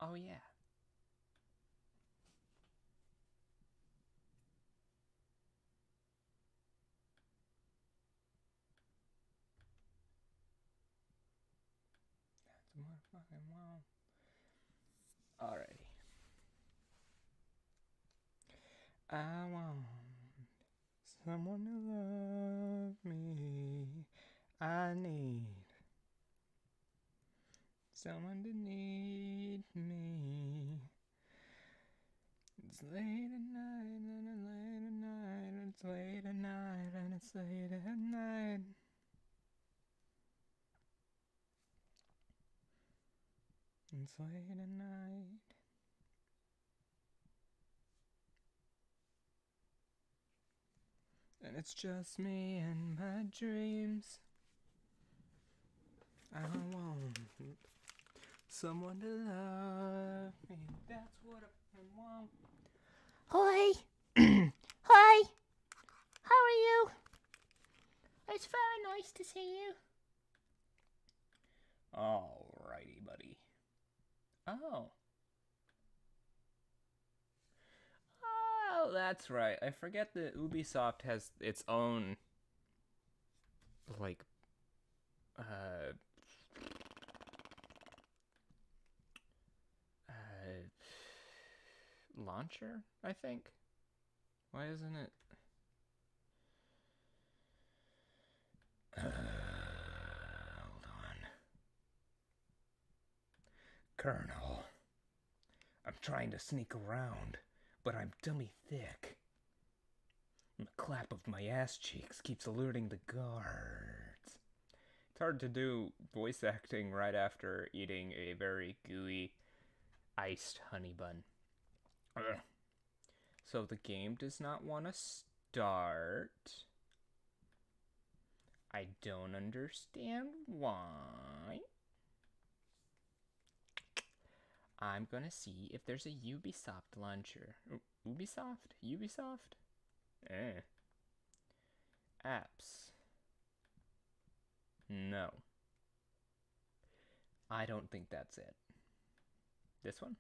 Oh, yeah. That's more fucking wow. Alrighty. I want someone to love me. I need someone to need me. It's late at night and it's late at night and it's late at night and it's late at night. It's late at night. And it's just me and my dreams. I want someone to love me. That's what I want. Hi. Hi. How are you? It's very nice to see you. Alrighty, buddy. Oh. Oh, that's right. I forget that Ubisoft has its own, like, launcher, I think. Why isn't it? Hold on. Colonel. I'm trying to sneak around, but I'm dummy thick. And the clap of my ass cheeks keeps alerting the guards. It's hard to do voice acting right after eating a very gooey, iced honey bun. Ugh. So the game does not want to start. I don't understand why. I'm gonna see if there's a Ubisoft launcher. Ubisoft? Ubisoft? Apps. No. I don't think that's it. This one?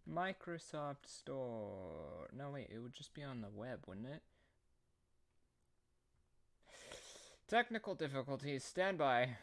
Microsoft Store. No, wait, it would just be on the web, wouldn't it? Technical difficulties, stand by.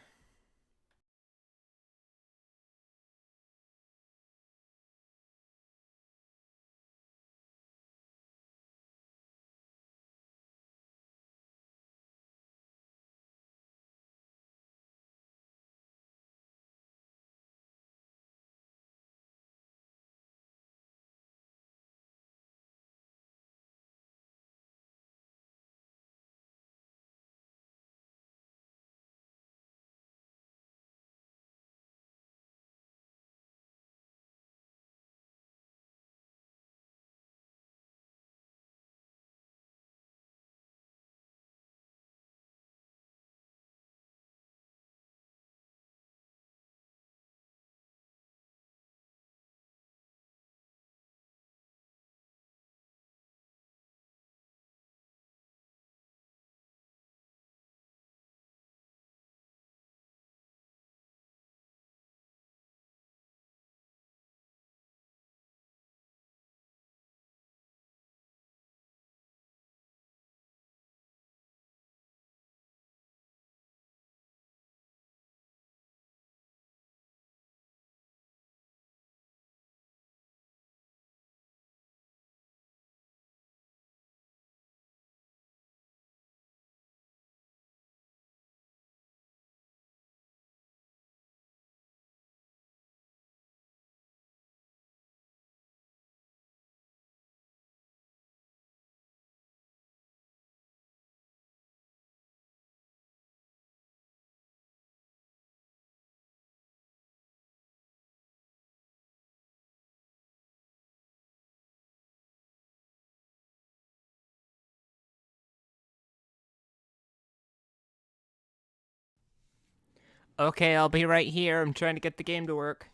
Okay, I'll be right here. I'm trying to get the game to work.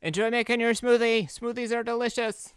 Enjoy making your smoothie. Smoothies are delicious.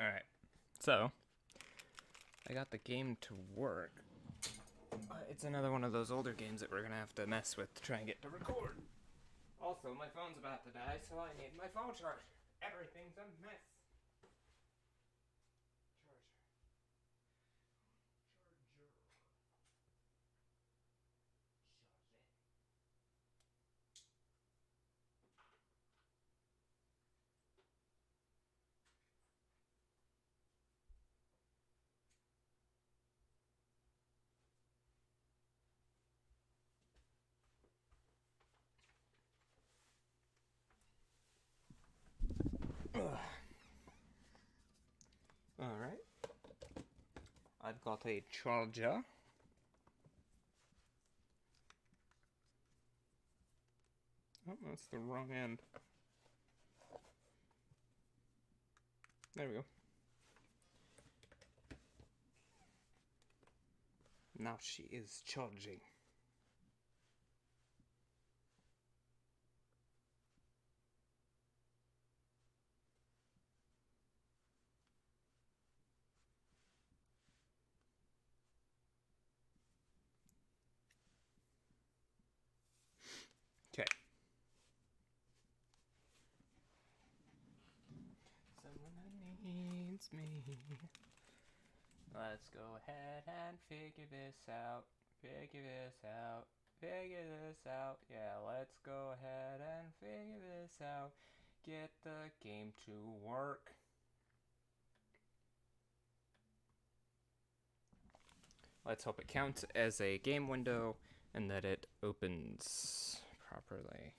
Alright, so I got the game to work. It's another one of those older games that we're gonna have to mess with to try and get to record. Also, my phone's about to die, so I need my phone charger. Everything's a mess. Alright. I've got a charger. Oh, that's the wrong end. There we go. Now she is charging. Okay. Someone needs me. Let's go ahead and figure this out. Figure this out. Figure this out. Yeah, let's go ahead and figure this out. Get the game to work. Let's hope it counts as a game window and that it opens properly.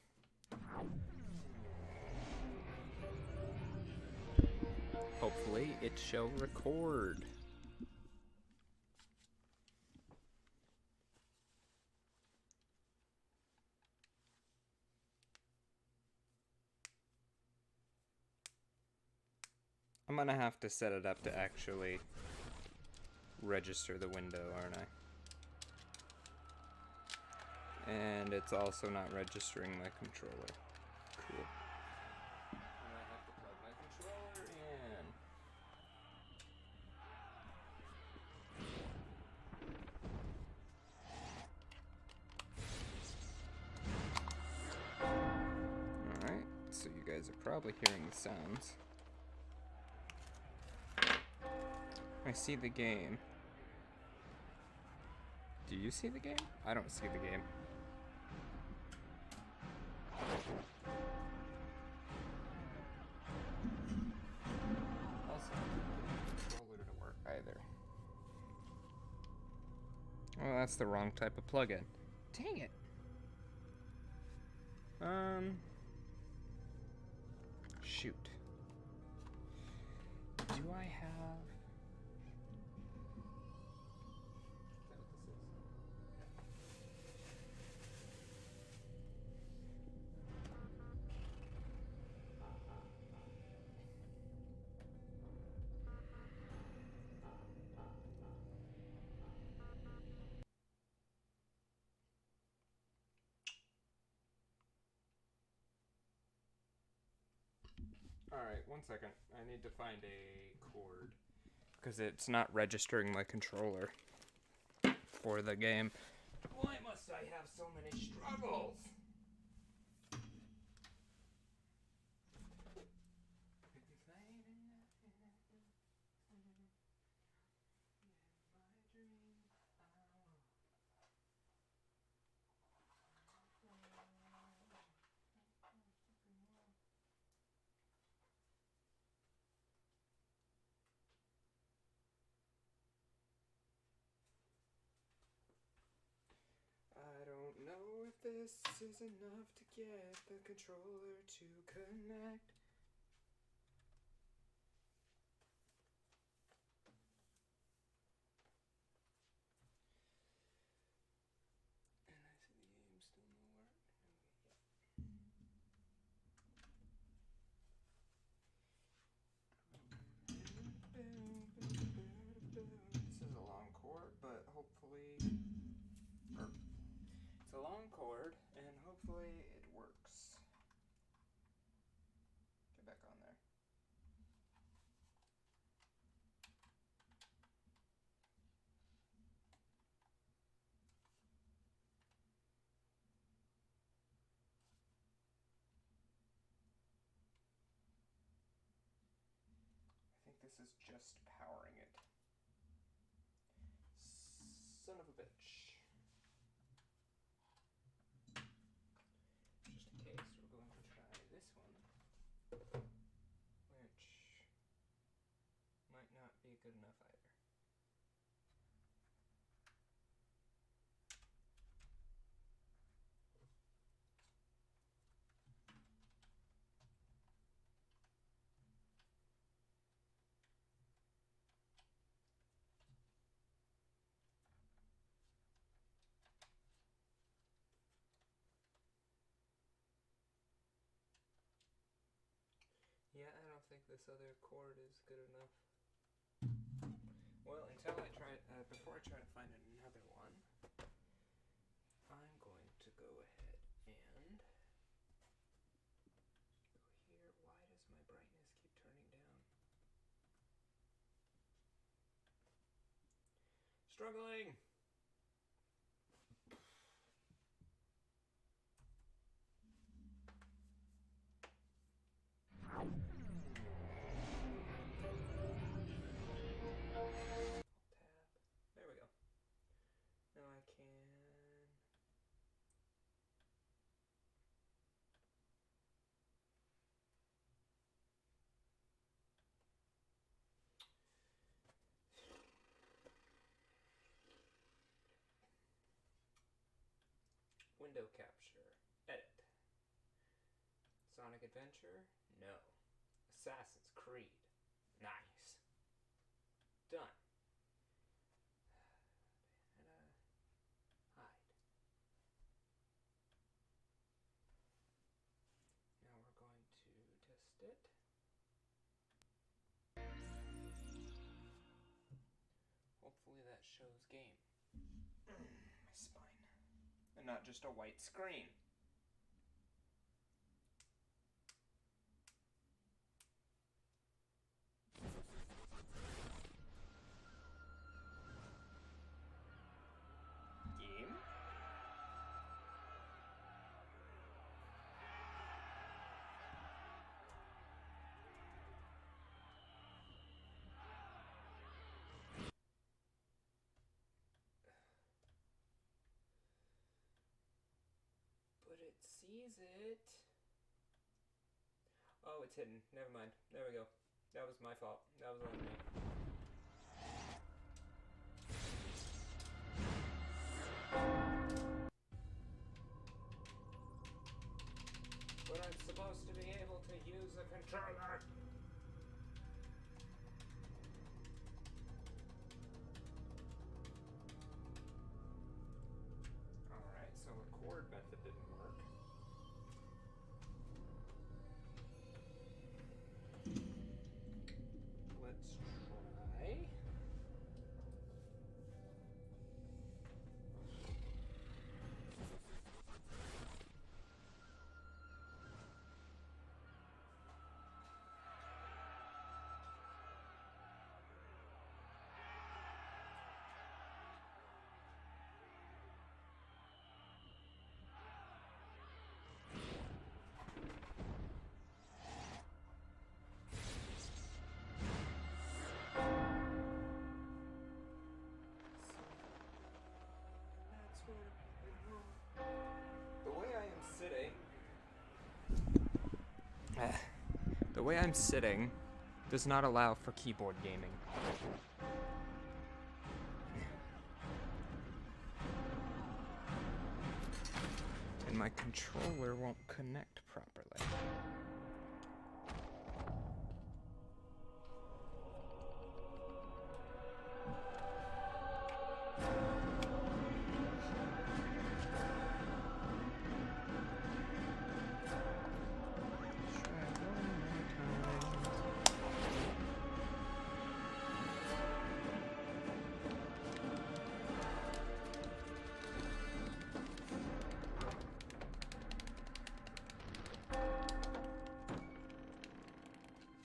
Hopefully it shall record. I'm gonna have to set it up to actually register the window, aren't I? And it's also not registering my controller. Cool. And I have to plug my controller in. Alright, so you guys are probably hearing the sounds. I see the game. Do you see the game? I don't see the game. Also, I can't get the controller to work either. Oh, that's the wrong type of plug-in. Dang it. Shoot. Do I have... Alright, 1 second. I need to find a cord. Because it's not registering my controller for the game. Why must I have so many struggles? I don't know if this is enough to get the controller to connect. And I see the game still no work. This is a long cord, but hopefully... It's a long cord, and hopefully it works. Get back on there. this is just powering it. Son of a bitch. Just in case, we're going to try this one, which might not be good enough either. Yeah, I don't think this other chord is good enough. Well, before I try to find another one, I'm going to go ahead and go here. Why does my brightness keep turning down? Struggling! There we go. Now I can... Window capture. Edit. Sonic Adventure? No. Assassin's Creed. Nice. Done. And hide. Now we're going to test it. Hopefully that shows game. My spine. And not just a white screen. Game? But it sees it. Oh, it's hidden. Never mind. There we go. That was my fault. That was on me. But I'm supposed to be able to use the controller. Alright, so record method didn't work. Let's try. The way I'm sitting does not allow for keyboard gaming. And my controller won't connect properly.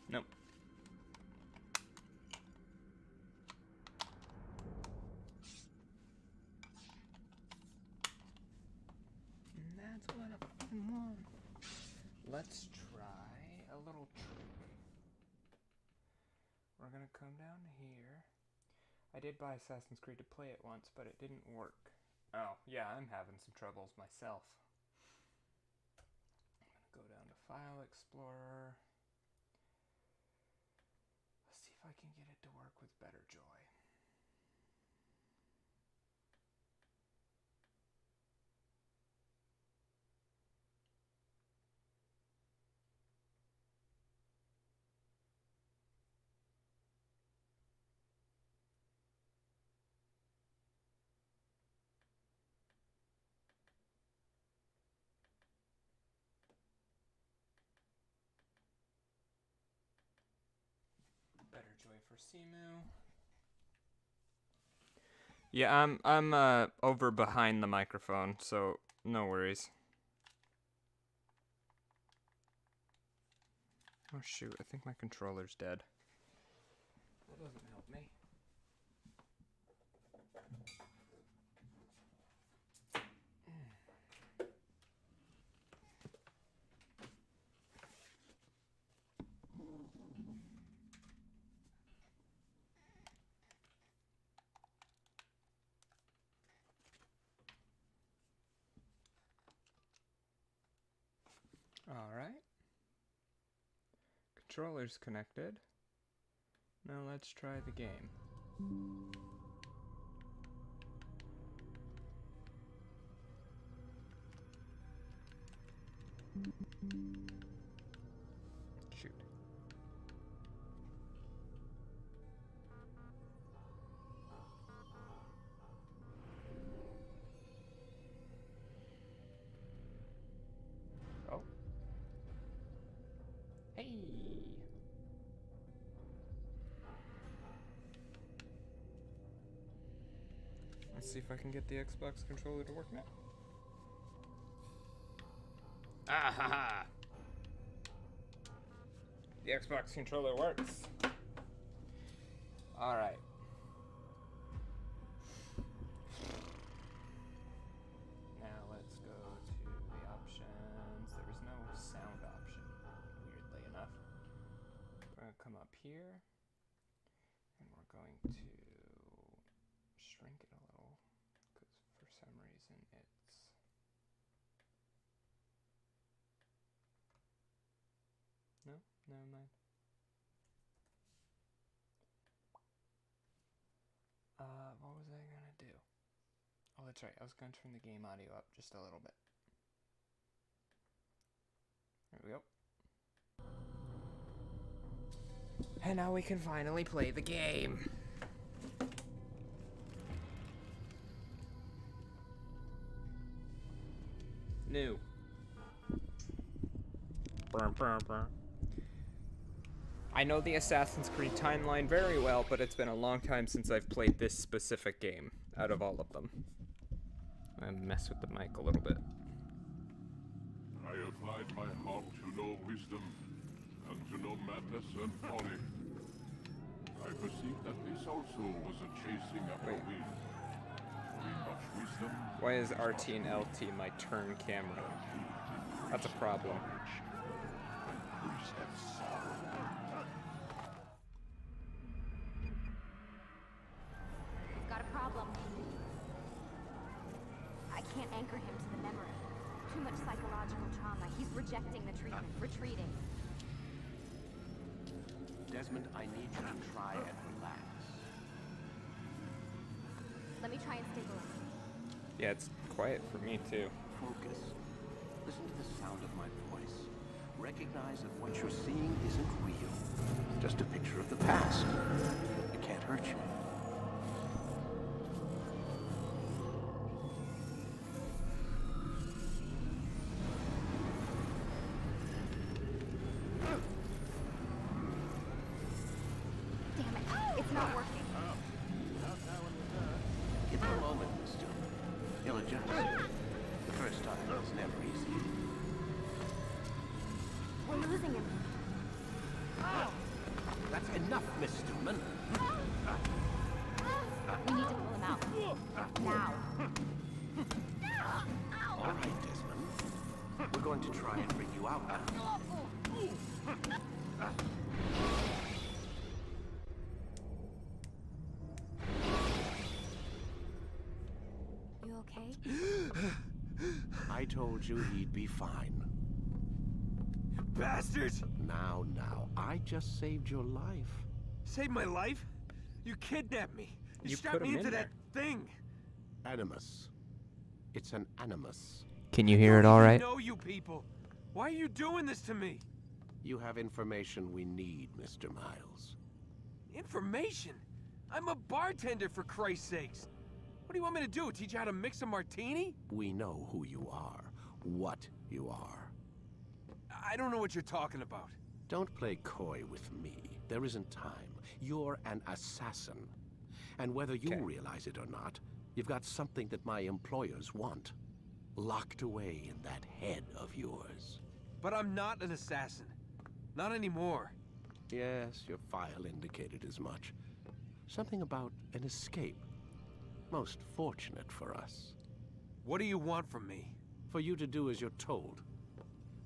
Nope. And that's what I fucking want. Let's try a little trick. We're gonna come down here. I did buy Assassin's Creed to play it once, but it didn't work. Oh, yeah, I'm having some troubles myself. I'm gonna go down to File Explorer. Let's see if I can get it to work with Better Joy. Better Joy for Simu. Yeah, I'm over behind the microphone, so no worries. Oh shoot, I think my controller's dead. That doesn't help me. Alright. Controller's connected. Now let's try the game. Shoot. Oh. Hey! Let's see if I can get the Xbox controller to work now. Ah ha ha! The Xbox controller works. Alright. Now let's go to the options. There is no sound option, weirdly enough. We're going to come up here, and we're going to shrink it a little, because for some reason it's... No? Never mind. What was I gonna do? Oh, that's right. I was gonna turn the game audio up just a little bit. There we go. And now we can finally play the game. New. I know the Assassin's Creed timeline very well, but it's been a long time since I've played this specific game out of all of them. I'm gonna mess with the mic a little bit. I applied my heart to know wisdom, and to know madness and folly. I perceived that this also was a chasing after wind. With much wisdom. Why is RT and LT my turn camera? That's a problem. We've got a problem. I can't anchor him to the memory. Too much psychological trauma. He's rejecting the treatment, retreating. Desmond, I need you to try and relax. Let me try and stabilize him. Yeah, it's quiet for me too. Focus. Listen to the sound of my voice. Recognize that what you're seeing isn't real. Just a picture of the past. It can't hurt you. Damn it. It's not working. Give him a moment, mister. He'll adjust. The first time is never easy. We're losing him. That's enough, Miss Stillman. We need to pull him out. Now. All right, Desmond. We're going to try and bring you out now. okay? I told you he'd be fine. Bastards! Now, I just saved your life. Saved my life? You kidnapped me. You You strapped put me him into in that thing. Animus. It's an animus. Can you hear it all I right? know you people. Why are you doing this to me? You have information we need, Mr. Miles. Information? I'm a bartender, for Christ's sakes. What do you want me to do? Teach you how to mix a martini? We know who you are, what you are. I don't know what you're talking about. Don't play coy with me. There isn't time. You're an assassin. And whether you Okay. realize it or not, you've got something that my employers want. Locked away in that head of yours. But I'm not an assassin. Not anymore. Yes, your file indicated as much. Something about an escape. Most fortunate for us. What do you want from me? For you to do as you're told.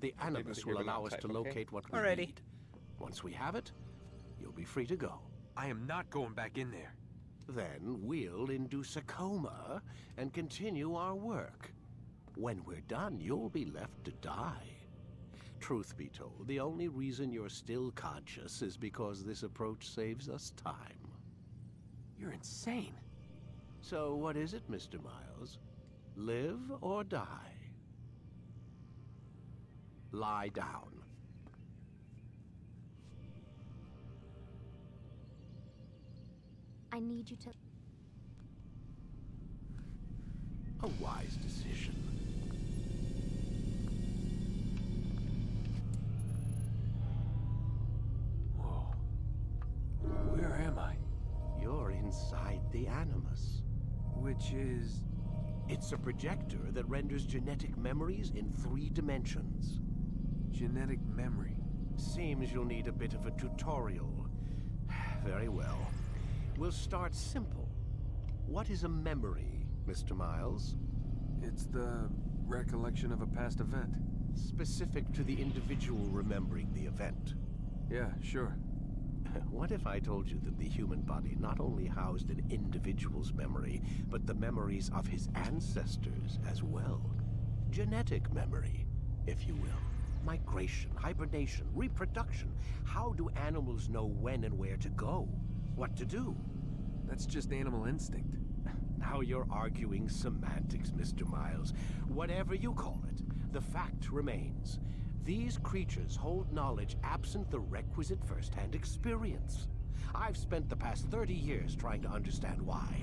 The Animus you're will gonna allow us type, to okay? locate what we Alrighty. need. Once we have it, you'll be free to go. I am not going back in there. Then we'll induce a coma and continue our work. When we're done, you'll be left to die. Truth be told, the only reason you're still conscious is because this approach saves us time. You're insane. So what is it, Mr. Miles? Live or die? Lie down. I need you to... A wise decision. Whoa. Where am I? You're inside the Animus. Which is... It's a projector that renders genetic memories in 3 dimensions. genetic memory. Seems you'll need a bit of a tutorial. Very well. We'll start simple. What is a memory, Mr. Miles? It's the recollection of a past event. Specific to the individual remembering the event. Yeah, sure. What if I told you that the human body not only housed an individual's memory, but the memories of his ancestors as well? Genetic memory, if you will. Migration, hibernation, reproduction. How do animals know when and where to go? What to do? That's just animal instinct. Now you're arguing semantics, Mr. Miles. Whatever you call it, the fact remains. These creatures hold knowledge absent the requisite first-hand experience. I've spent the past 30 years trying to understand why.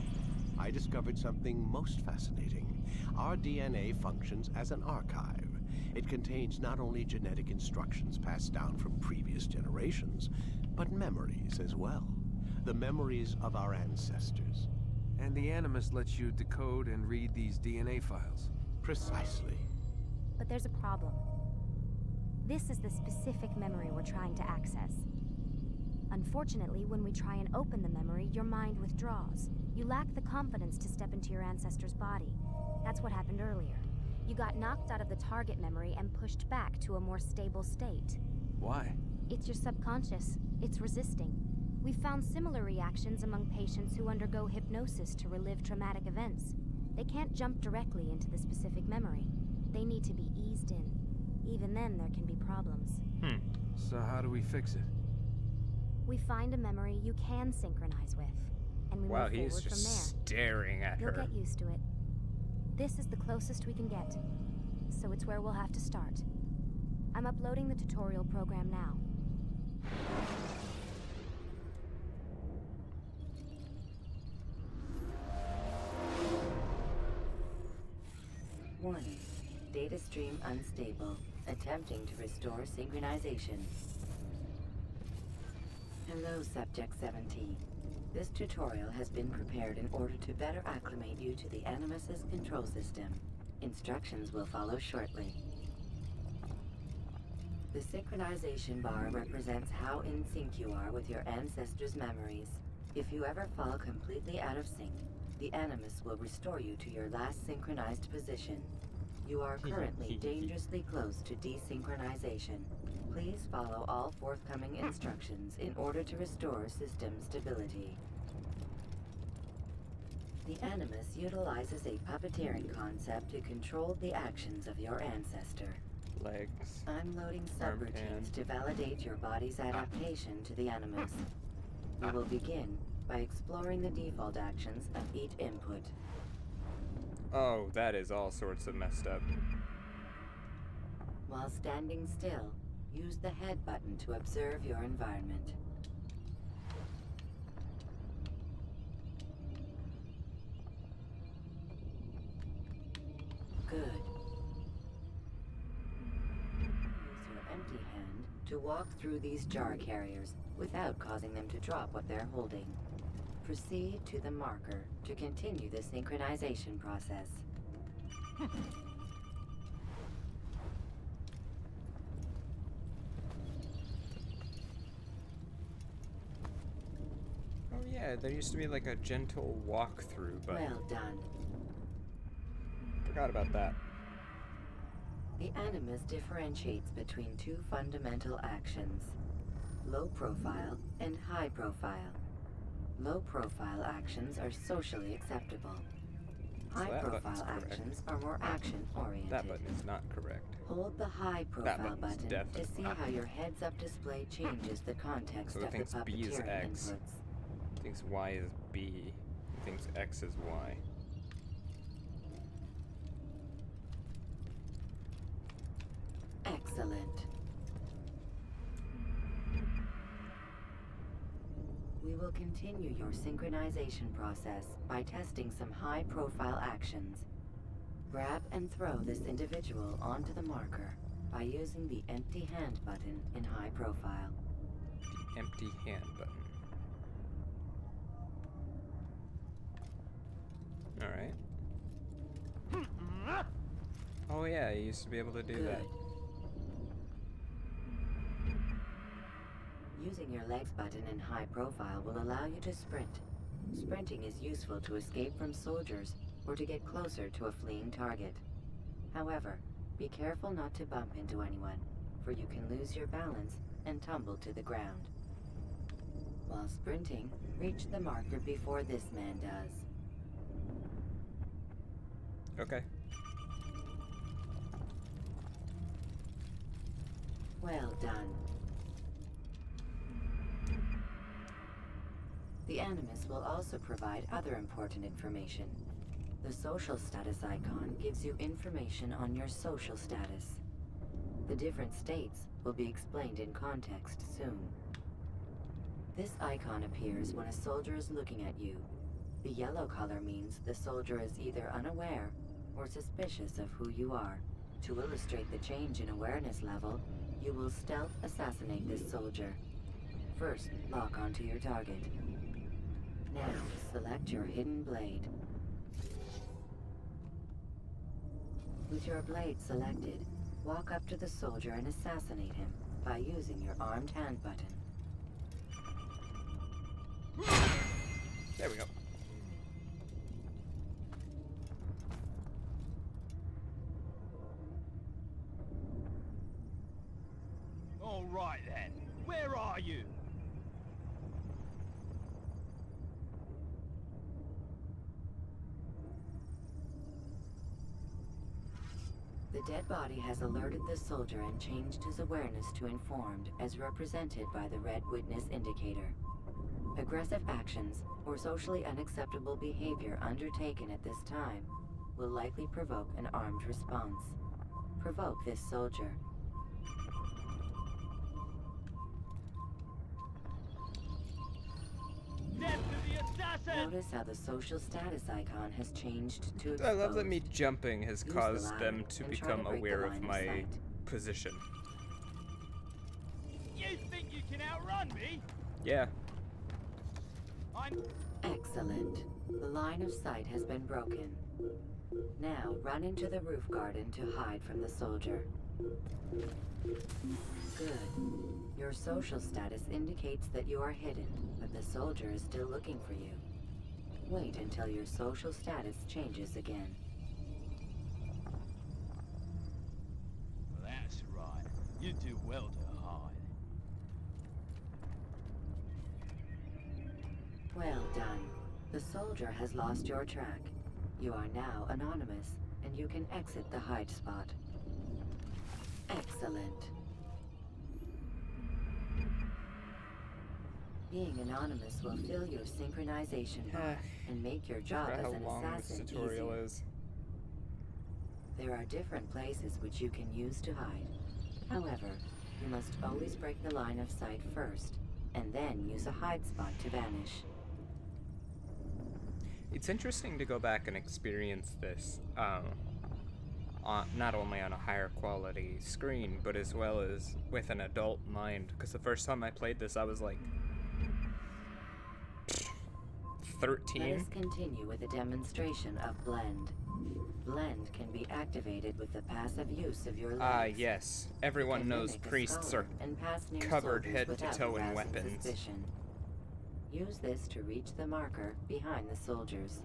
I discovered something most fascinating. Our DNA functions as an archive. It contains not only genetic instructions passed down from previous generations, but memories as well. The memories of our ancestors. And the Animus lets you decode and read these DNA files. Precisely. But there's a problem. This is the specific memory we're trying to access. Unfortunately, when we try and open the memory, your mind withdraws. You lack the confidence to step into your ancestor's body. That's what happened earlier. You got knocked out of the target memory and pushed back to a more stable state. Why? It's your subconscious. It's resisting. We've found similar reactions among patients who undergo hypnosis to relive traumatic events. They can't jump directly into the specific memory. They need to be eased in. Even then, there can be problems. So how do we fix it? We find a memory you can synchronize with, and we Wow, move he's forward from just there. staring at You'll her. get used to it. This is the closest we can get, so it's where we'll have to start. I'm uploading the tutorial program now. Warning. Data stream unstable. Attempting to restore synchronization. Hello, Subject 17. This tutorial has been prepared in order to better acclimate you to the Animus's control system. Instructions will follow shortly. The synchronization bar represents how in sync you are with your ancestors' memories. If you ever fall completely out of sync, the Animus will restore you to your last synchronized position. You are currently dangerously close to desynchronization. Please follow all forthcoming instructions in order to restore system stability. The Animus utilizes a puppeteering concept to control the actions of your ancestor. Legs. I'm loading Arm subroutines pan. to validate your body's adaptation to the Animus. We will begin by exploring the default actions of each input. Oh, that is all sorts of messed up. While standing still, use the head button to observe your environment. Good. Use your empty hand to walk through these jar carriers without causing them to drop what they're holding. Proceed to the marker to continue the synchronization process. Oh yeah, there used to be like a gentle walkthrough, but Well done. forgot about that. The Animus differentiates between two fundamental actions: low profile and high profile. Low profile actions are socially acceptable. So High that profile button's correct. actions are more action oriented. That button is not correct. Hold the high profile button's button to definitely see not. how your heads up display changes the context So it of the thinks B is puppeteering X. inputs. Thinks Y is B. Thinks X is Y. Excellent. We will continue your synchronization process by testing some high-profile actions. Grab and throw this individual onto the marker by using the empty hand button in high profile. Empty hand button. Alright. Oh yeah, you used to be able to do Good. that. Using your legs button in high profile will allow you to sprint. Sprinting is useful to escape from soldiers or to get closer to a fleeing target. However, be careful not to bump into anyone, for you can lose your balance and tumble to the ground. While sprinting, reach the marker before this man does. Okay. Well done. The Animus will also provide other important information. The social status icon gives you information on your social status. The different states will be explained in context soon. This icon appears when a soldier is looking at you. The yellow color means the soldier is either unaware or suspicious of who you are. To illustrate the change in awareness level, you will stealth assassinate this soldier. First, lock onto your target. Now, select your hidden blade. With your blade selected, walk up to the soldier and assassinate him by using your armed hand button. There we go. All right then. Where are you? The dead body has alerted the soldier and changed his awareness to informed, as represented by the red witness indicator. Aggressive actions or socially unacceptable behavior undertaken at this time will likely provoke an armed response. Provoke this soldier. Death to the assassin! Notice how the social status icon has changed to exposed. I love that me jumping has Use the caused ladder them to and try become break the aware line of my sight. position. You think you can outrun me? Yeah. I'm... Excellent. The line of sight has been broken. Now run into the roof garden to hide from the soldier. Good. Your social status indicates that you are hidden, but the soldier is still looking for you. Wait until your social status changes again. That's right. You do well to hide. Well done. The soldier has lost your track. You are now anonymous, and you can exit the hide spot. Excellent. Being anonymous will fill your synchronization bar and make your job I as forgot an how long this assassin tutorial easier. is. There are different places which you can use to hide. However, you must always break the line of sight first, and then use a hide spot to vanish. It's interesting to go back and experience this, not only on a higher quality screen, but as well as with an adult mind. Because the first time I played this, I was like 13. Let us continue with a demonstration of Blend. Blend can be activated with the passive use of your legs. Yes. Everyone Can knows mimic a priests scholar are and pass near covered soldiers head to without toe in arousing weapons. suspicion. Use this to reach the marker behind the soldiers.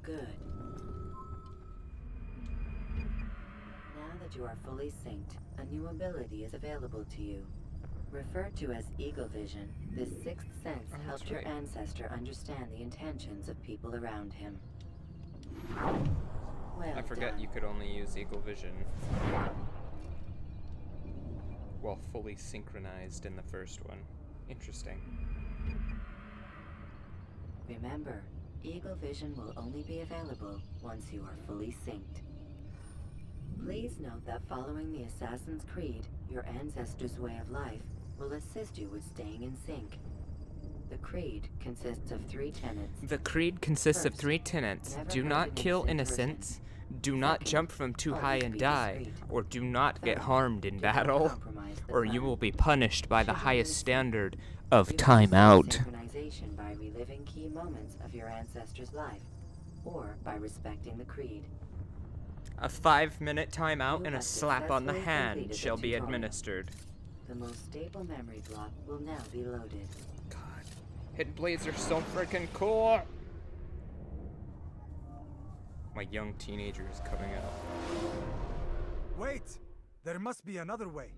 Good. Now that you are fully synced, a new ability is available to you. Referred to as Eagle Vision, this sixth sense helped your ancestor understand the intentions of people around him. Well I forget done. you could only use Eagle Vision while fully synchronized in the first one. Interesting. Remember, Eagle Vision will only be available once you are fully synced. Please note that following the Assassin's Creed, your ancestors' way of life, will assist you with staying in sync. The Creed consists of 3 tenets. The creed consists of First, 3 tenets. never Do hurt not an kill innocent innocents, do not Second, jump from too high always and be die, discreet. or do not get Third, harmed in do not battle, compromise the or you plan. will be punished by the Should you highest lose standard of You can restore timeout. synchronization by reliving key moments of your ancestor's life, or by respecting the Creed. A 5-minute timeout You and a have slap on the successfully hand completed the shall be tutorial. administered. The most stable memory block will now be loaded. God, hidden blades are so freaking cool! My young teenager is coming out. Wait! There must be another way.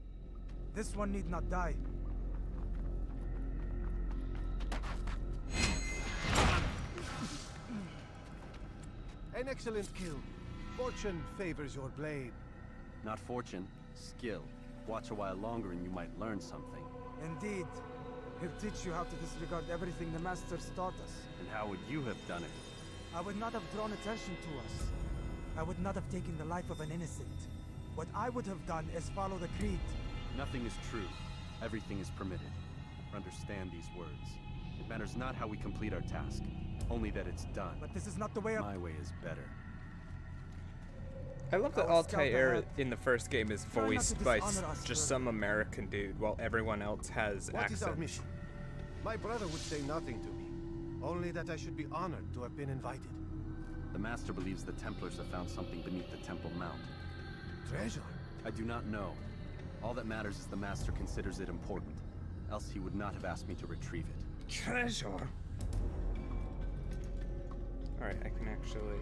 This one need not die. An excellent kill. Fortune favors your blade. Not fortune, skill. Watch a while longer and you might learn something. Indeed. He'll teach you how to disregard everything the Masters taught us. And how would you have done it? I would not have drawn attention to us. I would not have taken the life of an innocent. What I would have done is follow the Creed. Nothing is true. Everything is permitted. Understand these words. It matters not how we complete our task, only that it's done. But this is not the way of... My way is better. I love that Our scout Altair ahead. in the first game is Try not to voiced by dishonor us, just sir. some American dude, while everyone else has What is our accents. mission? My brother would say nothing to me. Only that I should be honored to have been invited. The Master believes the Templars have found something beneath the Temple Mount. Treasure? I do not know. All that matters is the Master considers it important. Else he would not have asked me to retrieve it. Treasure! Alright, I can actually...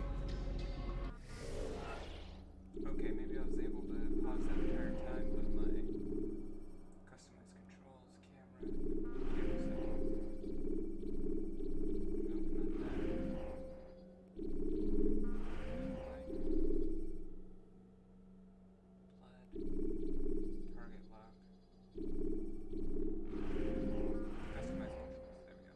Okay, maybe I was able to pause that entire time, but my customize controls, camera settings. Nope, not that. Blood. Target lock. Customize controls, there we go.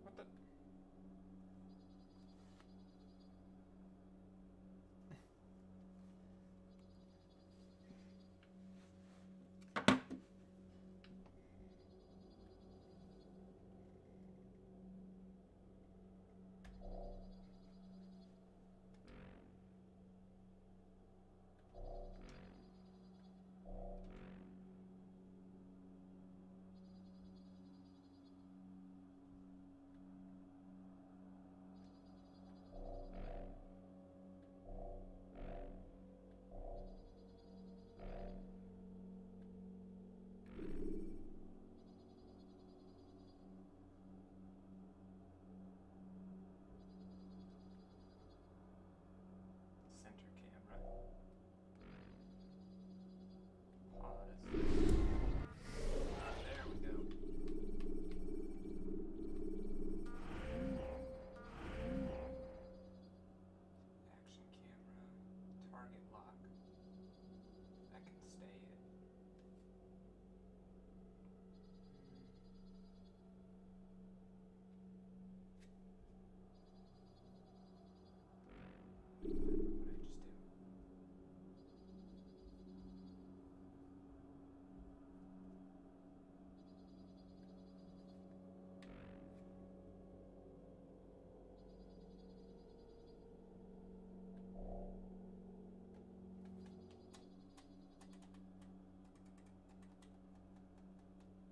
What the? pause. There we go. Action camera, target lock. That can stay it.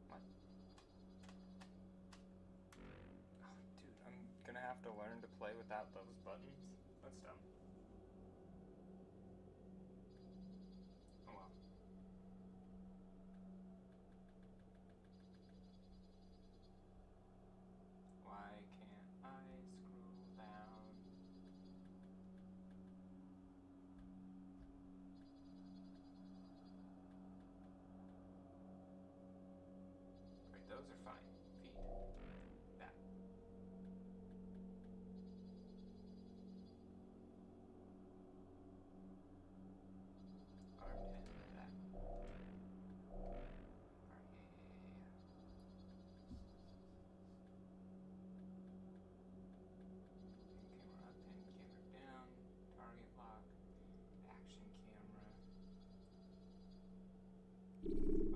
What did I just do? What? Oh, dude, I'm gonna have to learn to play without those buttons. That's dumb. Oh well. Why can't I scroll down? Wait, those are fine. Feet. That. Armpit. That. Camera up, pin camera down, target lock, action camera.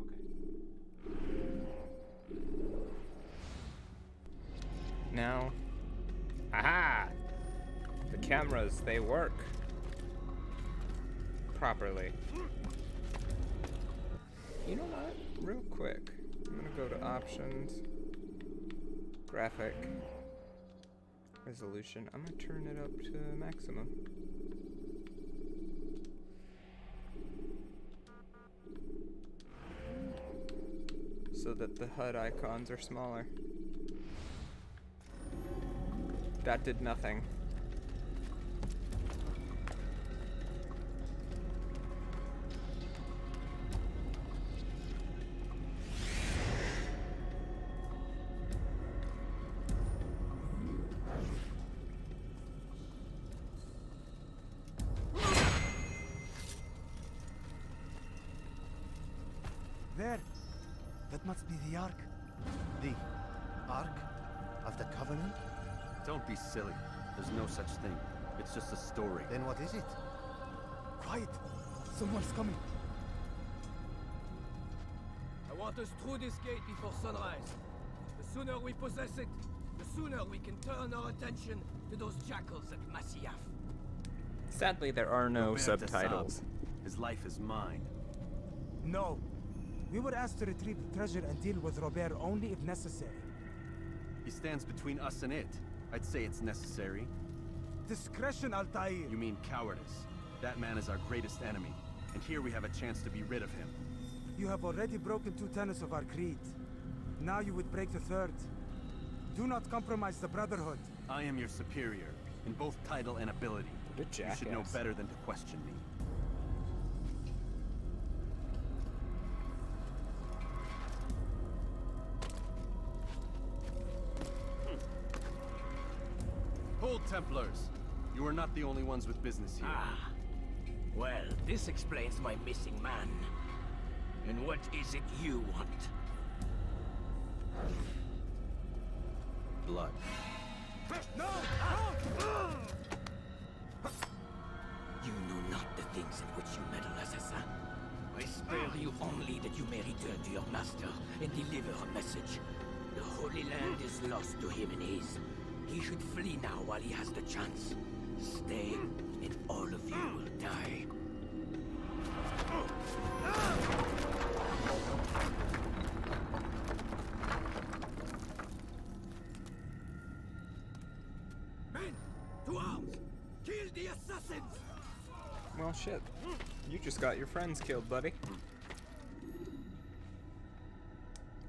Okay. Now, aha! The cameras, they work properly. You know what? Real quick, I'm gonna go to options, graphic, resolution. I'm gonna turn it up to maximum. So that the HUD icons are smaller. That did nothing. There! That must be the Ark. The Ark of the Covenant? Don't be silly. There's no such thing. It's just a story. Then what is it? Quiet! Someone's coming. I want us through this gate before sunrise. The sooner we possess it, the sooner we can turn our attention to those jackals at Masyaf. Sadly, there are no Robert subtitles. Desab. His life is mine. No. We were asked to retrieve the treasure and deal with Robert only if necessary. He stands between us and it. I'd say it's necessary. Discretion, Altair! You mean cowardice. That man is our greatest enemy, and here we have a chance to be rid of him. You have already broken 2 tenets of our creed. Now you would break the 3rd. Do not compromise the Brotherhood. I am your superior, in both title and ability. What a You should know jackass. better than to question me. Hold, Templars! You are not the only ones with business here. Ah. Well, this explains my missing man. And what is it you want? Blood. No! You know not the things in which you meddle, assassin. I spare you only that you may return to your master and deliver a message. The Holy Land is lost to him and his. He should flee now while he has the chance. Stay, and all of you will die. Men, to arms! Kill the assassins! Well, shit. You just got your friends killed, buddy.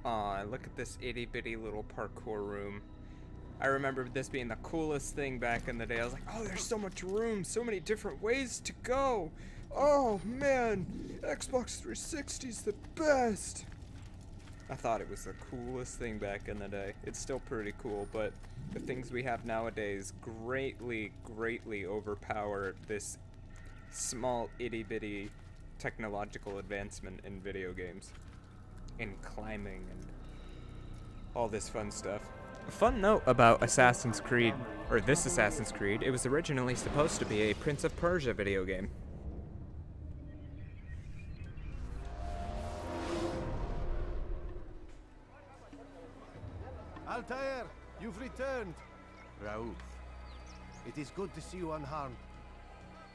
Aw, look at this itty-bitty little parkour room. I remember this being the coolest thing back in the day. I was like, oh, there's so much room, so many different ways to go. Oh man, Xbox 360's the best. I thought it was the coolest thing back in the day. It's still pretty cool, but the things we have nowadays greatly, greatly overpower this small itty-bitty technological advancement in video games. In climbing and all this fun stuff. A fun note about Assassin's Creed, or this Assassin's Creed, it was originally supposed to be a Prince of Persia video game. Altair, you've returned. Raouf, it is good to see you unharmed.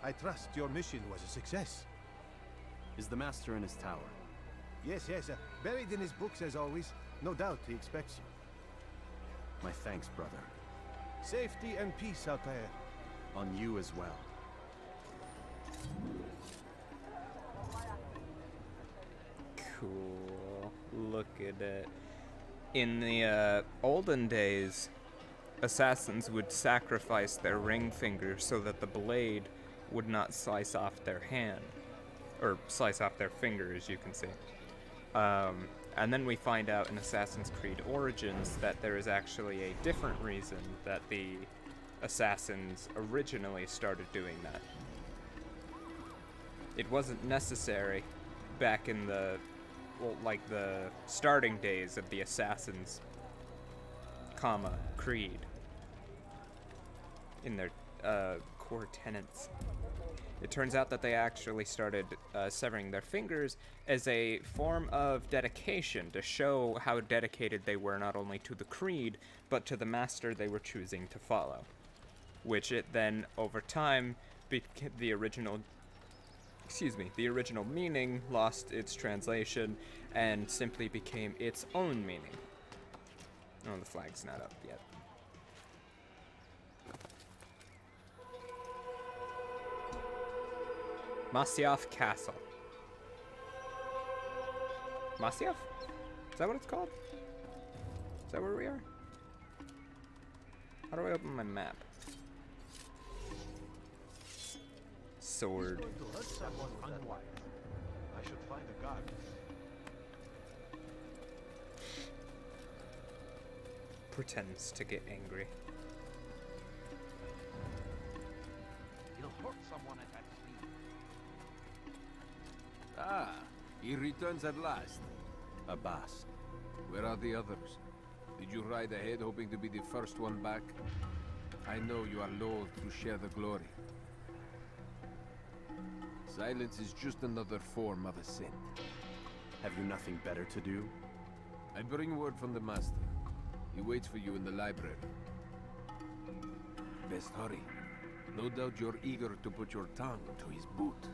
I trust your mission was a success. Is the Master in his tower? Yes, buried in his books as always. No doubt he expects you. My thanks, brother. Safety and peace, Altair. On you as well. Cool. Look at it. In the olden days, assassins would sacrifice their ring finger so that the blade would not slice off their hand. Or slice off their finger, as you can see. And then we find out in Assassin's Creed Origins that there is actually a different reason that the assassins originally started doing that. It wasn't necessary back in the, well, like the starting days of the Assassins, Creed, in their core tenets. It turns out that they actually started severing their fingers as a form of dedication to show how dedicated they were not only to the creed, but to the master they were choosing to follow. Which it then, over time, the original meaning lost its translation and simply became its own meaning. Oh, the flag's not up yet. Masyaf Castle. Masyaf? Is that what it's called? Is that where we are? How do I open my map? Sword. I should find a guard. Pretends to get angry. You'll hurt someone at that speed. Ah, he returns at last. Abbas. Where are the others? Did you ride ahead hoping to be the first one back? I know you are loath to share the glory. Silence is just another form of assent. Have you nothing better to do? I bring word from the Master. He waits for you in the library. Best hurry. No doubt you're eager to put your tongue to his boot.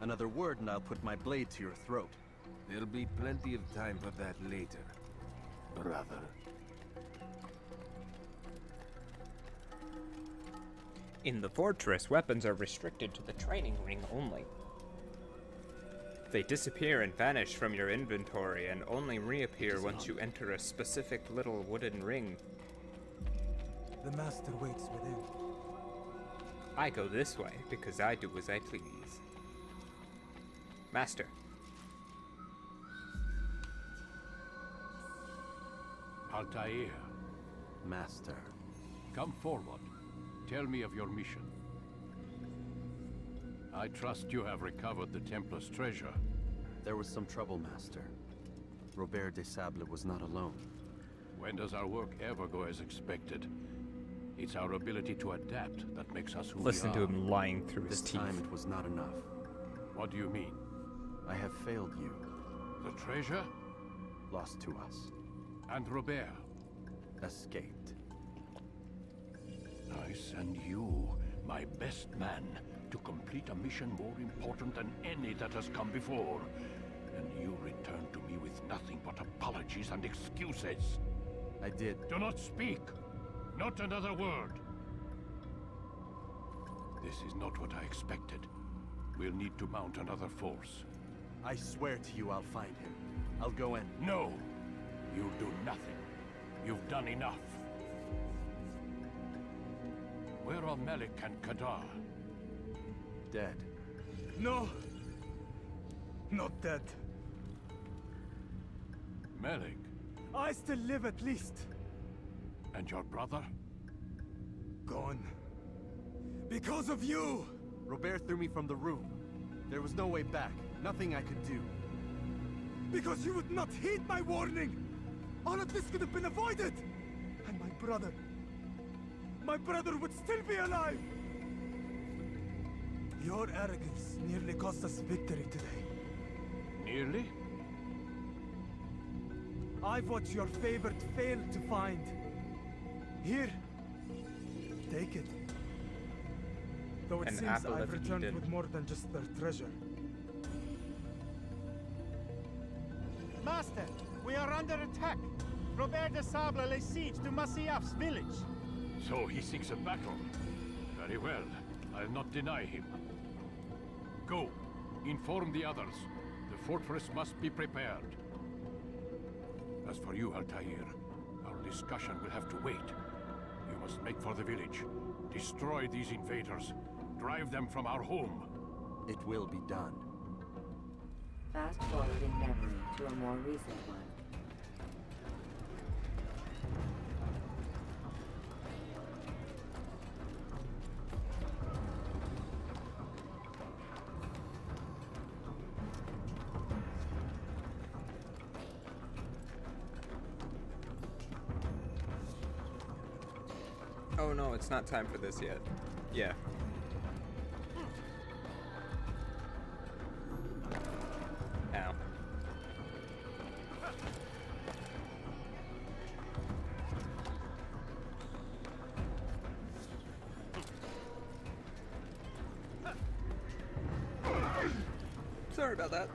Another word and I'll put my blade to your throat. There'll be plenty of time for that later, brother. In the fortress, weapons are restricted to the training ring only. They disappear and vanish from your inventory and only reappear once you enter a specific little wooden ring. The master waits within. I go this way because I do as I please. Master. Altair, Master. come forward. Tell me of your mission. I trust you have recovered the Templar's treasure. There was some trouble, Master. Robert de Sable was not alone. When does our work ever go as expected? It's our ability to adapt that makes us who Listen we to are. him lying through his This teeth. time it was not enough. What do you mean? I have failed you. The treasure? Lost to us. And Robert? Escaped. I send you, my best man, to complete a mission more important than any that has come before. And you return to me with nothing but apologies and excuses. I did. Do not speak! Not another word! This is not what I expected. We'll need to mount another force. I swear to you I'll find him. I'll go in. No! You'll do nothing. You've done enough. Where are Melik and Kadar? Dead. No. Not dead. Malik, I still live at least. and your brother? Gone. Because of you! Robert threw me from the room. There was no way back. Nothing I could do. Because you would not heed my warning! All of this could have been avoided! And my brother would still be alive! Your arrogance nearly cost us victory today. Nearly? I've watched your favorite fail to find. Here, take it. Though it An seems apple I've of returned Eden. with more than just their treasure. Master, we are under attack. Robert de Sable lays siege to Masyaf's village. So he seeks a battle. Very well. I'll not deny him. Go. Inform the others. The fortress must be prepared. As for you, Altair, our discussion will have to wait. You must make for the village. Destroy these invaders. Drive them from our home. It will be done. Fast forward in memory to a more recent one. Oh no, it's not time for this yet. Yeah. Ow. Sorry about that.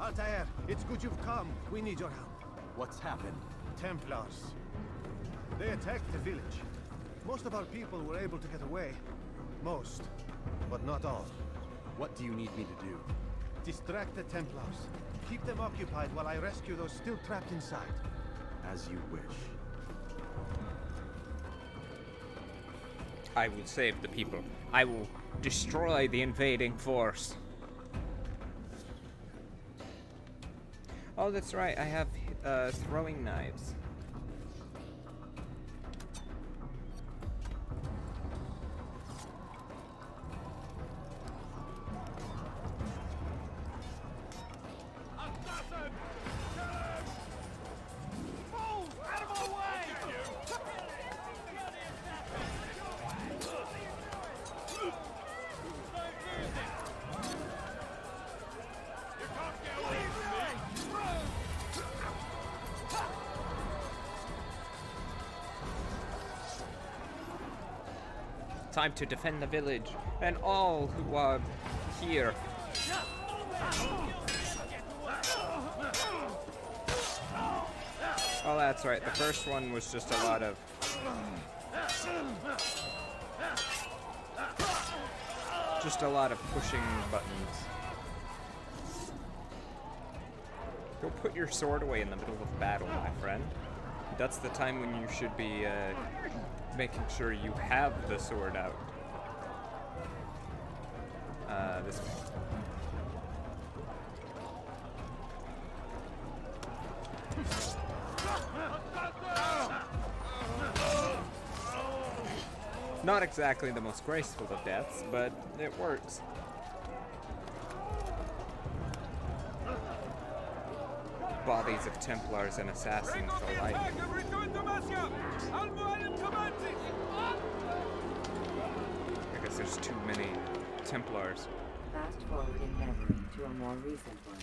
Altair, it's good you've come. We need your help. What's happened? Templars. They attacked the village. Most of our people were able to get away. Most, but not all. What do you need me to do? Distract the Templars. Keep them occupied while I rescue those still trapped inside. As you wish. I will save the people. I will destroy the invading force. Oh, that's right. I have throwing knives. Time to defend the village and all who are here. Oh, that's right. The first one was just a lot of... just a lot of pushing buttons. Go put your sword away in the middle of battle, my friend. That's the time when you should be making sure you have the sword out. This way. Not exactly the most graceful of deaths, but it works. Bodies of Templars and assassins alike. I guess there's too many Templars. Fast forward in memory to a more recent one.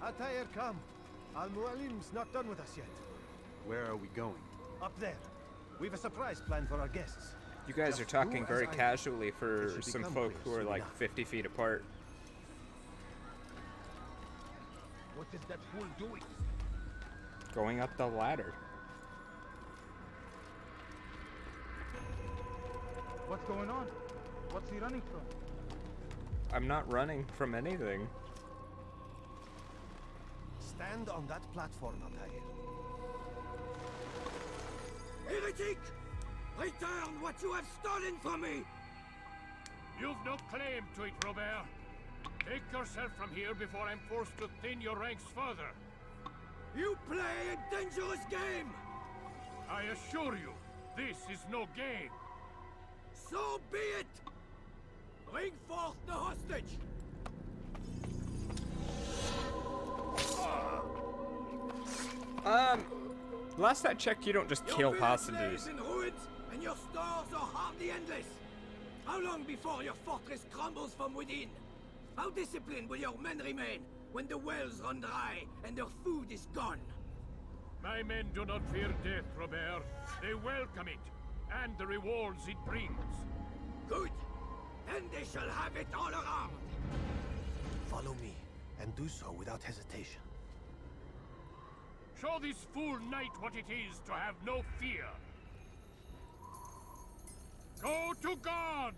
Altair, come. Al-Mualim's not done with us yet. Where are we going? Up there. We've a surprise plan for our guests. You guys are Just talking do very as I do. casually for It should some become folk clear who are soon like enough. 50 feet apart. What is that fool doing? Going up the ladder. What's going on? What's he running from? I'm not running from anything. Stand on that platform, Altair. Heretic! Return what you have stolen from me! You've no claim to it, Robert. Take yourself from here before I'm forced to thin your ranks further. You play a dangerous game! I assure you, this is no game. So be it! Bring forth the hostage! Last I checked, you don't just kill Your hostages. village lays in ruins, and your stores are hardly endless. How long before your fortress crumbles from within? How disciplined will your men remain when the wells run dry and their food is gone? My men do not fear death, Robert. They welcome it, and the rewards it brings. Good. Then they shall have it all around. Follow me, and do so without hesitation. Show this fool knight what it is to have no fear. Go to God!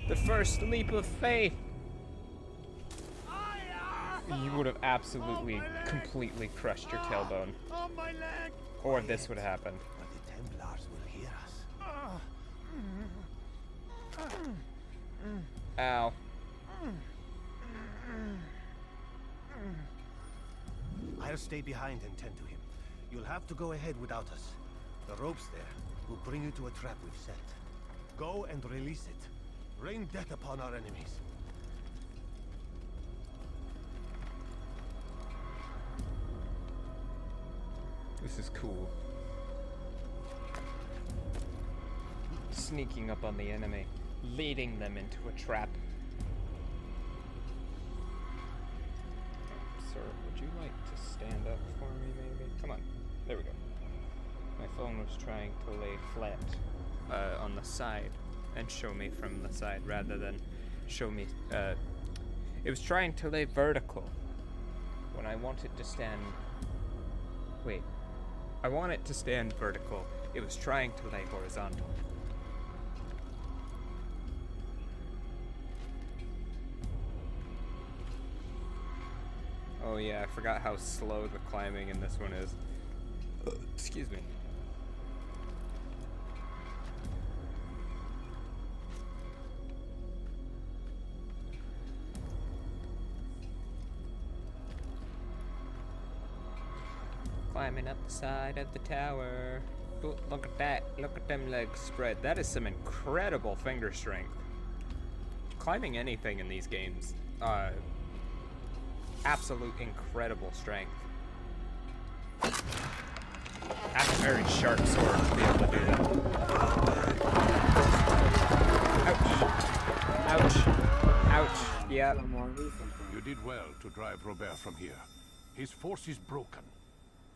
The first leap of faith. You would have absolutely, completely crushed your tailbone. Oh, my leg! Or this would have happened. But the Templars will hear us. Ow. I'll stay behind and tend to him. You'll have to go ahead without us. The ropes there will bring you to a trap we've set. Go and release it. Rain death upon our enemies. This is cool. Sneaking up on the enemy, leading them into a trap. Sir, would you like to stand up for me, maybe? Come on. There we go. My phone was trying to lay flat on the side and show me from the side rather than show me. It was trying to lay vertical when I wanted to stand. Wait. I want it to stand vertical. It was trying to lay horizontal. Oh yeah, I forgot how slow the climbing in this one is. Excuse me. Climbing up the side of the tower. Ooh, look at that. Look at them legs spread. That is some incredible finger strength. Climbing anything in these games, absolute incredible strength. That's a very sharp sword to be able to do that. Ouch. Ouch. Ouch. Yeah. You did well to drive Robert from here. His force is broken.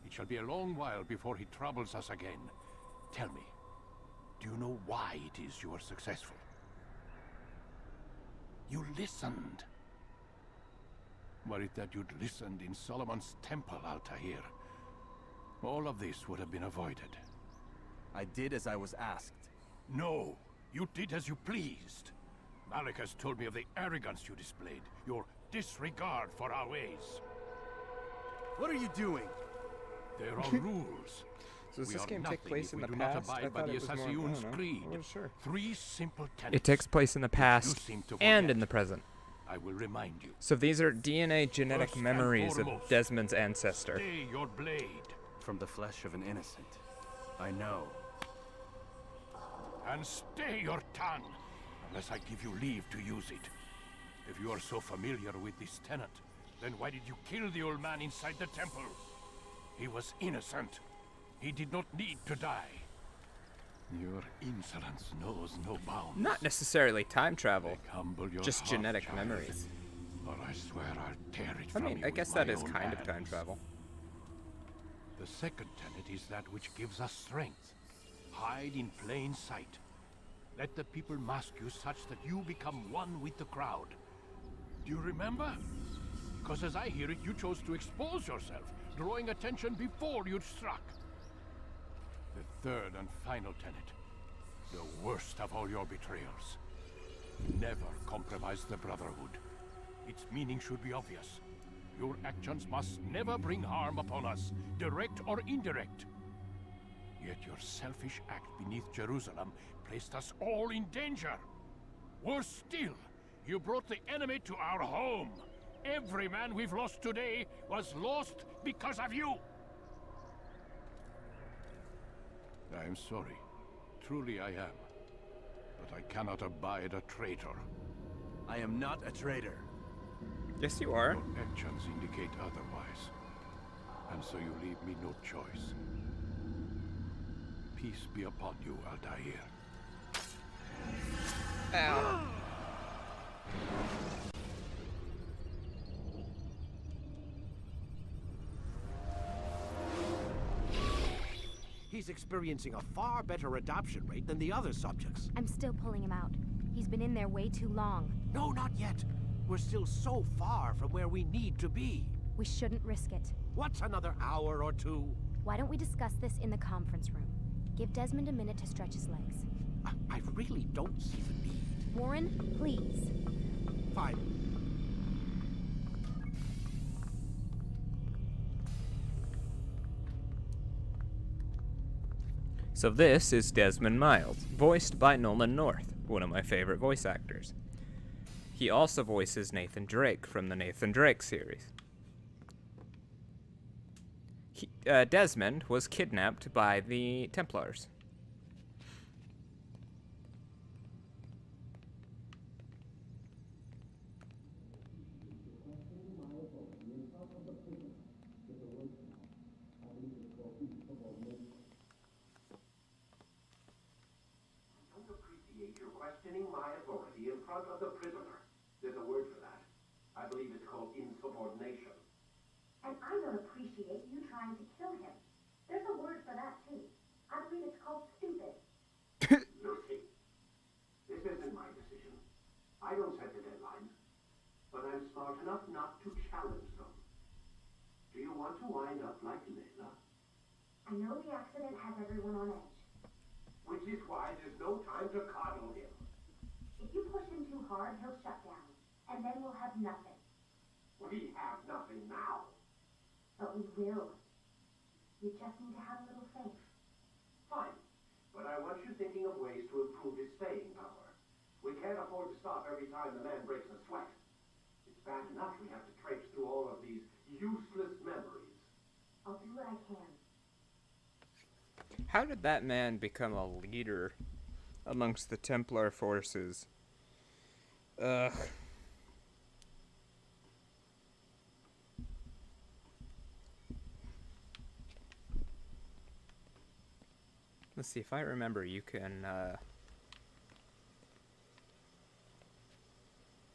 It shall be a long while before he troubles us again. Tell me, do you know why it is you are successful? You listened. Were it that you'd listened in Solomon's temple, Altair, all of this would have been avoided. I did as I was asked. No, you did as you pleased. Malik has told me of the arrogance you displayed, your disregard for our ways. What are you doing? There are rules. So does We this are game take nothing place if in we the do not past? I abide by thought the it was more, I Assassin's don't know. Creed. I wasn't sure. 3 simple tenets. It takes place in the past seem to and forget. in the present. I will remind you. So these are DNA genetic First and memories of foremost, Desmond's ancestor. Stay your blade. From the flesh of an innocent. I know. And stay your tongue, unless I give you leave to use it. If you are so familiar with this tenet, then why did you kill the old man inside the temple? He was innocent. He did not need to die. Your insolence knows no bounds. Not necessarily time travel, Humble your just heart, genetic child, memories. or I swear I'll tear it I from mean, you I with guess my that is own kind of time hands. travel. The second tenet is that which gives us strength. Hide in plain sight. Let the people mask you such that you become one with the crowd. Do you remember? Because as I hear it, you chose to expose yourself, drawing attention before you'd struck. The third and final tenet. The worst of all your betrayals. Never compromise the Brotherhood. Its meaning should be obvious. Your actions must never bring harm upon us, direct or indirect. Yet your selfish act beneath Jerusalem placed us all in danger. Worse still, you brought the enemy to our home. Every man we've lost today was lost because of you. I am sorry. Truly I am. But I cannot abide a traitor. I am not a traitor. Yes, you are. Your actions indicate otherwise. And so you leave me no choice. Peace be upon you, Altair. Ow. He's experiencing a far better adoption rate than the other subjects. I'm still pulling him out. He's been in there way too long. No, not yet. We're still so far from where we need to be. We shouldn't risk it. What's another hour or two? Why don't we discuss this in the conference room? Give Desmond a minute to stretch his legs. I really don't see the need. Warren, please. Fine. So this is Desmond Miles, voiced by Nolan North, one of my favorite voice actors. He also voices Nathan Drake from the Nathan Drake series. Desmond was kidnapped by the Templars. You're questioning my authority in front of the prisoner. There's a word for that. I believe it's called insubordination. And I don't appreciate you trying to kill him. There's a word for that, too. I believe it's called stupid. Lucy, this isn't my decision. I don't set the deadlines. But I'm smart enough not to challenge them. Do you want to wind up like Layla? I know the accident has everyone on edge. Which is why there's no time to coddle him. If you push him too hard, he'll shut down. And then we'll have nothing. We have nothing now. But we will. You just need to have a little faith. Fine. But I want you thinking of ways to improve his staying power. We can't afford to stop every time the man breaks a sweat. It's bad enough we have to traipse through all of these useless memories. I'll do what I can. How did that man become a leader amongst the Templar forces? Ugh. Let's see, if I remember, you can,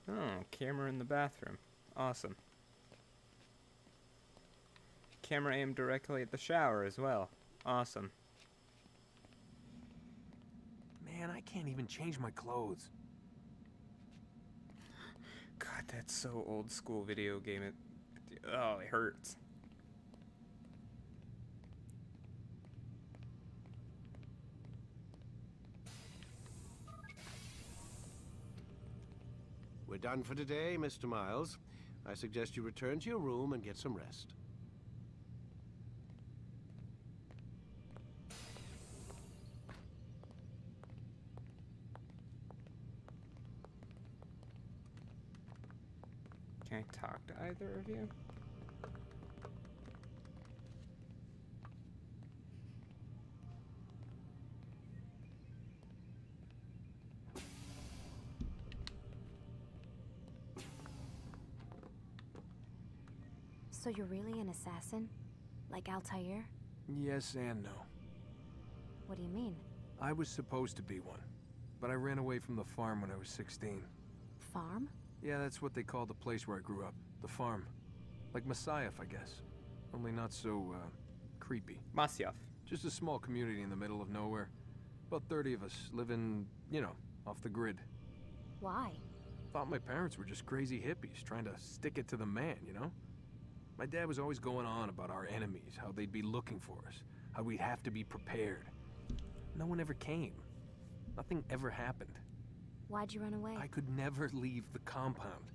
oh, camera in the bathroom. Awesome. Camera aimed directly at the shower as well. Awesome. Man, I can't even change my clothes. God, that's so old school video game. Oh, it hurts. We're done for today, Mr. Miles. I suggest you return to your room and get some rest. Can I talk to either of you? So you're really an assassin? Like Altair? Yes and no. What do you mean? I was supposed to be one, but I ran away from the farm when I was 16. Farm? Yeah, that's what they call the place where I grew up. The farm. Like Masyaf, I guess. Only not so, creepy. Masyaf. Just a small community in the middle of nowhere. About 30 of us living, you know, off the grid. Why? Thought my parents were just crazy hippies trying to stick it to the man, you know? My dad was always going on about our enemies, how they'd be looking for us, how we'd have to be prepared. No one ever came. Nothing ever happened. Why'd you run away? I could never leave the compound.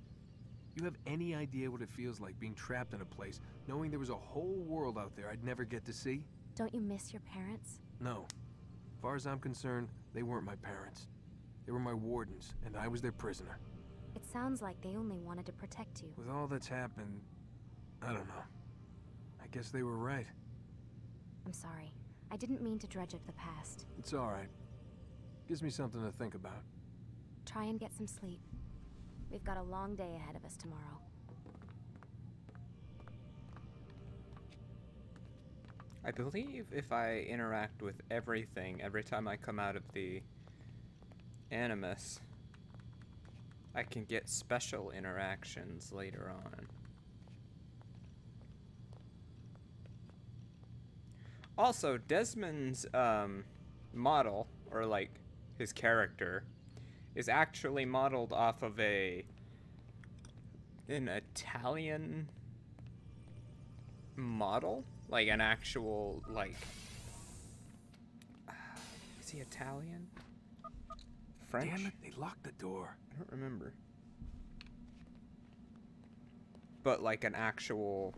You have any idea what it feels like being trapped in a place, knowing there was a whole world out there I'd never get to see? Don't you miss your parents? No. As far as I'm concerned, they weren't my parents. They were my wardens, and I was their prisoner. It sounds like they only wanted to protect you. With all that's happened, I don't know. I guess they were right. I'm sorry. I didn't mean to dredge up the past. It's all right. Gives me something to think about. Try and get some sleep. We've got a long day ahead of us tomorrow. I believe if I interact with everything every time I come out of the Animus, I can get special interactions later on. Also, Desmond's model, or like his character, is actually modeled off of an Italian model, like an actual, like, is he Italian? French? Damn it, they locked the door. I don't remember. But like an actual,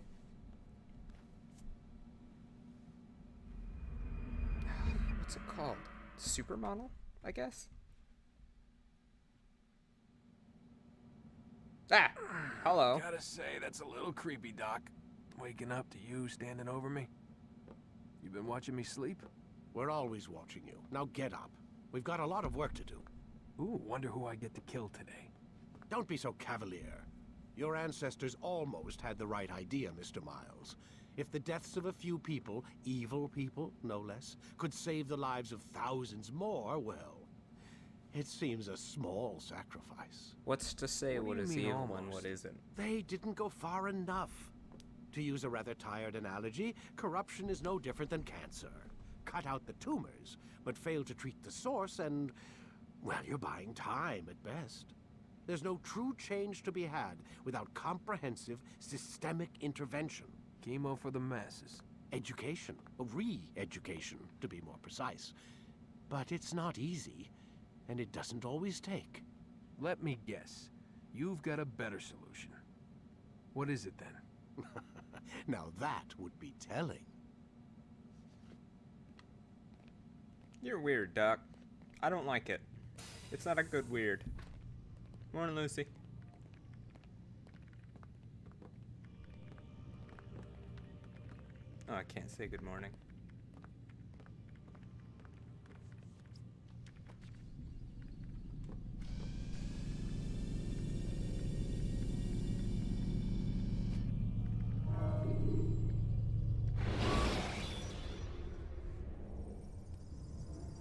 what's it called? Supermodel, I guess? Ah! Hello. Gotta say, that's a little creepy, Doc. Waking up to you standing over me. You been watching me sleep? We're always watching you. Now get up. We've got a lot of work to do. Ooh, wonder who I get to kill today. Don't be so cavalier. Your ancestors almost had the right idea, Mr. Miles. If the deaths of a few people, evil people, no less, could save the lives of thousands more, well, it seems a small sacrifice. What's to say what is evil and what isn't? They didn't go far enough. To use a rather tired analogy, corruption is no different than cancer. Cut out the tumors, but fail to treat the source and, well, you're buying time at best. There's no true change to be had without comprehensive, systemic intervention. Chemo for the masses. Education, re-education, to be more precise. But it's not easy, and it doesn't always take. Let me guess. You've got a better solution. What is it then? Now that would be telling. You're weird, Doc. I don't like it. It's not a good weird. Morning, Lucy. Oh, I can't say good morning.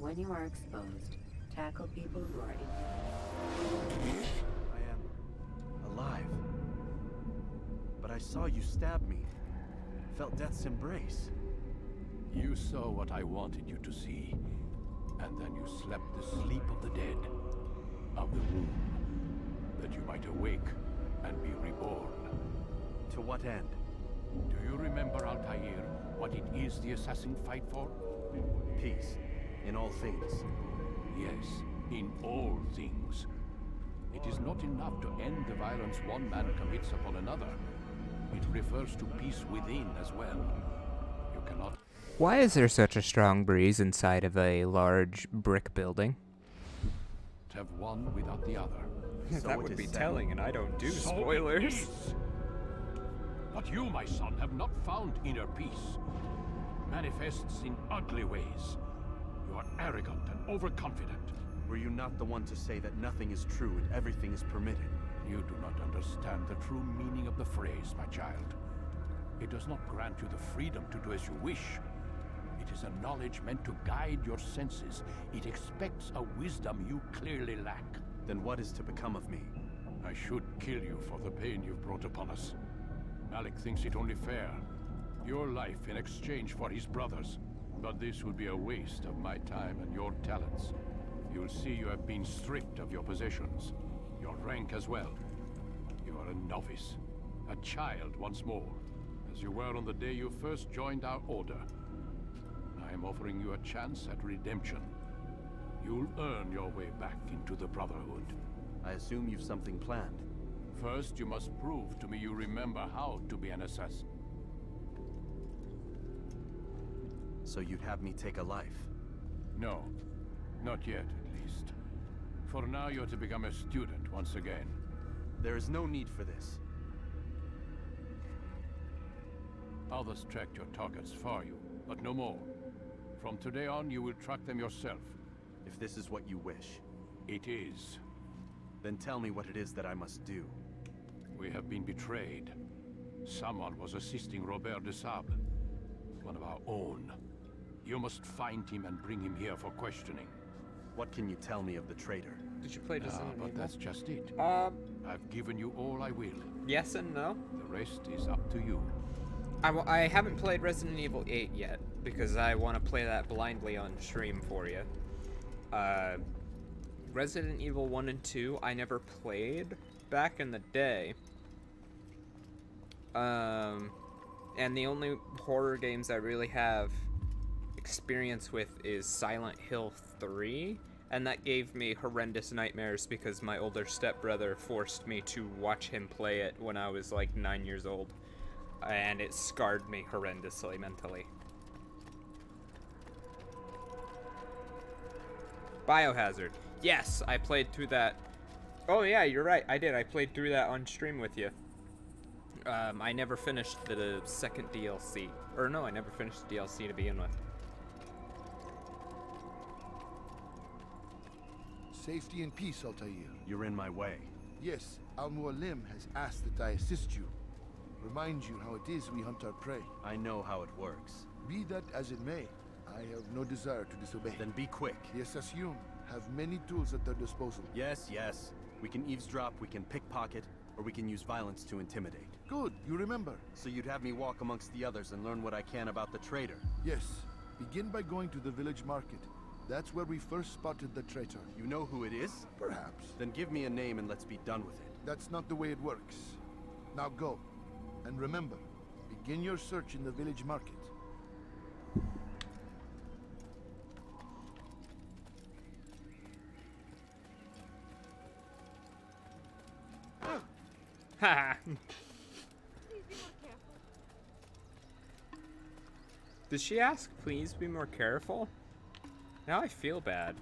When you are exposed, tackle people who are I am alive. But I saw you stab me. Felt death's embrace. You saw what I wanted you to see, and then you slept the sleep of the dead, of the womb, that you might awake and be reborn. To what end? Do you remember, Altair, what it is the assassin fight for? Peace. In all things. Yes, in all things. It is not enough to end the violence one man commits upon another. It refers to peace within as well. You cannot... Why is there such a strong breeze inside of a large brick building? have one without the other. That would be telling, and I don't do spoilers. But you, my son, have not found inner peace. Manifests in ugly ways. You are arrogant and overconfident. Were you not the one to say that nothing is true and everything is permitted? You do not understand the true meaning of the phrase, my child. It does not grant you the freedom to do as you wish. It is a knowledge meant to guide your senses. It expects a wisdom you clearly lack. Then what is to become of me? I should kill you for the pain you've brought upon us. Malik thinks it only fair. Your life in exchange for his brother's. But this would be a waste of my time and your talents. You'll see you have been stripped of your possessions. Your rank as well. You are a novice. A child once more. As you were on the day you first joined our order. I am offering you a chance at redemption. You'll earn your way back into the Brotherhood. I assume you've something planned. First, you must prove to me you remember how to be an assassin. So you'd have me take a life? No, not yet, at least. For now, you're to become a student once again. There is no need for this. Others tracked your targets for you, but no more. From today on, you will track them yourself. If this is what you wish. It is. Then tell me what it is that I must do. We have been betrayed. Someone was assisting Robert de Sable, one of our own. You must find him and bring him here for questioning. What can you tell me of the traitor? Did you play Desmond Miles? But that's just it. I've given you all I will. Yes and no. The rest is up to you. I haven't played Resident Evil 8 yet, because I want to play that blindly on stream for you. Resident Evil 1 and 2, I never played back in the day. And the only horror games I really have experience with is Silent Hill 3, and that gave me horrendous nightmares because my older stepbrother forced me to watch him play it when I was like 9 years old, and it scarred me horrendously mentally. Biohazard. Yes, I played through that. Oh yeah, you're right, I did. I played through that on stream with you. I never finished the second DLC. Or no, I never finished the DLC to begin with. Safety and peace, Altair. You're in my way. Yes, Al-Mualim has asked that I assist you. Remind you how it is we hunt our prey. I know how it works. Be that as it may, I have no desire to disobey. Then be quick. The Assassin have many tools at their disposal. Yes, yes. We can eavesdrop, we can pickpocket, or we can use violence to intimidate. Good, you remember. So you'd have me walk amongst the others and learn what I can about the traitor? Yes. Begin by going to the village market. That's where we first spotted the traitor. You know who it is? Perhaps. Then give me a name and let's be done with it. That's not the way it works. Now go. And remember, begin your search in the village market. Haha. Did she ask, please be more careful? Now I feel bad.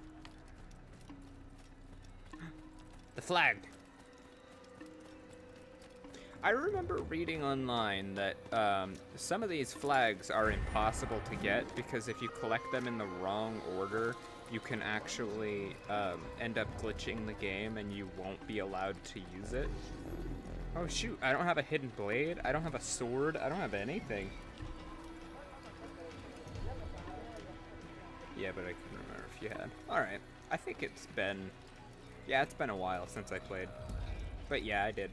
The flag. I remember reading online that some of these flags are impossible to get because if you collect them in the wrong order, you can actually end up glitching the game and you won't be allowed to use it. Oh shoot, I don't have a hidden blade, I don't have a sword, I don't have anything. Yeah, but I couldn't remember if you had. Alright, I think it's been a while since I played. But yeah, I did.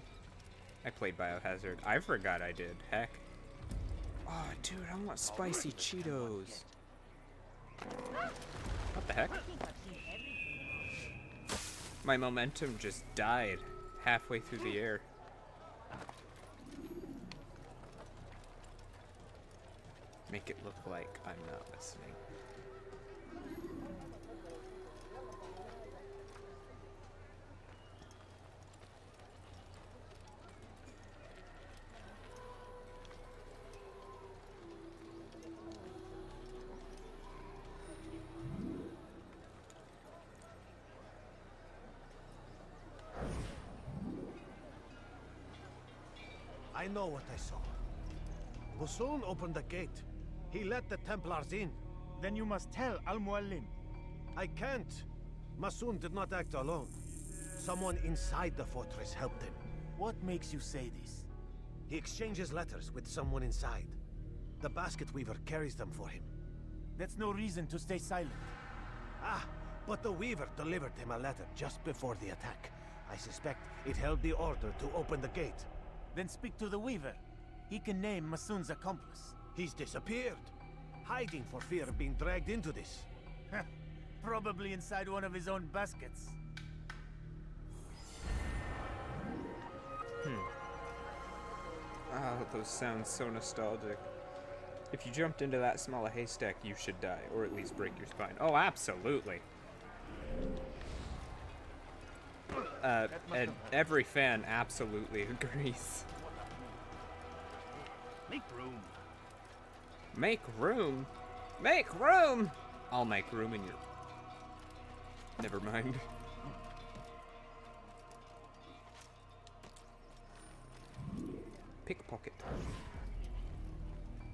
I played Biohazard. I forgot I did, heck. Oh dude, I want spicy Cheetos. What the heck? My momentum just died halfway through the air. Make it look like I'm not listening. I know what I saw. Musun opened the gate. He let the Templars in. Then you must tell Al-Mualim. I can't. Masun did not act alone. Someone inside the fortress helped him. What makes you say this? He exchanges letters with someone inside. The basket weaver carries them for him. That's no reason to stay silent. Ah, but the weaver delivered him a letter just before the attack. I suspect it held the order to open the gate. Then speak to the weaver. He can name Masun's accomplice. He's disappeared. Hiding for fear of being dragged into this. Probably inside one of his own baskets. Oh, those sound so nostalgic. If you jumped into that small a haystack, you should die, or at least break your spine. Oh, absolutely. And every fan absolutely agrees. Make room. Make room? Make room! I'll make room in your... Never mind. Pickpocket.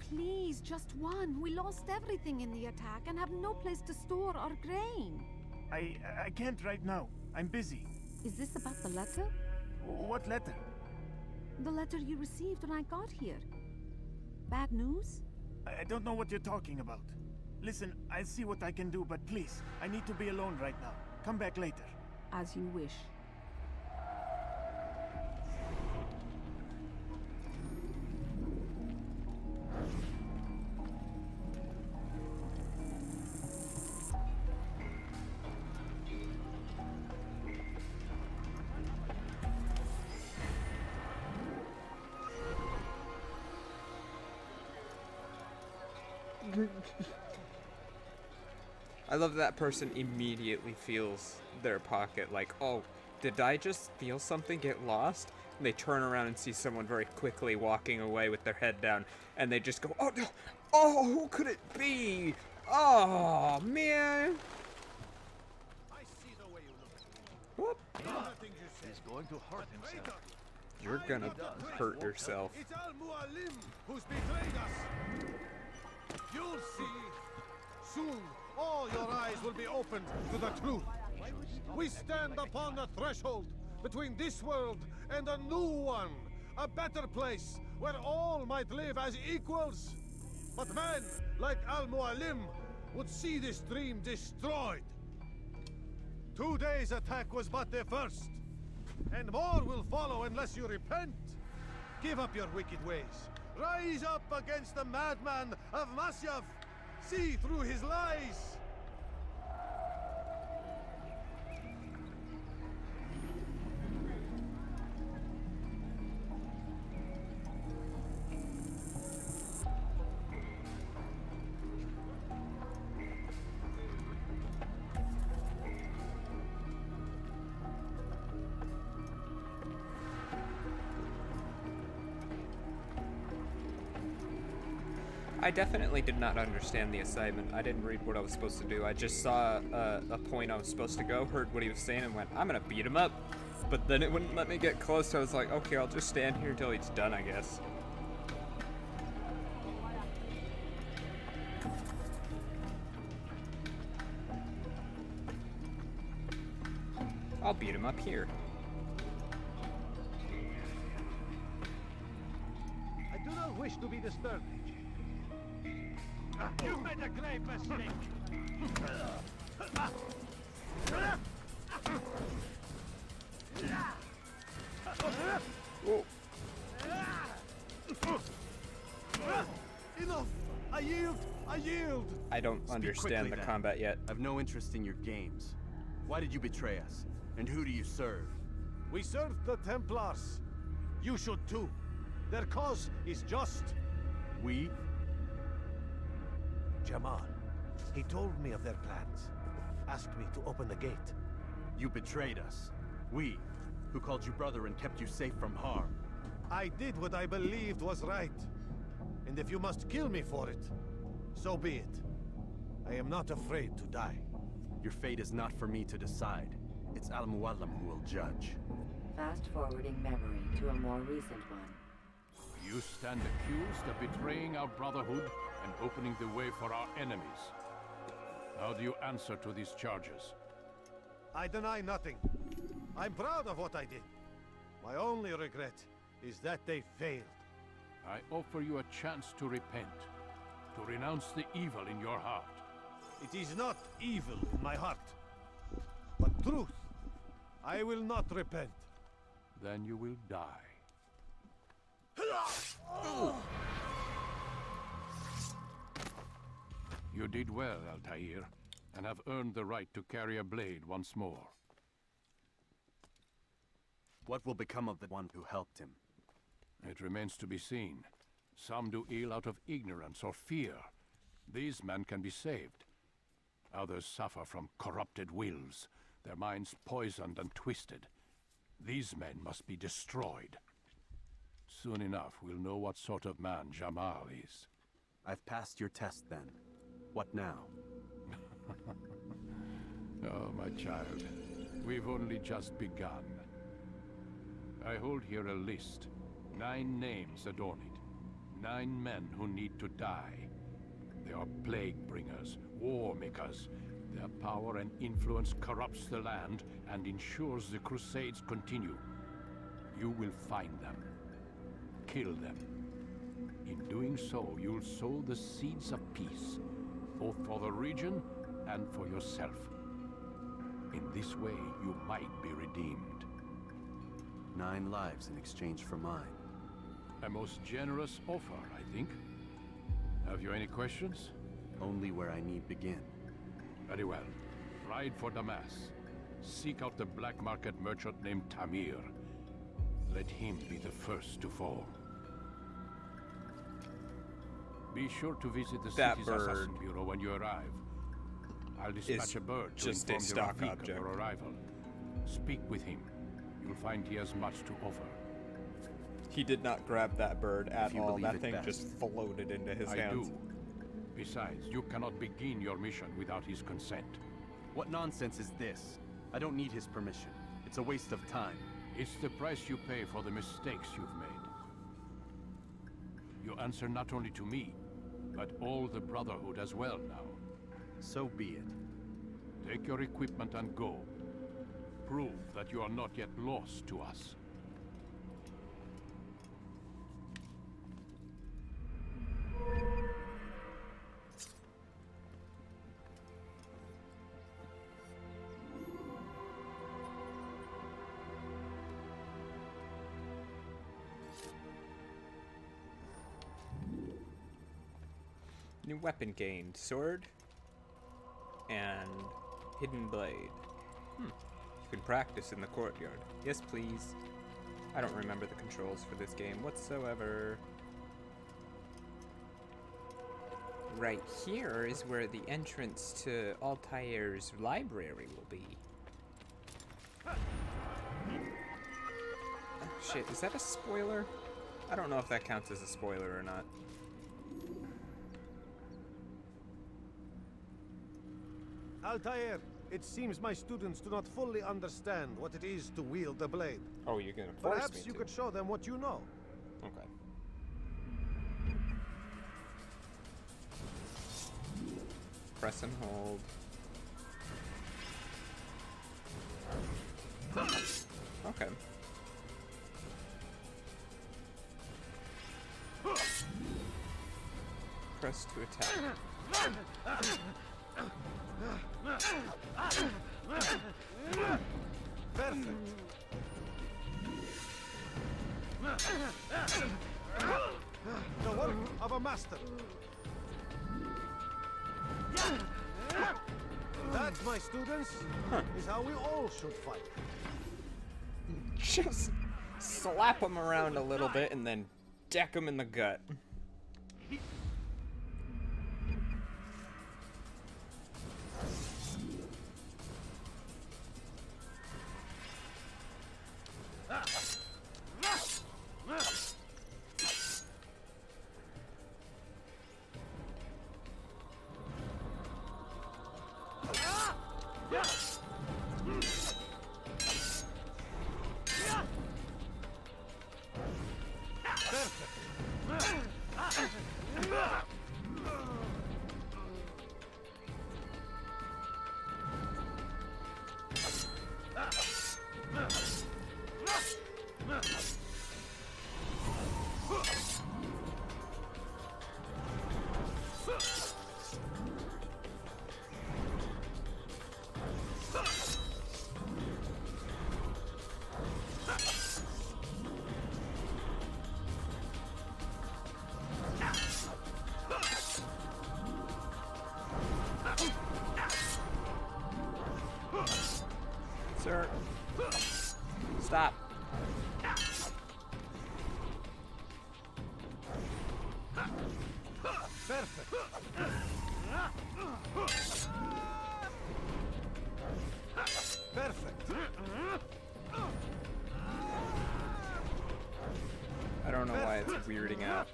Please, just one. We lost everything in the attack and have no place to store our grain. I can't right now. I'm busy. Is this about the letter? What letter? The letter you received when I got here. Bad news? I don't know what you're talking about. Listen, I'll see what I can do, but please, I need to be alone right now. Come back later. As you wish. I love that person immediately feels their pocket like, oh, did I just feel something get lost? And they turn around and see someone very quickly walking away with their head down, and they just go, oh, no, oh, who could it be? Oh, man. I see the way you Whoop. He's going to hurt himself. You're gonna hurt yourself. It's Al-Mualim who's betrayed us. You'll see. Soon, all your eyes will be opened to the truth. We stand upon the threshold between this world and a new one. A better place where all might live as equals. But men like Al-Mualim would see this dream destroyed. Today's attack was but the first. And more will follow unless you repent. Give up your wicked ways. Rise up against the madman of Masyaf. See through his lies. I definitely did not understand the assignment. I didn't read what I was supposed to do. I just saw a point I was supposed to go, heard what he was saying, and went, I'm gonna beat him up. But then it wouldn't let me get close, so I was like, okay, I'll just stand here until he's done, I guess. I'll beat him up here. I do not wish to be disturbed. You made a grave mistake. Oh. Enough! I yield! I yield! I don't understand the combat yet. I have no interest in your games. Why did you betray us? And who do you serve? We serve the Templars. You should too. Their cause is just. We? Jamal. He told me of their plans. Asked me to open the gate. You betrayed us. We, who called you brother and kept you safe from harm. I did what I believed was right. And if you must kill me for it, so be it. I am not afraid to die. Your fate is not for me to decide. It's Al-Mualim who will judge. Fast-forwarding memory to a more recent one. You stand accused of betraying our brotherhood and opening the way for our enemies. How do you answer to these charges? I deny nothing. I'm proud of what I did. My only regret is that they failed. I offer you a chance to repent, to renounce the evil in your heart. It is not evil in my heart, but truth. I will not repent. Then you will die. You did well, Altair, and have earned the right to carry a blade once more. What will become of the one who helped him? It remains to be seen. Some do ill out of ignorance or fear. These men can be saved. Others suffer from corrupted wills, their minds poisoned and twisted. These men must be destroyed. Soon enough, we'll know what sort of man Jamal is. I've passed your test then. What now? Oh, my child. We've only just begun. I hold here a list. 9 names adorn it. 9 men who need to die. They are plague bringers, war makers. Their power and influence corrupts the land and ensures the crusades continue. You will find them. Kill them. In doing so, you'll sow the seeds of peace, both for the region and for yourself. In this way, you might be redeemed. 9 lives in exchange for mine. A most generous offer, I think. Have you any questions? Only where I need begin. Very well. Ride for Damas. Seek out the black market merchant named Tamir. Let him be the first to fall. Be sure to visit the city's assassin bureau when you arrive. I'll dispatch a bird to just a inform stock the Rafiq object. of your arrival. Speak with him. You'll find he has much to offer. He did not grab that bird at you all. believe That it thing best. just floated into his I hands. do. Besides, you cannot begin your mission without his consent. What nonsense is this? I don't need his permission. It's a waste of time. It's the price you pay for the mistakes you've made. You answer not only to me, but all the Brotherhood as well now. So be it. Take your equipment and go. Prove that you are not yet lost to us. New weapon gained. Sword. And hidden blade. You can practice in the courtyard. Yes, please. I don't remember the controls for this game whatsoever. Right here is where the entrance to Altair's library will be. Oh, shit, is that a spoiler? I don't know if that counts as a spoiler or not. Altair, it seems my students do not fully understand what it is to wield the blade. Oh, you're gonna force Perhaps me you to. could show them what you know. Okay. Press and hold. Okay. Press to attack. Perfect. The work of a master. That, my students, is how we all should fight. Just slap him around a little bit and then deck him in the gut. Sir, stop. Perfect. Perfect. I don't know why it's weirding out.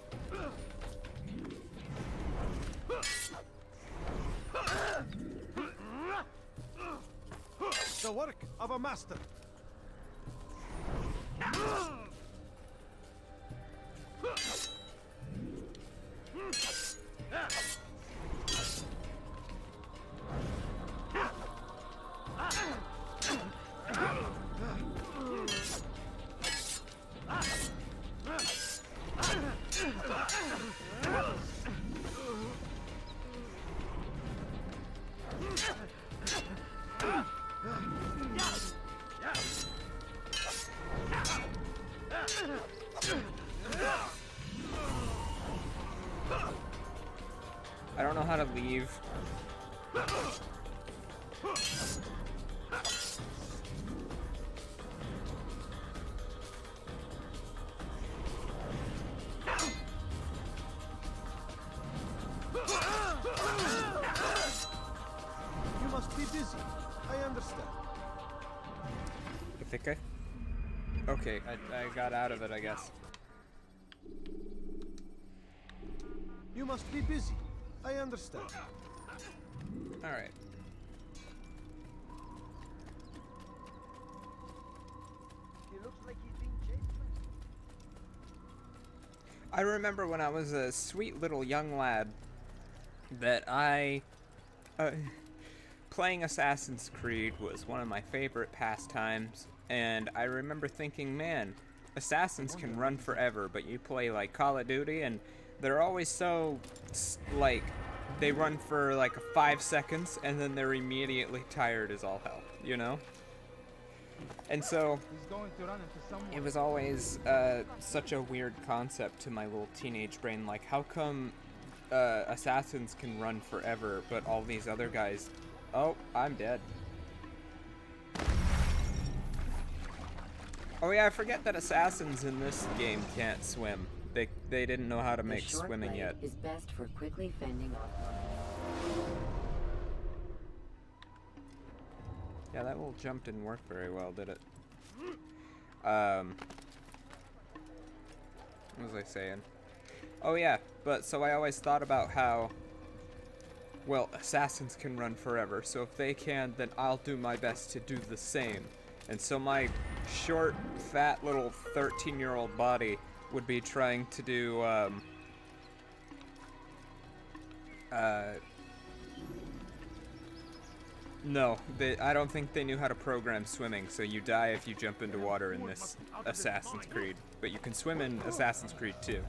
The work of a master. I don't know how to leave. You must be busy. I understand. You think I? Okay, I got out of it, I guess. You must be busy. I understand. Alright. He looks like he's being chased. I remember when I was a sweet little young lad that playing Assassin's Creed was one of my favorite pastimes, and I remember thinking, man, Assassins can run forever, but you play like Call of Duty and they're always so, like, they run for like 5 seconds and then they're immediately tired as all hell, you know? And so, it was always such a weird concept to my little teenage brain, like, how come Assassins can run forever, but all these other guys... Oh, I'm dead. Oh yeah, I forget that Assassins in this game can't swim. They didn't know how to make swimming yet. Is best for quickly fending off. Yeah, that little jump didn't work very well, did it? What was I saying? Oh yeah, but so I always thought about how, well, Assassins can run forever, so if they can, then I'll do my best to do the same. And so my short, fat little 13-year-old body would be trying to do, no, I don't think they knew how to program swimming, so you die if you jump into water in this Assassin's Creed. But you can swim in Assassin's Creed too.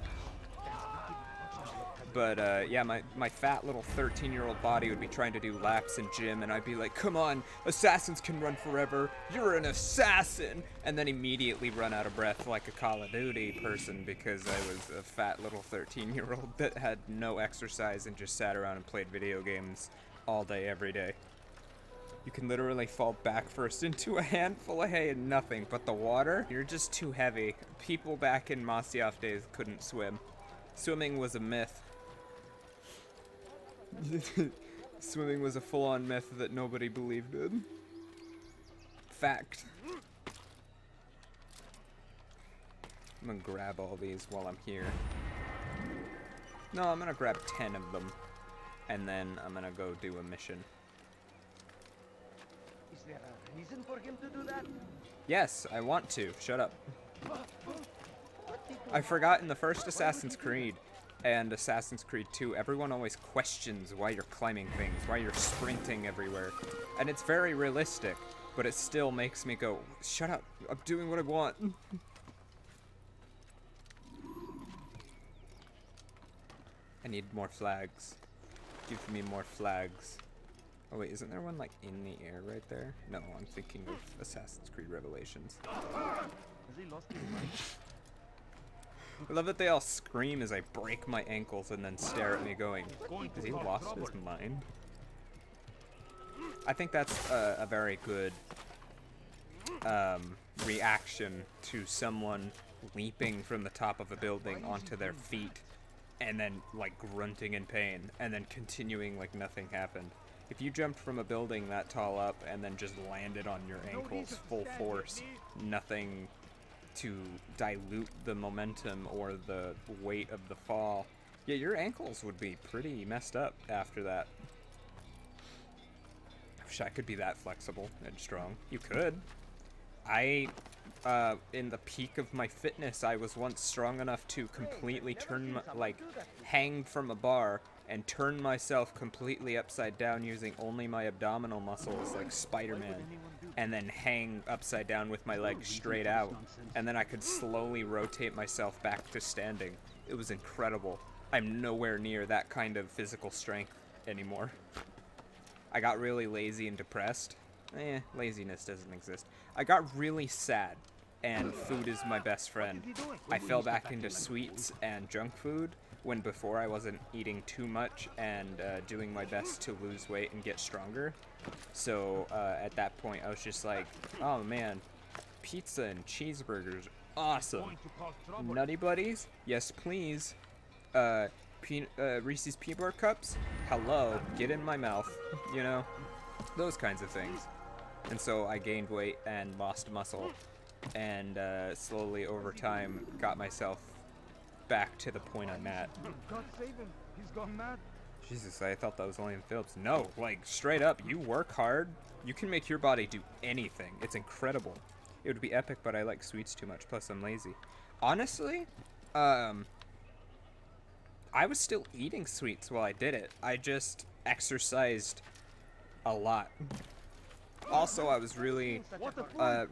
But, yeah, my fat little 13-year-old body would be trying to do laps in gym, and I'd be like, come on, Assassins can run forever, you're an assassin! And then immediately run out of breath like a Call of Duty person because I was a fat little 13-year-old that had no exercise and just sat around and played video games all day, every day. You can literally fall back first into a handful of hay and nothing, but the water, you're just too heavy. People back in Masyaf days couldn't swim. Swimming was a myth. Swimming was a full-on myth that nobody believed in. Fact. I'm gonna grab all these while I'm here. No, I'm gonna grab 10 of them. And then I'm gonna go do a mission. Is there a reason for him to do that? Yes, I want to. Shut up. I forgot in the first Assassin's Creed and Assassin's Creed 2, everyone always questions why you're climbing things, why you're sprinting everywhere. And it's very realistic, but it still makes me go, shut up, I'm doing what I want. I need more flags. Give me more flags. Oh wait, isn't there one like in the air right there? No, I'm thinking of Assassin's Creed Revelations. Has he lost his mind? I love that they all scream as I break my ankles and then stare at me going, has he lost his mind? I think that's a very good reaction to someone leaping from the top of a building onto their feet and then like grunting in pain and then continuing like nothing happened. If you jumped from a building that tall up and then just landed on your ankles full force, nothing to dilute the momentum or the weight of the fall, yeah, your ankles would be pretty messed up after that. I wish I could be that flexible and strong. You could. In the peak of my fitness, I was once strong enough to completely hang from a bar and turn myself completely upside down using only my abdominal muscles like Spider-Man, and then hang upside down with my legs straight out, and then I could slowly rotate myself back to standing. It was incredible. I'm nowhere near that kind of physical strength anymore. I got really lazy and depressed. Laziness doesn't exist. I got really sad, and food is my best friend. I fell back into sweets and junk food, when before I wasn't eating too much and doing my best to lose weight and get stronger. So at that point I was just like, oh man, pizza and cheeseburgers, awesome. Nutty Buddies? Yes please. Reese's Peanut Bar Cups? Hello, get in my mouth, you know? Those kinds of things. And so I gained weight and lost muscle, and slowly over time got myself back to the point I'm at. God save him. He's gone mad. Jesus, I thought that was only in Phillips. No, like, straight up, you work hard, you can make your body do anything. It's incredible. It would be epic, but I like sweets too much, plus I'm lazy. Honestly, I was still eating sweets while I did it. I just exercised a lot. Also, I was really,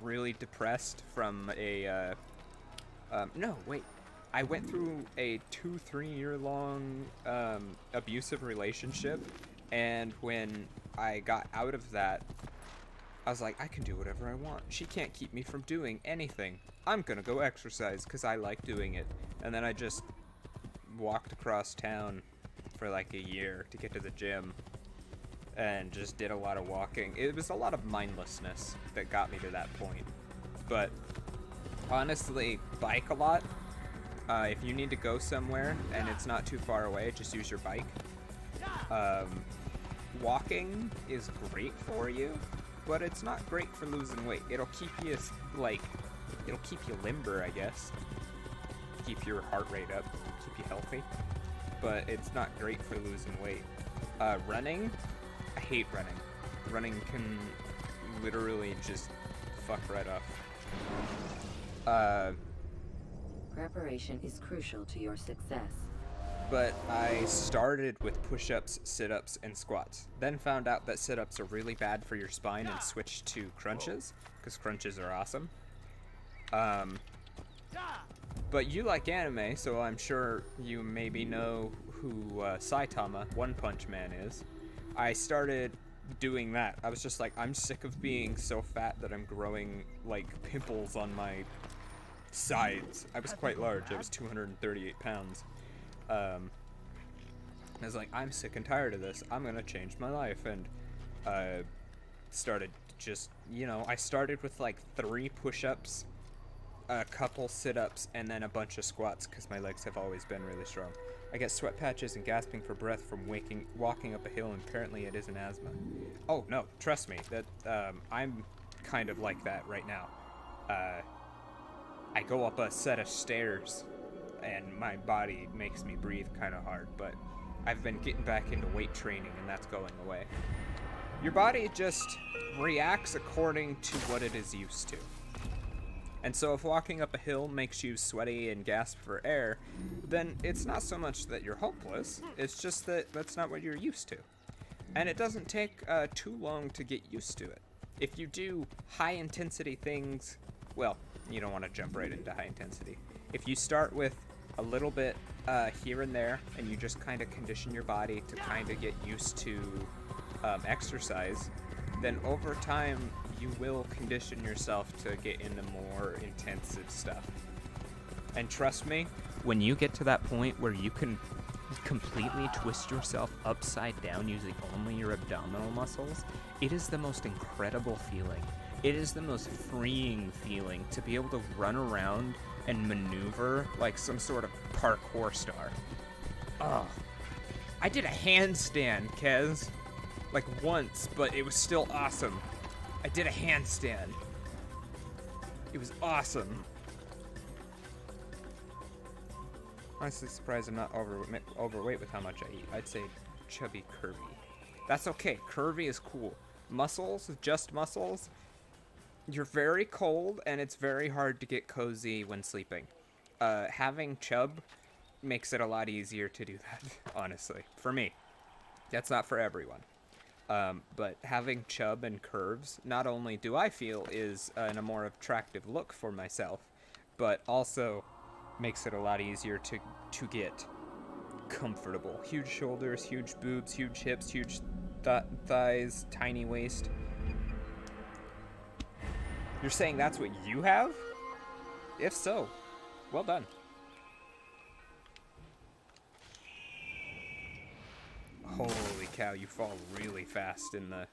really depressed from a, no, wait. I went through a 2-3 year long abusive relationship, and when I got out of that, I was like, I can do whatever I want. She can't keep me from doing anything. I'm gonna go exercise because I like doing it. And then I just walked across town for like a year to get to the gym and just did a lot of walking. It was a lot of mindlessness that got me to that point. But honestly, bike a lot. If you need to go somewhere and it's not too far away, just use your bike. Walking is great for you, but it's not great for losing weight. It'll keep you, it'll keep you limber, I guess. Keep your heart rate up, keep you healthy. But it's not great for losing weight. Running, I hate running. Running can literally just fuck right off. Preparation is crucial to your success. But I started with push-ups, sit-ups, and squats. Then found out that sit-ups are really bad for your spine and switched to crunches, because crunches are awesome. But you like anime, so I'm sure you maybe know who Saitama, One Punch Man, is. I started doing that. I was just like, I'm sick of being so fat that I'm growing, like, pimples on my sides. I was quite large. I was 238 pounds. I was like, I'm sick and tired of this. I'm gonna change my life. And started just, you know, I started with like 3 push-ups, a couple sit-ups, and then a bunch of squats because my legs have always been really strong. I get sweat patches and gasping for breath from walking up a hill, and apparently it isn't asthma. Oh no, trust me, that I'm kind of like that right now. I go up a set of stairs and my body makes me breathe kind of hard, but I've been getting back into weight training and that's going away. Your body just reacts according to what it is used to. And so if walking up a hill makes you sweaty and gasp for air, then it's not so much that you're hopeless, it's just that that's not what you're used to. And it doesn't take too long to get used to it. If you do high intensity things, well, you don't want to jump right into high intensity. If you start with a little bit here and there, and you just kind of condition your body to kind of get used to exercise, then over time you will condition yourself to get into more intensive stuff. And trust me, when you get to that point where you can completely twist yourself upside down using only your abdominal muscles, it is the most incredible feeling. It is the most freeing feeling to be able to run around and maneuver like some sort of parkour star. Oh, I did a handstand, Kez. like once, but it was still awesome. I did a handstand. It was awesome. Honestly surprised I'm not overweight with how much I eat. I'd say chubby curvy. That's okay. Curvy is cool. Muscles, just muscles. You're very cold, and it's very hard to get cozy when sleeping. Having chub makes it a lot easier to do that, honestly. For me. That's not for everyone. But having chub and curves, not only do I feel is in a more attractive look for myself, but also makes it a lot easier to get comfortable. Huge shoulders, huge boobs, huge hips, huge thighs, tiny waist. You're saying that's what you have? If so, well done. Holy cow, you fall really fast in the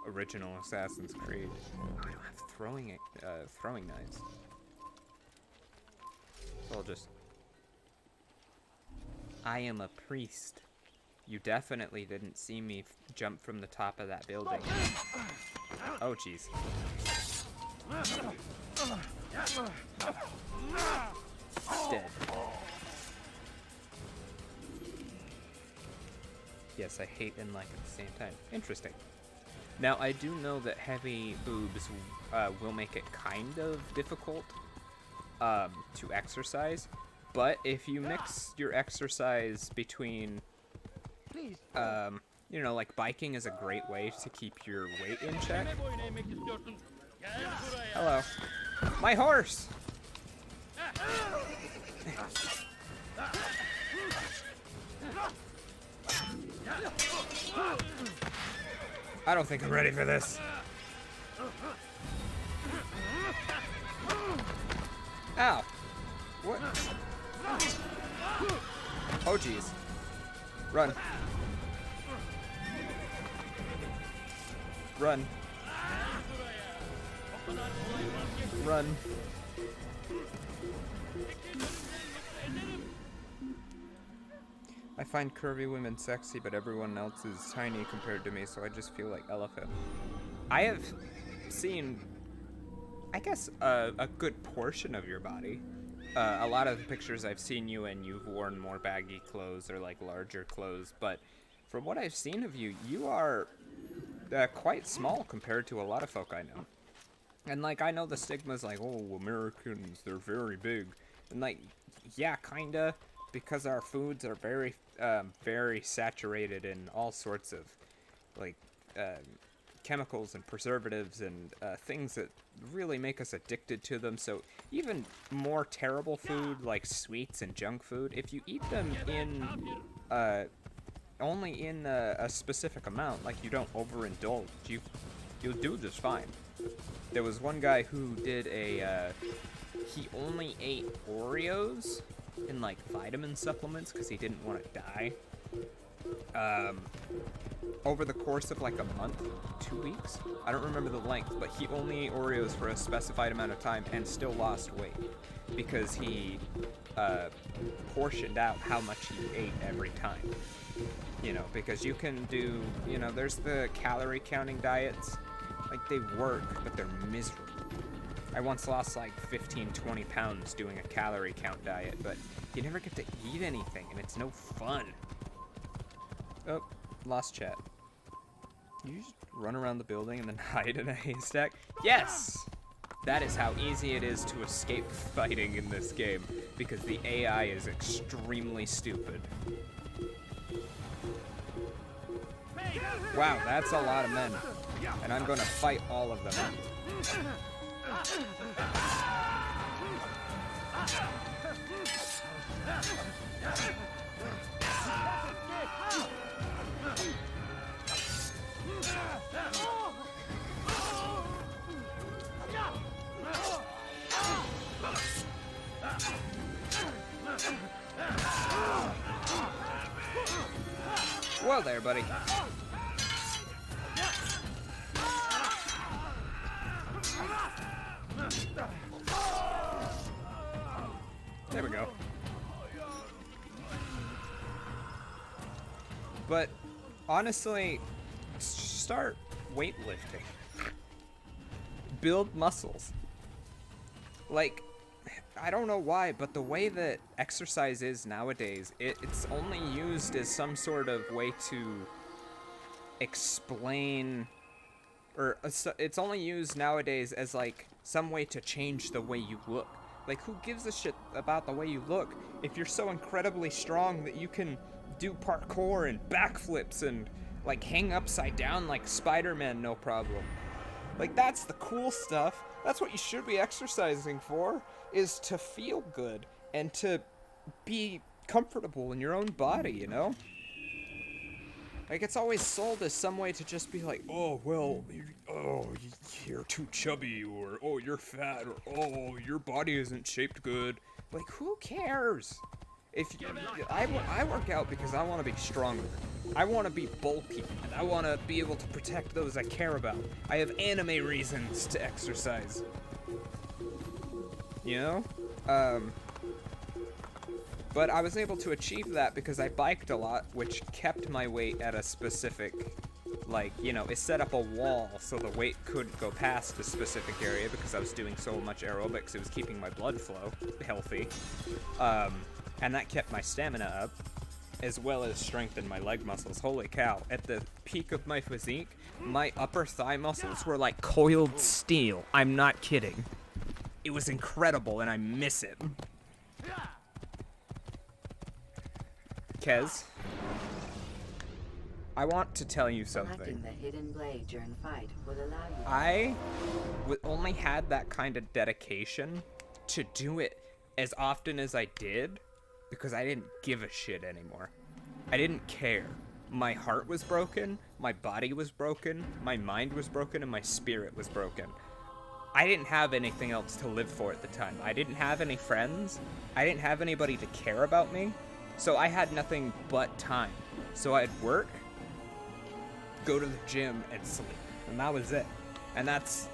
original Assassin's Creed. I don't have throwing knives. So I'll just... I am a priest. You definitely didn't see me jump from the top of that building. Oh, jeez. Dead. Yes, I hate and like at the same time. Interesting. Now, I do know that heavy boobs will make it kind of difficult to exercise, but if you mix your exercise between, you know, like biking is a great way to keep your weight in check. Hello. My horse! I don't think I'm ready for this. Ow. What? Oh, jeez. Run. Run. Run. I find curvy women sexy, but everyone else is tiny compared to me, so I just feel like elephant. I have seen, I guess, a good portion of your body. A lot of the pictures I've seen you in, you've worn more baggy clothes or like larger clothes, but from what I've seen of you, you are quite small compared to a lot of folk I know. And like, I know the stigma's like, oh, Americans, they're very big. And like, yeah, kinda, because our foods are very, very saturated in all sorts of, like, chemicals and preservatives and things that really make us addicted to them. So even more terrible food, like sweets and junk food, if you eat them in, only in a specific amount, like you don't overindulge, you'll do just fine. There was one guy who did he only ate Oreos and like vitamin supplements because he didn't want to die. Over the course of like a month, 2 weeks, I don't remember the length, but he only ate Oreos for a specified amount of time and still lost weight because he portioned out how much he ate every time. You know, because you can do, you know, there's the calorie counting diets. Like, they work, but they're miserable. I once lost like 15-20 pounds doing a calorie count diet, but you never get to eat anything, and it's no fun. Oh, lost chat. You just run around the building and then hide in a haystack? Yes! That is how easy it is to escape fighting in this game, because the AI is extremely stupid. Wow, that's a lot of men. And I'm gonna fight all of them. Well there, buddy. There we go. But honestly, start weightlifting. Build muscles. Like, I don't know why, but the way that exercise is nowadays, it's only used as some sort of way to explain, or it's only used nowadays as like some way to change the way you look. Like, who gives a shit about the way you look if you're so incredibly strong that you can do parkour and backflips and like hang upside down like Spider-Man, no problem. Like, that's the cool stuff. That's what you should be exercising for, is to feel good and to be comfortable in your own body, you know? Like, it's always sold as some way to just be like, oh, well, you're too chubby, or oh, you're fat, or oh, your body isn't shaped good. Like, who cares? I work out because I want to be stronger. I want to be bulky, and I want to be able to protect those I care about. I have anime reasons to exercise. You know? But I was able to achieve that because I biked a lot, which kept my weight at a specific, like, you know, it set up a wall so the weight couldn't go past a specific area because I was doing so much aerobics, it was keeping my blood flow healthy. And that kept my stamina up, as well as strengthened my leg muscles. Holy cow, at the peak of my physique, my upper thigh muscles were like coiled steel. I'm not kidding. It was incredible, and I miss it. Kez, I want to tell you something. Selecting the hidden blade during fight will allow you. I only had that kind of dedication to do it as often as I did because I didn't give a shit anymore. I didn't care. My heart was broken, my body was broken, my mind was broken, and my spirit was broken. I didn't have anything else to live for at the time. I didn't have any friends. I didn't have anybody to care about me. So I had nothing but time. So I'd work, go to the gym, and sleep. And that was it. And that's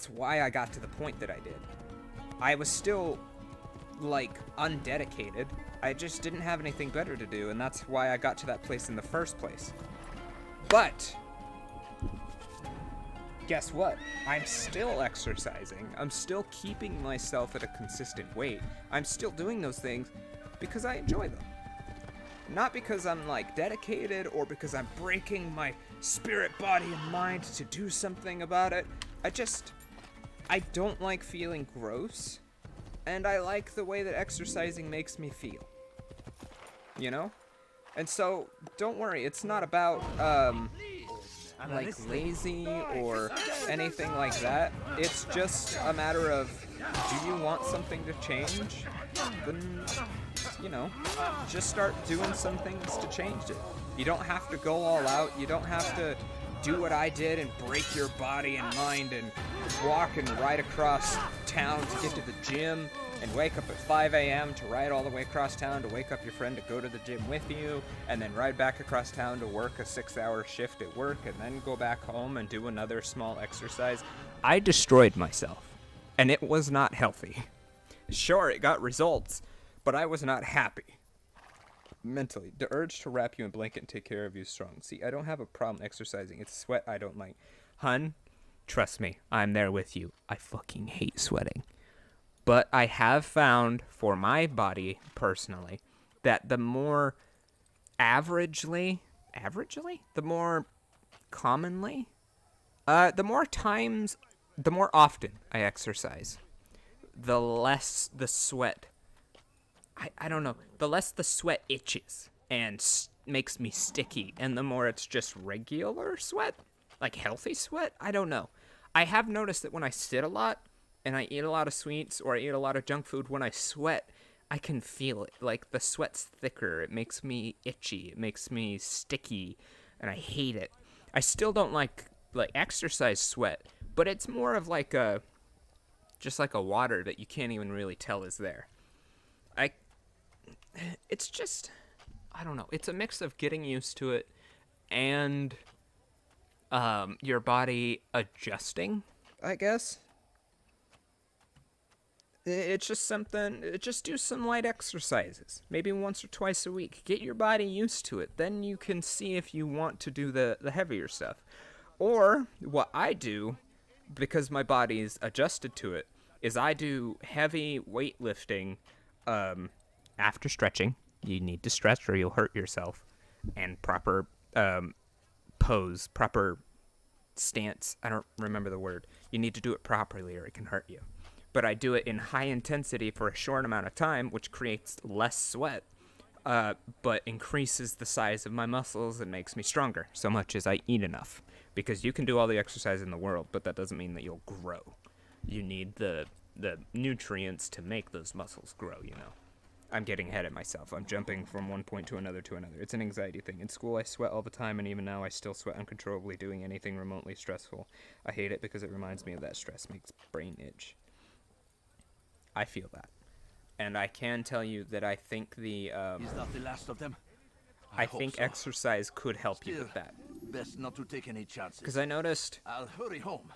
why I got to the point that I did. I was still, like, undedicated. I just didn't have anything better to do, and that's why I got to that place in the first place. But guess what? I'm still exercising. I'm still keeping myself at a consistent weight. I'm still doing those things because I enjoy them. Not because I'm, like, dedicated or because I'm breaking my spirit, body, and mind to do something about it. I don't like feeling gross, and I like the way that exercising makes me feel. You know? And so, don't worry, it's not about, like, lazy or anything like that. It's just a matter of, do you want something to change? Then, you know, just start doing some things to change it. You don't have to go all out. You don't have to do what I did and break your body and mind and walk and ride across town to get to the gym and wake up at 5 a.m. to ride all the way across town to wake up your friend to go to the gym with you, and then ride back across town to work a 6-hour shift at work, and then go back home and do another small exercise. I destroyed myself, and it was not healthy. Sure, it got results, but I was not happy. Mentally, the urge to wrap you in a blanket and take care of you is strong. See, I don't have a problem exercising. It's sweat I don't like. Hun, trust me, I'm there with you. I fucking hate sweating. But I have found, for my body, personally, that the more the more commonly, the more often I exercise, the less the sweat, I don't know, the less the sweat itches and makes me sticky, and the more it's just regular sweat, like healthy sweat, I don't know. I have noticed that when I sit a lot, and I eat a lot of sweets, or I eat a lot of junk food, when I sweat, I can feel it. Like, the sweat's thicker, it makes me itchy, it makes me sticky, and I hate it. I still don't like exercise sweat, but it's more of like just like a water that you can't even really tell is there. It's just, I don't know, it's a mix of getting used to it and your body adjusting, I guess. It's just something, just do some light exercises. Maybe once or twice a week. Get your body used to it. Then you can see if you want to do the heavier stuff. Or, what I do, because my body is adjusted to it, is I do heavy weightlifting after stretching. You need to stretch or you'll hurt yourself. And proper pose, proper stance. I don't remember the word. You need to do it properly or it can hurt you. But I do it in high intensity for a short amount of time, which creates less sweat, but increases the size of my muscles and makes me stronger, so much as I eat enough. Because you can do all the exercise in the world, but that doesn't mean that you'll grow. You need the nutrients to make those muscles grow, you know. I'm getting ahead of myself. I'm jumping from one point to another to another. It's an anxiety thing. In school, I sweat all the time, and even now, I still sweat uncontrollably doing anything remotely stressful. I hate it because it reminds me of that stress makes brain itch. I feel that. And I can tell you that I think the, Is that the last of them? I think so. Exercise could help you with that. Best not to take any chances. Because I noticed... I'll hurry home.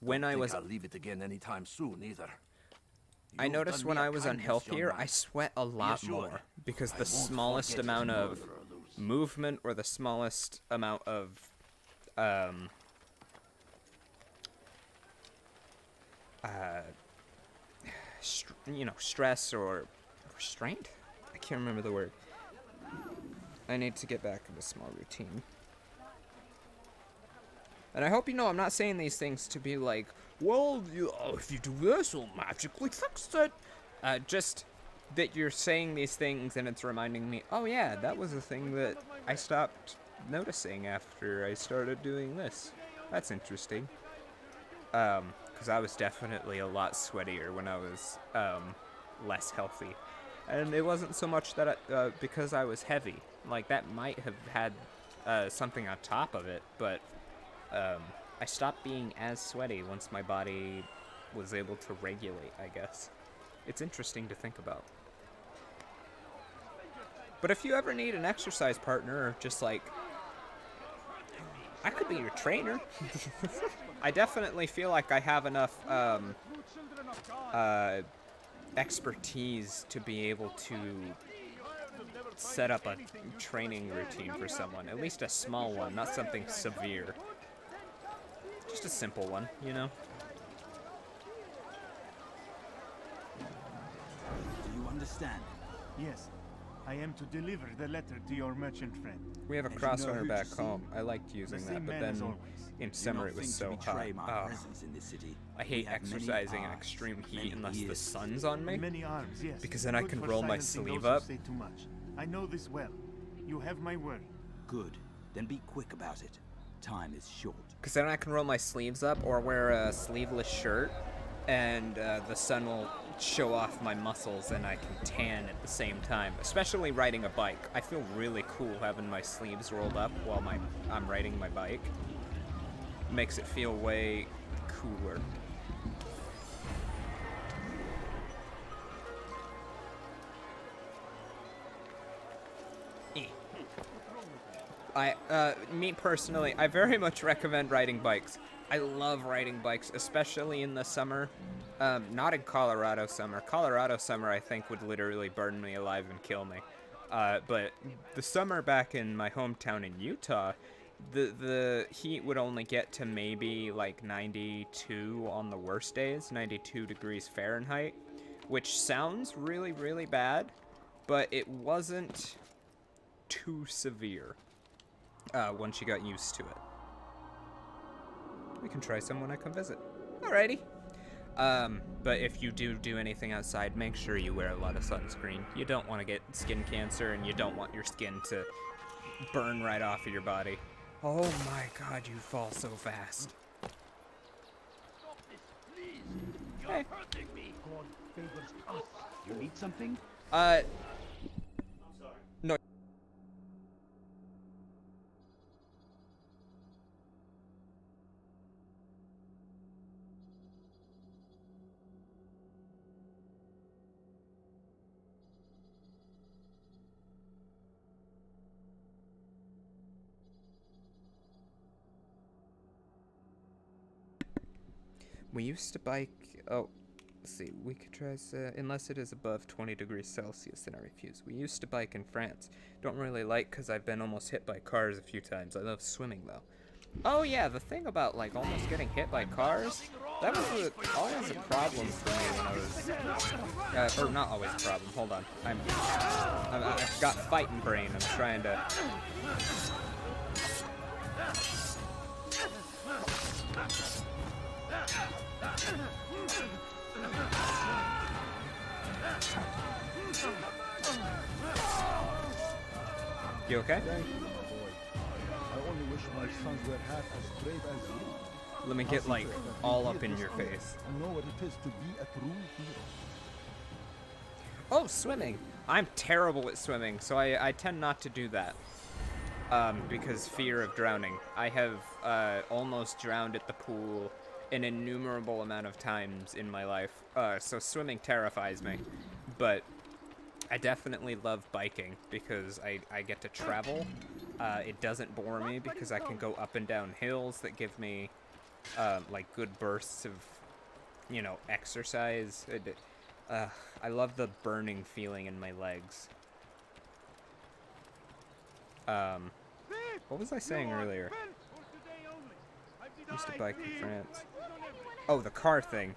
When I was... I'll leave it again anytime soon, either. I noticed when I was unhealthier, I sweat a lot more. Because the smallest amount of movement or the smallest amount of... stress or restraint? I can't remember the word. I need to get back into small routine. And I hope you know I'm not saying these things to be like, well, if you do this, it'll magically fix it. Just that you're saying these things and it's reminding me, oh yeah, that was a thing that I stopped noticing after I started doing this. That's interesting. Because I was definitely a lot sweatier when I was less healthy. And it wasn't so much that because I was heavy. Like, that might have had something on top of it, but I stopped being as sweaty once my body was able to regulate, I guess. It's interesting to think about. But if you ever need an exercise partner, or just like, I could be your trainer. I definitely feel like I have enough expertise to be able to set up a training routine for someone. At least a small one, not something severe. Just a simple one, you know? Do you understand? Yes. I am to deliver the letter to your merchant friend. We have a crossrunner back home. I liked using that, but then in summer it was so hot. Oh, I hate exercising in extreme heat unless the sun's on me. Many arms, yes. Because then I can roll my sleeve up. up. Say too much. I know this well. You have my word. Good. Then be quick about it. Time is short. Because then I can roll my sleeves up or wear a sleeveless shirt, and the sun will show off my muscles and I can tan at the same time. Especially riding a bike. I feel really cool having my sleeves rolled up while I'm riding my bike. Makes it feel way cooler. Me personally, I very much recommend riding bikes. I love riding bikes, especially in the summer. Not in Colorado summer. Colorado summer, I think, would literally burn me alive and kill me. But the summer back in my hometown in Utah, the heat would only get to maybe like 92 on the worst days, 92 degrees Fahrenheit, which sounds really, really bad, but it wasn't too severe once you got used to it. We can try some when I come visit. Alrighty. But if you do anything outside, make sure you wear a lot of sunscreen. You don't want to get skin cancer, and you don't want your skin to burn right off of your body. Oh my god, you fall so fast. Stop this, please. You're Hey. hurting me. God favors us. You need something? I'm sorry. No. We used to bike... Oh, let's see, we could try, unless it is above 20 degrees Celsius, then I refuse. We used to bike in France. Don't really like because I've been almost hit by cars a few times. I love swimming, though. Oh, yeah, the thing about, like, almost getting hit by cars, that was always a problem for me when I was, or not always a problem, hold on. I've got fighting brain, I'm trying to... You okay? Thank you, my boy. I only wish my sons were half as brave as you. Let me get, like, all up in your face. I know what it is to be a true hero. Oh, swimming! I'm terrible at swimming, so I tend not to do that. Because fear of drowning. I have almost drowned at the pool an innumerable amount of times in my life, so swimming terrifies me. But I definitely love biking because I get to travel. It doesn't bore me because I can go up and down hills that give me like good bursts of, you know, exercise. I love the burning feeling in my legs. What was I saying earlier? Used to bike in France. Oh, the car thing.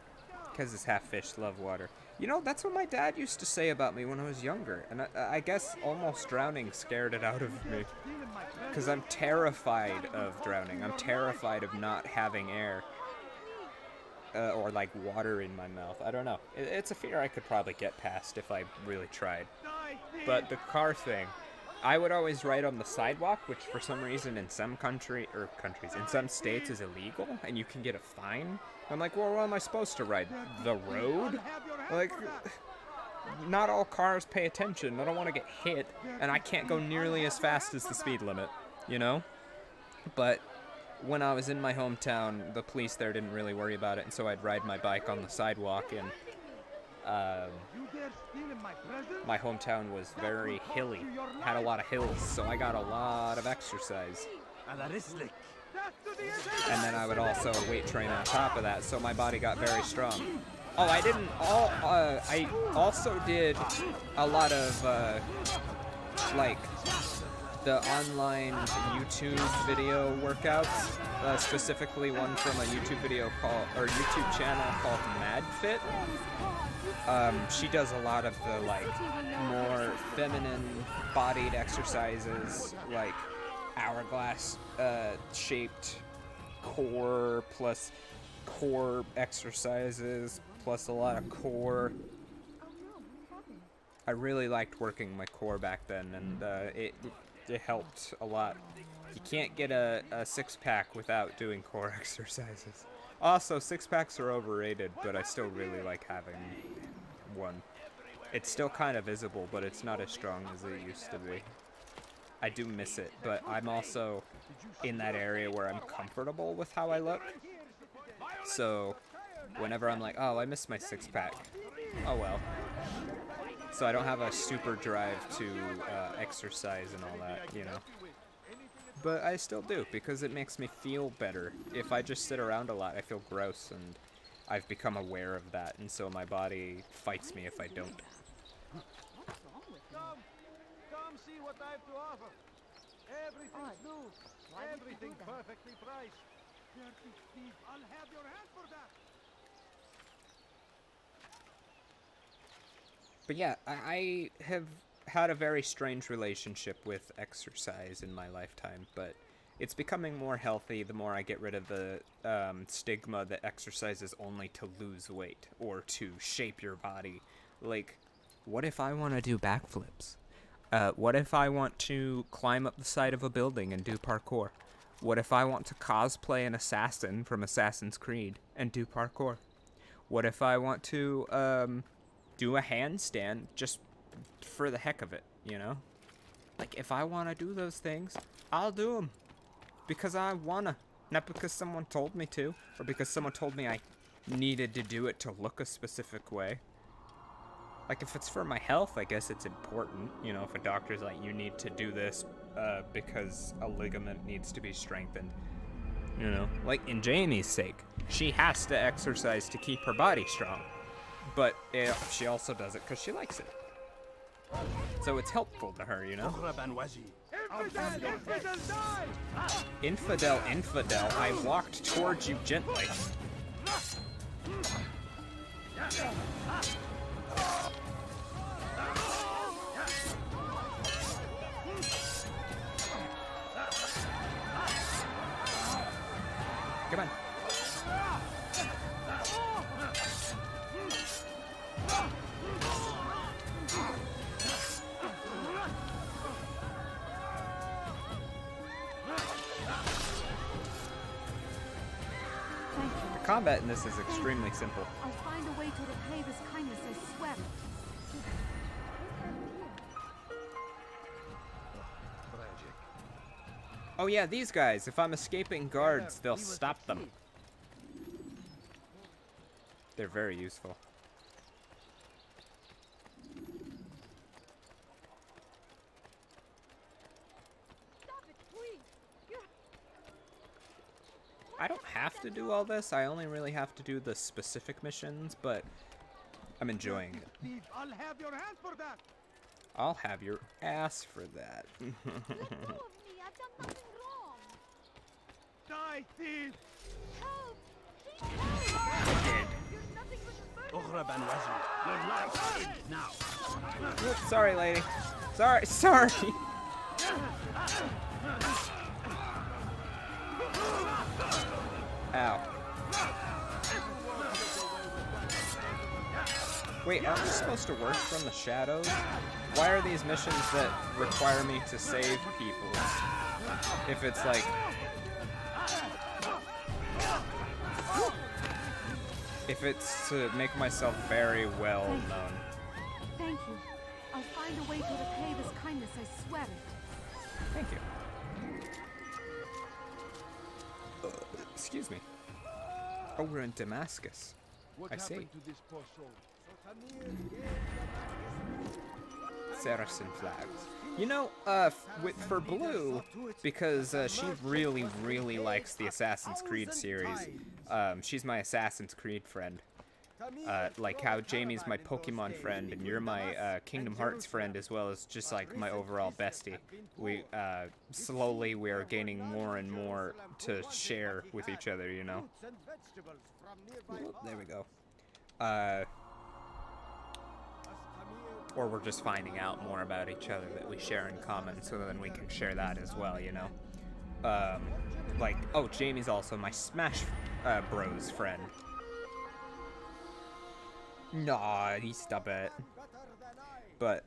Because it's half fish, love water. You know, that's what my dad used to say about me when I was younger. And I guess almost drowning scared it out of me. Because I'm terrified of drowning. I'm terrified of not having air. Or like water in my mouth. I don't know. It's a fear I could probably get past if I really tried. But the car thing. I would always ride on the sidewalk, which for some reason in some in some states is illegal, and you can get a fine. I'm like, well, where am I supposed to ride? The road? Like, not all cars pay attention. I don't want to get hit, and I can't go nearly as fast as the speed limit, you know? But when I was in my hometown, the police there didn't really worry about it, and so I'd ride my bike on the sidewalk, and my hometown was very hilly, had a lot of hills, so I got a lot of exercise. And then I would also weight train on top of that, so my body got very strong. Oh, I also did a lot of, like, the online YouTube video workouts, specifically one from a YouTube channel called MadFit. She does a lot of the, like, more feminine bodied exercises, like hourglass shaped core plus core exercises plus a lot of core. I really liked working my core back then, and it helped a lot. You can't get a six-pack without doing core exercises. Also, six-packs are overrated, but I still really like having one. It's still kind of visible, but it's not as strong as it used to be. I do miss it, but I'm also in that area where I'm comfortable with how I look. So, whenever I'm like, oh, I miss my six-pack. Oh well. So I don't have a super drive to exercise and all that, you know. But I still do, because it makes me feel better. If I just sit around a lot, I feel gross, and I've become aware of that, and so my body fights me if I don't. Come see what I have to offer. Everything's new. Everything perfectly priced. Dirty thief, I'll have your hand for that. But yeah, I have had a very strange relationship with exercise in my lifetime, but it's becoming more healthy the more I get rid of the stigma that exercise is only to lose weight or to shape your body. Like, what if I want to do backflips? What if I want to climb up the side of a building and do parkour? What if I want to cosplay an assassin from Assassin's Creed and do parkour? What if I want to do a handstand just for the heck of it, you know? Like, if I want to do those things, I'll do them. Because I wanna. Not because someone told me to, or because someone told me I needed to do it to look a specific way. Like, if it's for my health, I guess it's important. You know, if a doctor's like, you need to do this because a ligament needs to be strengthened. You know, like in Jamie's sake, she has to exercise to keep her body strong. but she also does it because she likes it. So it's helpful to her, you know? Infidel, infidel, I walked towards you gently. Come on. The combat in this is extremely simple. I'll find a way to repay this kindness, I swear. Oh yeah, these guys, if I'm escaping guards, they'll stop them. They're very useful. I don't have to do all this, I only really have to do the specific missions, but I'm enjoying it. I'll have your hand for that. I'll have your ass for that. Die, thief! Sorry, lady. Sorry. Ow. Wait, aren't we supposed to work from the shadows? Why are these missions that require me to save people? If it's like... If it's to make myself very well known. Thank you. I'll find a way to repay this kindness, I swear it. Thank you. Excuse me. Oh, we're in Damascus. I see. To this poor soul? Saracen flags. You know, for Blue, because she really, really likes the Assassin's Creed series. She's my Assassin's Creed friend. Like how Jamie's my Pokemon friend, and you're my Kingdom Hearts friend, as well as just like my overall bestie. We slowly we are gaining more and more to share with each other, you know. There we go. Or we're just finding out more about each other that we share in common, so then we can share that as well, you know? Like, oh, Jamie's also my Smash Bros friend. Nah, stop it. But,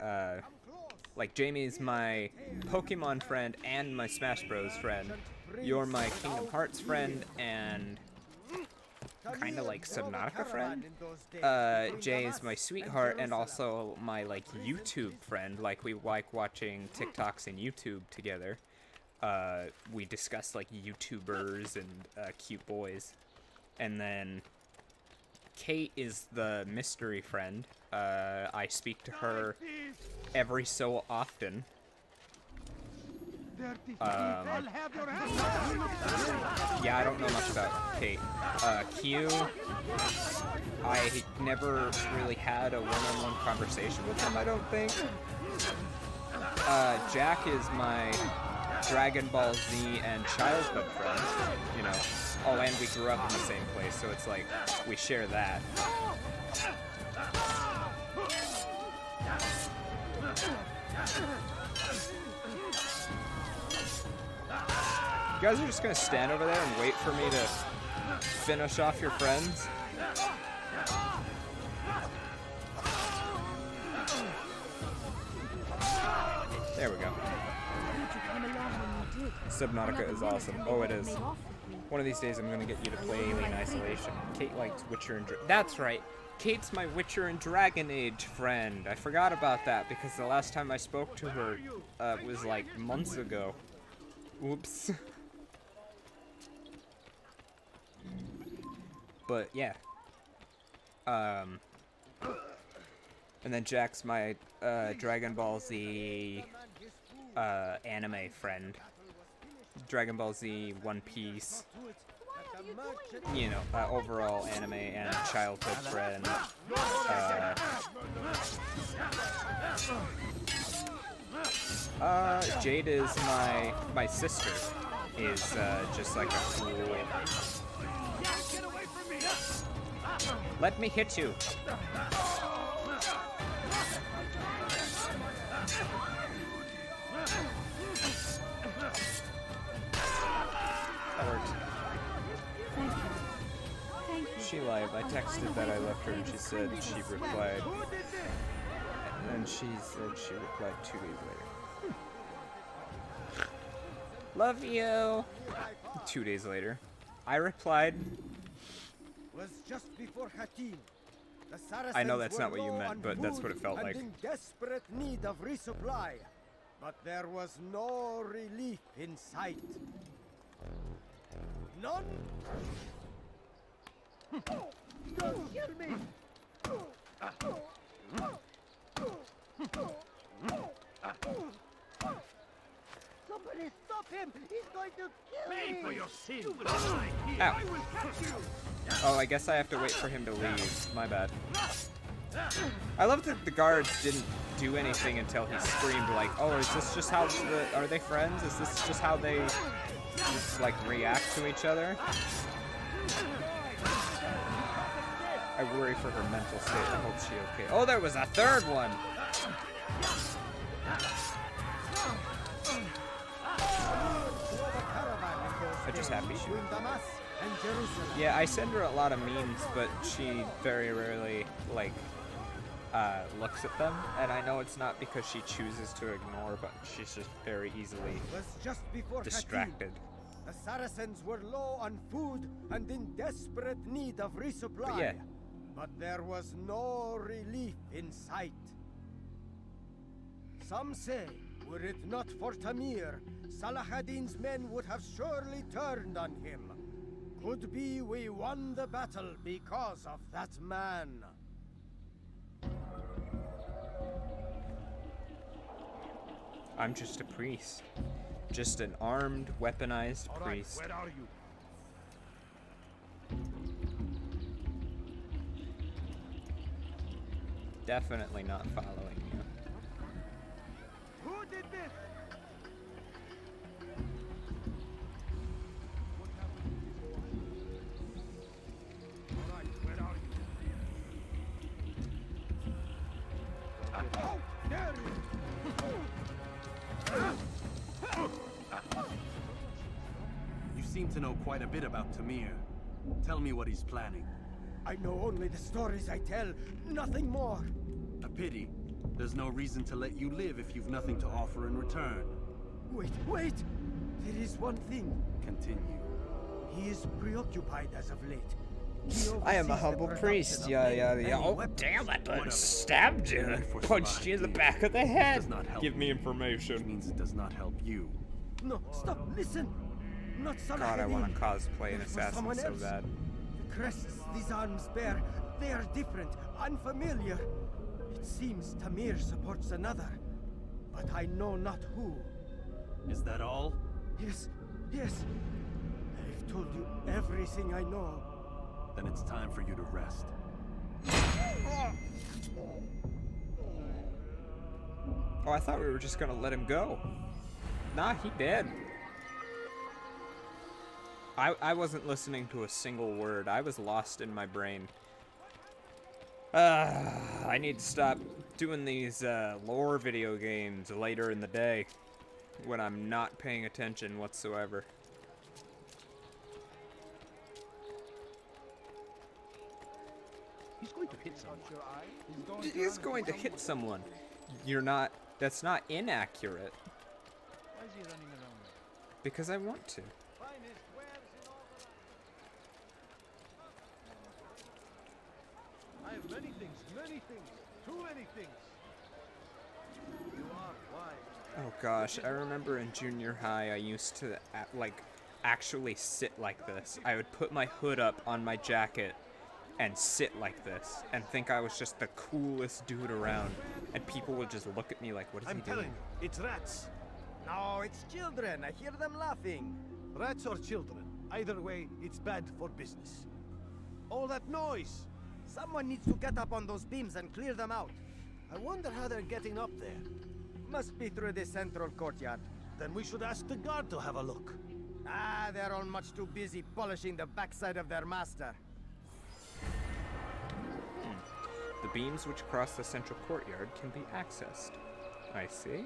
like, Jamie's my Pokemon friend and my Smash Bros friend. You're my Kingdom Hearts friend and... kind of like Subnautica friend. Jay's my sweetheart and also my like YouTube friend. Like we like watching TikToks and YouTube together. We discuss like YouTubers and cute boys. And then Kate is the mystery friend. I speak to her every so often. Yeah, I don't know much about Kate. Q, I never really had a one-on-one conversation with him, I don't think. Jack is my Dragon Ball Z and childhood friend, you know. Oh, and we grew up in the same place, so it's like, we share that. You guys are just gonna stand over there and wait for me to finish off your friends? There we go. Subnautica is awesome. Oh, it is. One of these days I'm gonna get you to play Alien Isolation. Kate likes Witcher and that's right. Kate's my Witcher and Dragon Age friend. I forgot about that because the last time I spoke to her was like months ago. Whoops. But yeah. And then Jack's my Dragon Ball Z anime friend. Dragon Ball Z, One Piece, you know, overall anime and childhood friend. Jade is my sister. Is just like a cool. Let me hit you. That worked. Thank you. She lied. I texted that I loved her, and she said she replied. And then she said she replied 2 days later. Love you. 2 days later, I replied. Was just before Hatim. The I know Saracens that's were not what you low meant, on but that's food what it felt and like. in desperate need of resupply, but there was no relief in sight. None. Don't kill me. Somebody stop him! He's going to kill me! Pay for your sins! Ow. I will catch you! Oh, I guess I have to wait for him to leave. My bad. I love that the guards didn't do anything until he screamed like, oh, is this just how are they friends? Is this just how they just, like, react to each other? I worry for her mental state. I hope she's okay. Oh, there was a third one! I'm just happy she... Yeah, I send her a lot of memes, but she very rarely, like, looks at them. And I know it's not because she chooses to ignore, but she's just very easily distracted. The Saracens were low on food and in desperate need of resupply. But yeah. But there was no relief in sight. Some say, were it not for Tamir, Salah ad-Din's men would have surely turned on him. Could be we won the battle because of that man. I'm just a priest. Just an armed, weaponized priest. Where are you? Definitely not following you. Who did this? Alright, where are you? Oh, there You seem to know quite a bit about Tamir. Tell me what he's planning. I know only the stories I tell, nothing more. A pity. There's no reason to let you live if you've nothing to offer in return. Wait! There is one thing. Continue. He is preoccupied as of late. I am a humble priest. Yeah. Oh, damn, that button stabbed you. Punched you in the back of the head. Give me information. Which means it does not help you. No, stop, listen. Not Salah God, I want to ad-Din. cosplay an assassin so bad. The crests these arms bear, they are different, unfamiliar. It seems Tamir supports another, but I know not who. Is that all? Yes. I've told you everything I know. Then it's time for you to rest. Oh, I thought we were just gonna let him go. Nah, he dead. I wasn't listening to a single word. I was lost in my brain. I need to stop doing these lore video games later in the day when I'm not paying attention whatsoever. He's going to hit someone. He's going to hit someone. You're not... That's not inaccurate. Why is he running around? Because I want to. I have many things, too many things. You are wise. Oh gosh, I remember in junior high I used to actually sit like this. I would put my hood up on my jacket and sit like this and think I was just the coolest dude around, and people would just look at me like, what is he doing? I'm telling you, it's rats. No, it's children. I hear them laughing. Rats or children? Either way, it's bad for business. All that noise! Someone needs to get up on those beams and clear them out. I wonder how they're getting up there. Must be through the central courtyard. Then we should ask the guard to have a look. Ah, they're all much too busy polishing the backside of their master. The beams which cross the central courtyard can be accessed. I see.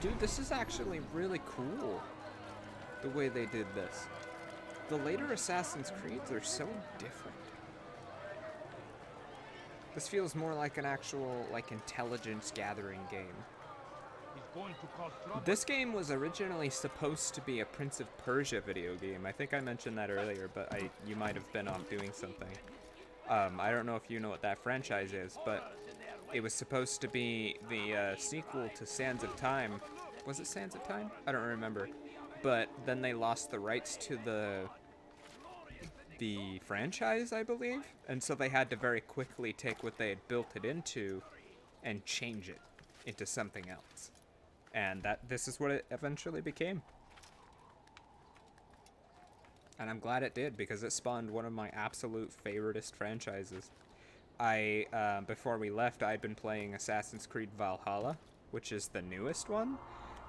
Dude, this is actually really cool, the way they did this. The later Assassin's Creeds are so different. This feels more like an actual, like, intelligence gathering game. This game was originally supposed to be a Prince of Persia video game. I think I mentioned that earlier, but you might have been off doing something. I don't know if you know what that franchise is, but it was supposed to be the sequel to Sands of Time. Was it Sands of Time? I don't remember. But then they lost the rights to the franchise, I believe, and so they had to very quickly take what they had built it into and change it into something else. And this is what it eventually became. And I'm glad it did, because it spawned one of my absolute favoritist franchises. Before we left, I'd been playing Assassin's Creed Valhalla, which is the newest one.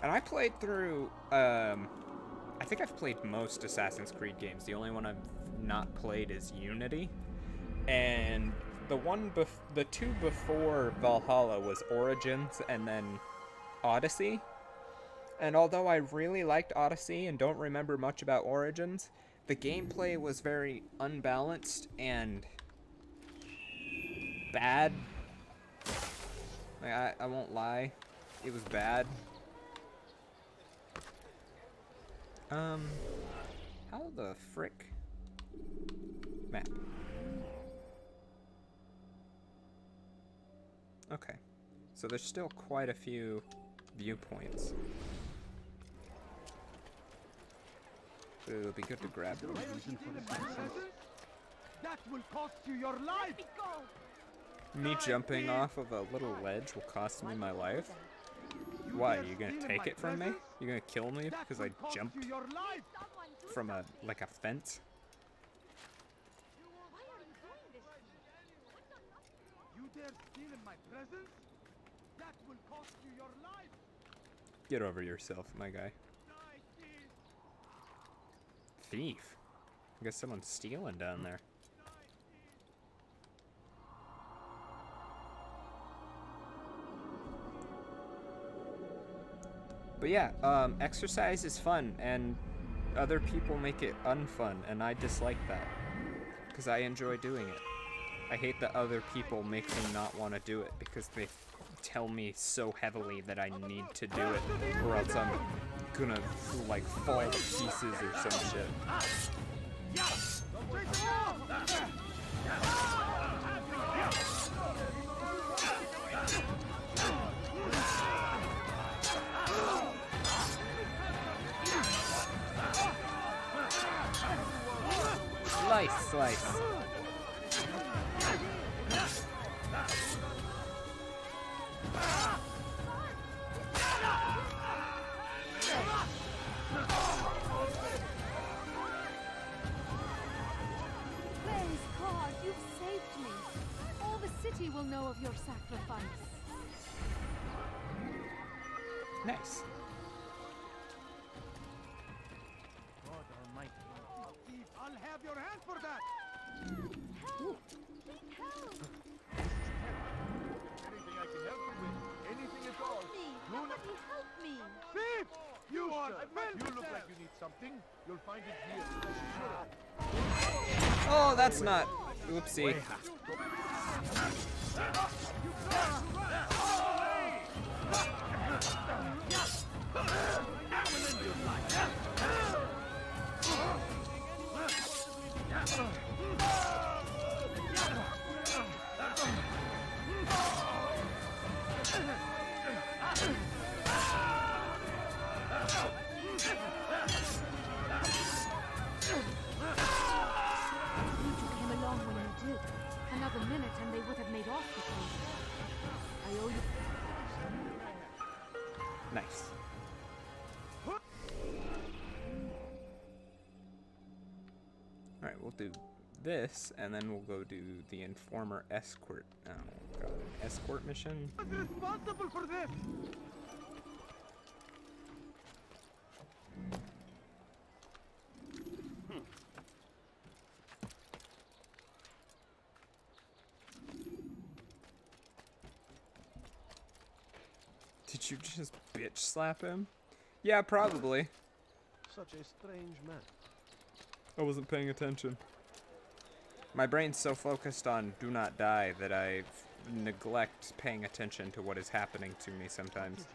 And I played through, I think I've played most Assassin's Creed games. The only one I've not played is Unity. And the two before Valhalla was Origins and then Odyssey. And although I really liked Odyssey and don't remember much about Origins, the gameplay was very unbalanced and bad. Like, I won't lie, it was bad. How the frick? Map. Okay, so there's still quite a few viewpoints. But it'll be good to grab them. That will cost you your life. Me jumping off of a little ledge will cost me my life? Why, you gonna take it from me? You gonna kill me because I jumped from a fence? You dare steal in my presence? That will cost you your life. Get over yourself, my guy. Thief. I guess someone's stealing down there. But yeah, exercise is fun, and other people make it unfun, and I dislike that, because I enjoy doing it. I hate that other people make me not want to do it, because they tell me so heavily that I need to do it, or else I'm gonna, like, fall to pieces or some shit. Slice, slice. Praise God, you've saved me. All the city will know of your sacrifice. Nice. God almighty. Eve, I'll have your hand for that. Help! Need help! Anything I can help you with? Anything at all? Help me! Somebody help me! Thief! You are You look like you need something. You'll find it here. Oh, that's not... Oopsie. Another minute and they would have made off with me. I owe you. Nice. we'll do this, and then we'll go do the Informer Escort. Oh, God. Escort mission? I'm responsible for this! Did you just bitch slap him? Yeah, probably. Such a strange man. I wasn't paying attention. My brain's so focused on do not die that I neglect paying attention to what is happening to me sometimes.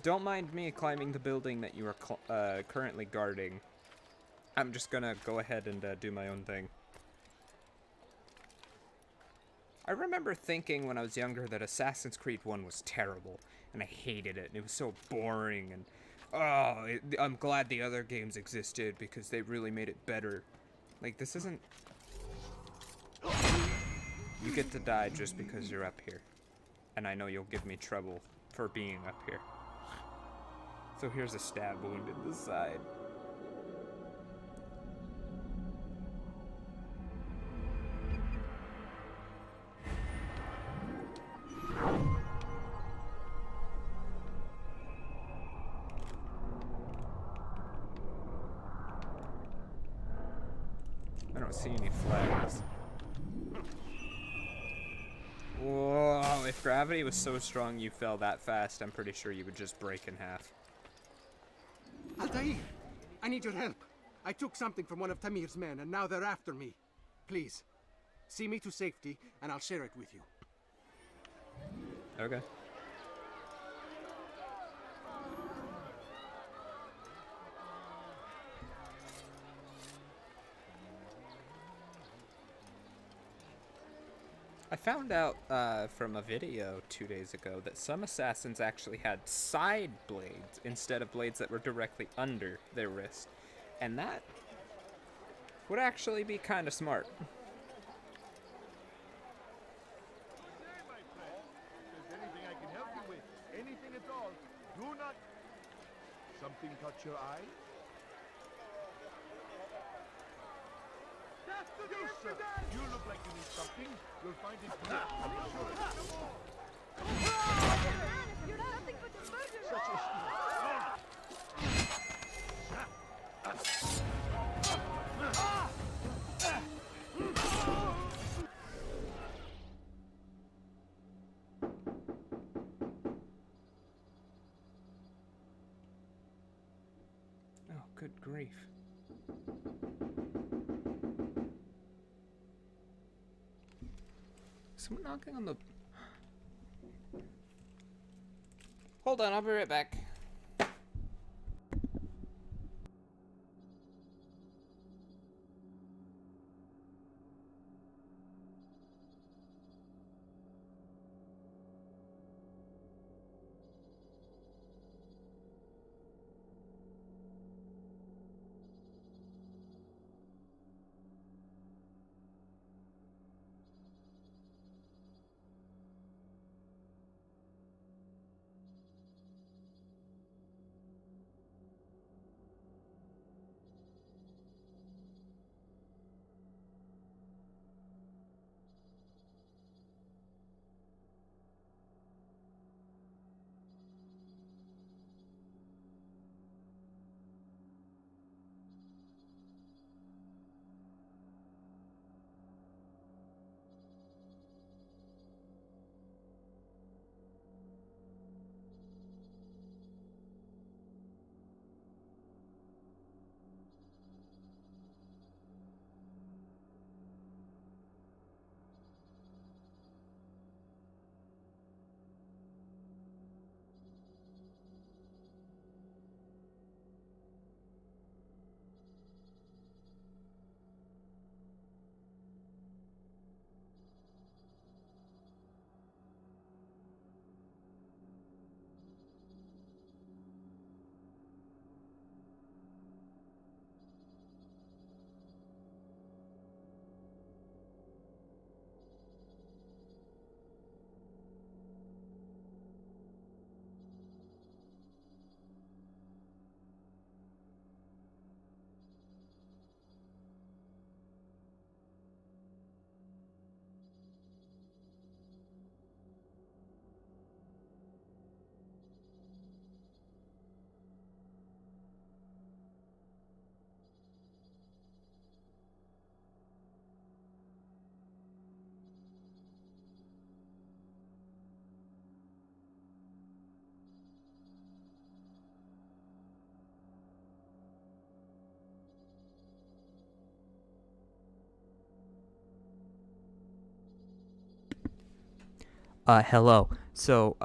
Don't mind me climbing the building that you are currently guarding. I'm just gonna go ahead and do my own thing. I remember thinking when I was younger that Assassin's Creed 1 was terrible, and I hated it, and it was so boring, and I'm glad the other games existed because they really made it better. Like, this isn't... You get to die just because you're up here, and I know you'll give me trouble for being up here. So here's a stab wound in the side. I don't see any flags. Whoa, if gravity was so strong you fell that fast, I'm pretty sure you would just break in half. Altair, I need your help. I took something from one of Tamir's men, and now they're after me. Please, see me to safety, and I'll share it with you. Okay. I found out from a video 2 days ago that some assassins actually had side blades instead of blades that were directly under their wrist. And that would actually be kind of smart. If there's anything I can help you with, anything at all, do not... Something caught your eye? You, sir, you look like you need something. You'll find it here. I'm sure. You're nothing but a murderer! Such a... Oh, good grief. Someone knocking on the... Hold on, I'll be right back. Hello. So,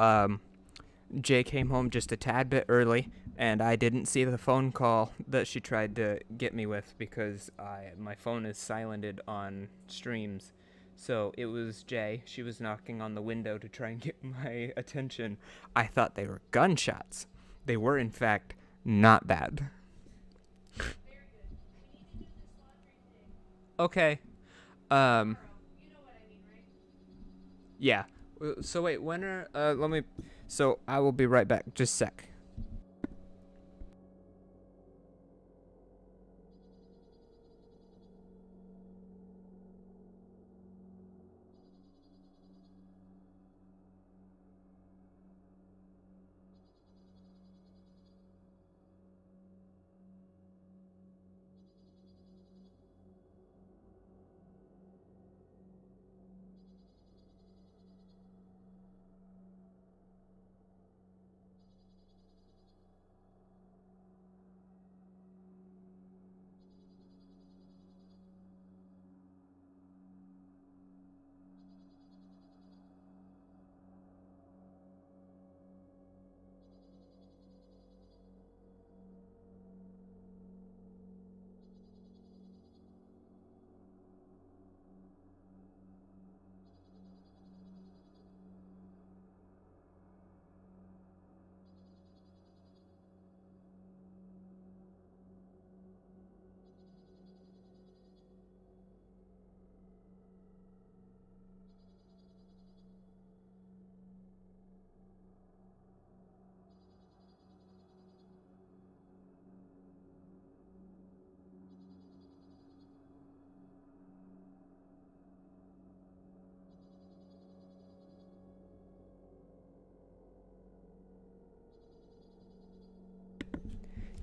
Jay came home just a tad bit early, and I didn't see the phone call that she tried to get me with because my phone is silenced on streams. So it was Jay. She was knocking on the window to try and get my attention. I thought they were gunshots. They were, in fact, not bad. Okay. Yeah. So wait, when are, so I will be right back. Just a sec.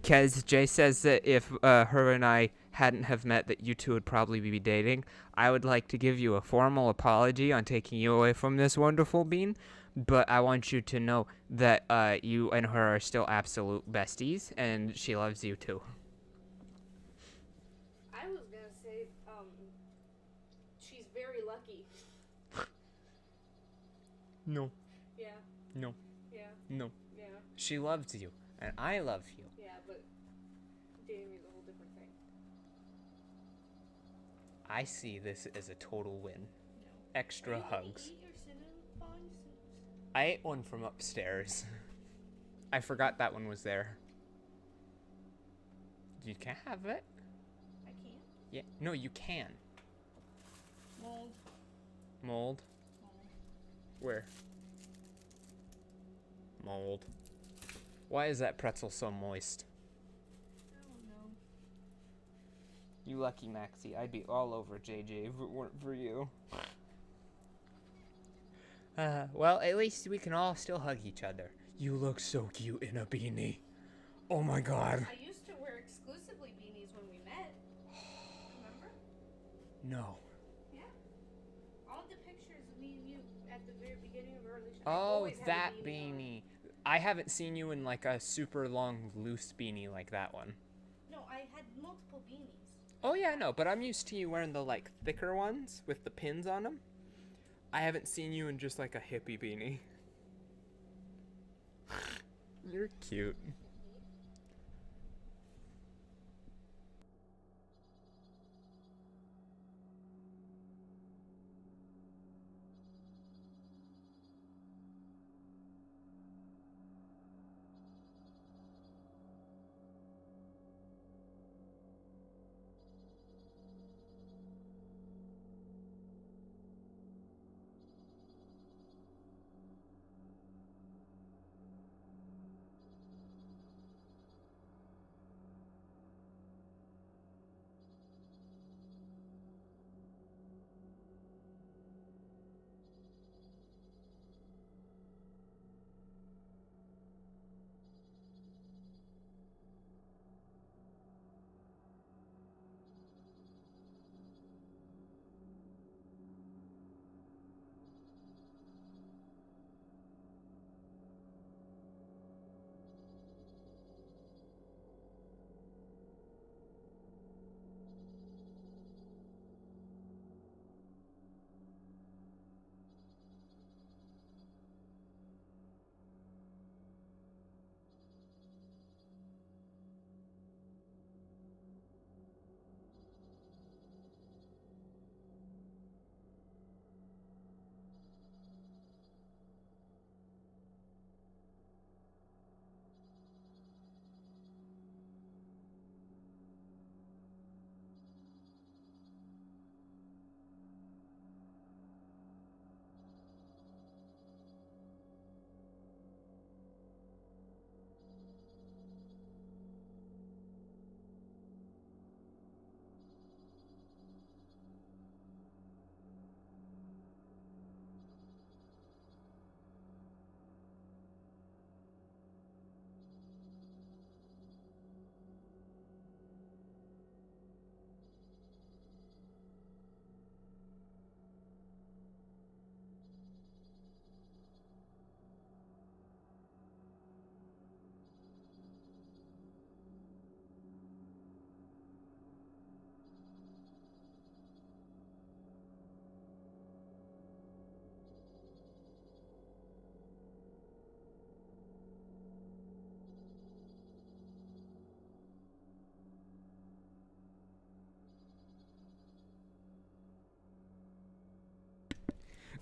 Because Jay says that if her and I hadn't have met, that you two would probably be dating. I would like to give you a formal apology on taking you away from this wonderful bean, but I want you to know that you and her are still absolute besties, and she loves you too. I was gonna say, she's very lucky. No. Yeah. No. Yeah. No. Yeah. She loves you, and I love you. Yeah, but dating is a whole different thing. I see this as a total win. Extra hugs. I ate one from upstairs. I forgot that one was there. You can have it. I can't. Yeah. No, you can. Mold. Mold? Where? Mold. Why is that pretzel so moist? I don't know. You lucky Maxie. I'd be all over JJ if it weren't for you. Well, at least we can all still hug each other. You look so cute in a beanie. Oh my god. I used to wear exclusively beanies when we met. Remember? No. Yeah. All the pictures of me and you at the very beginning of our relationship. Oh, that beanie. I haven't seen you in like a super long loose beanie like that one. No, I had multiple beanies. Oh yeah, no, but I'm used to you wearing the like thicker ones with the pins on them. I haven't seen you in just like a hippie beanie. You're cute.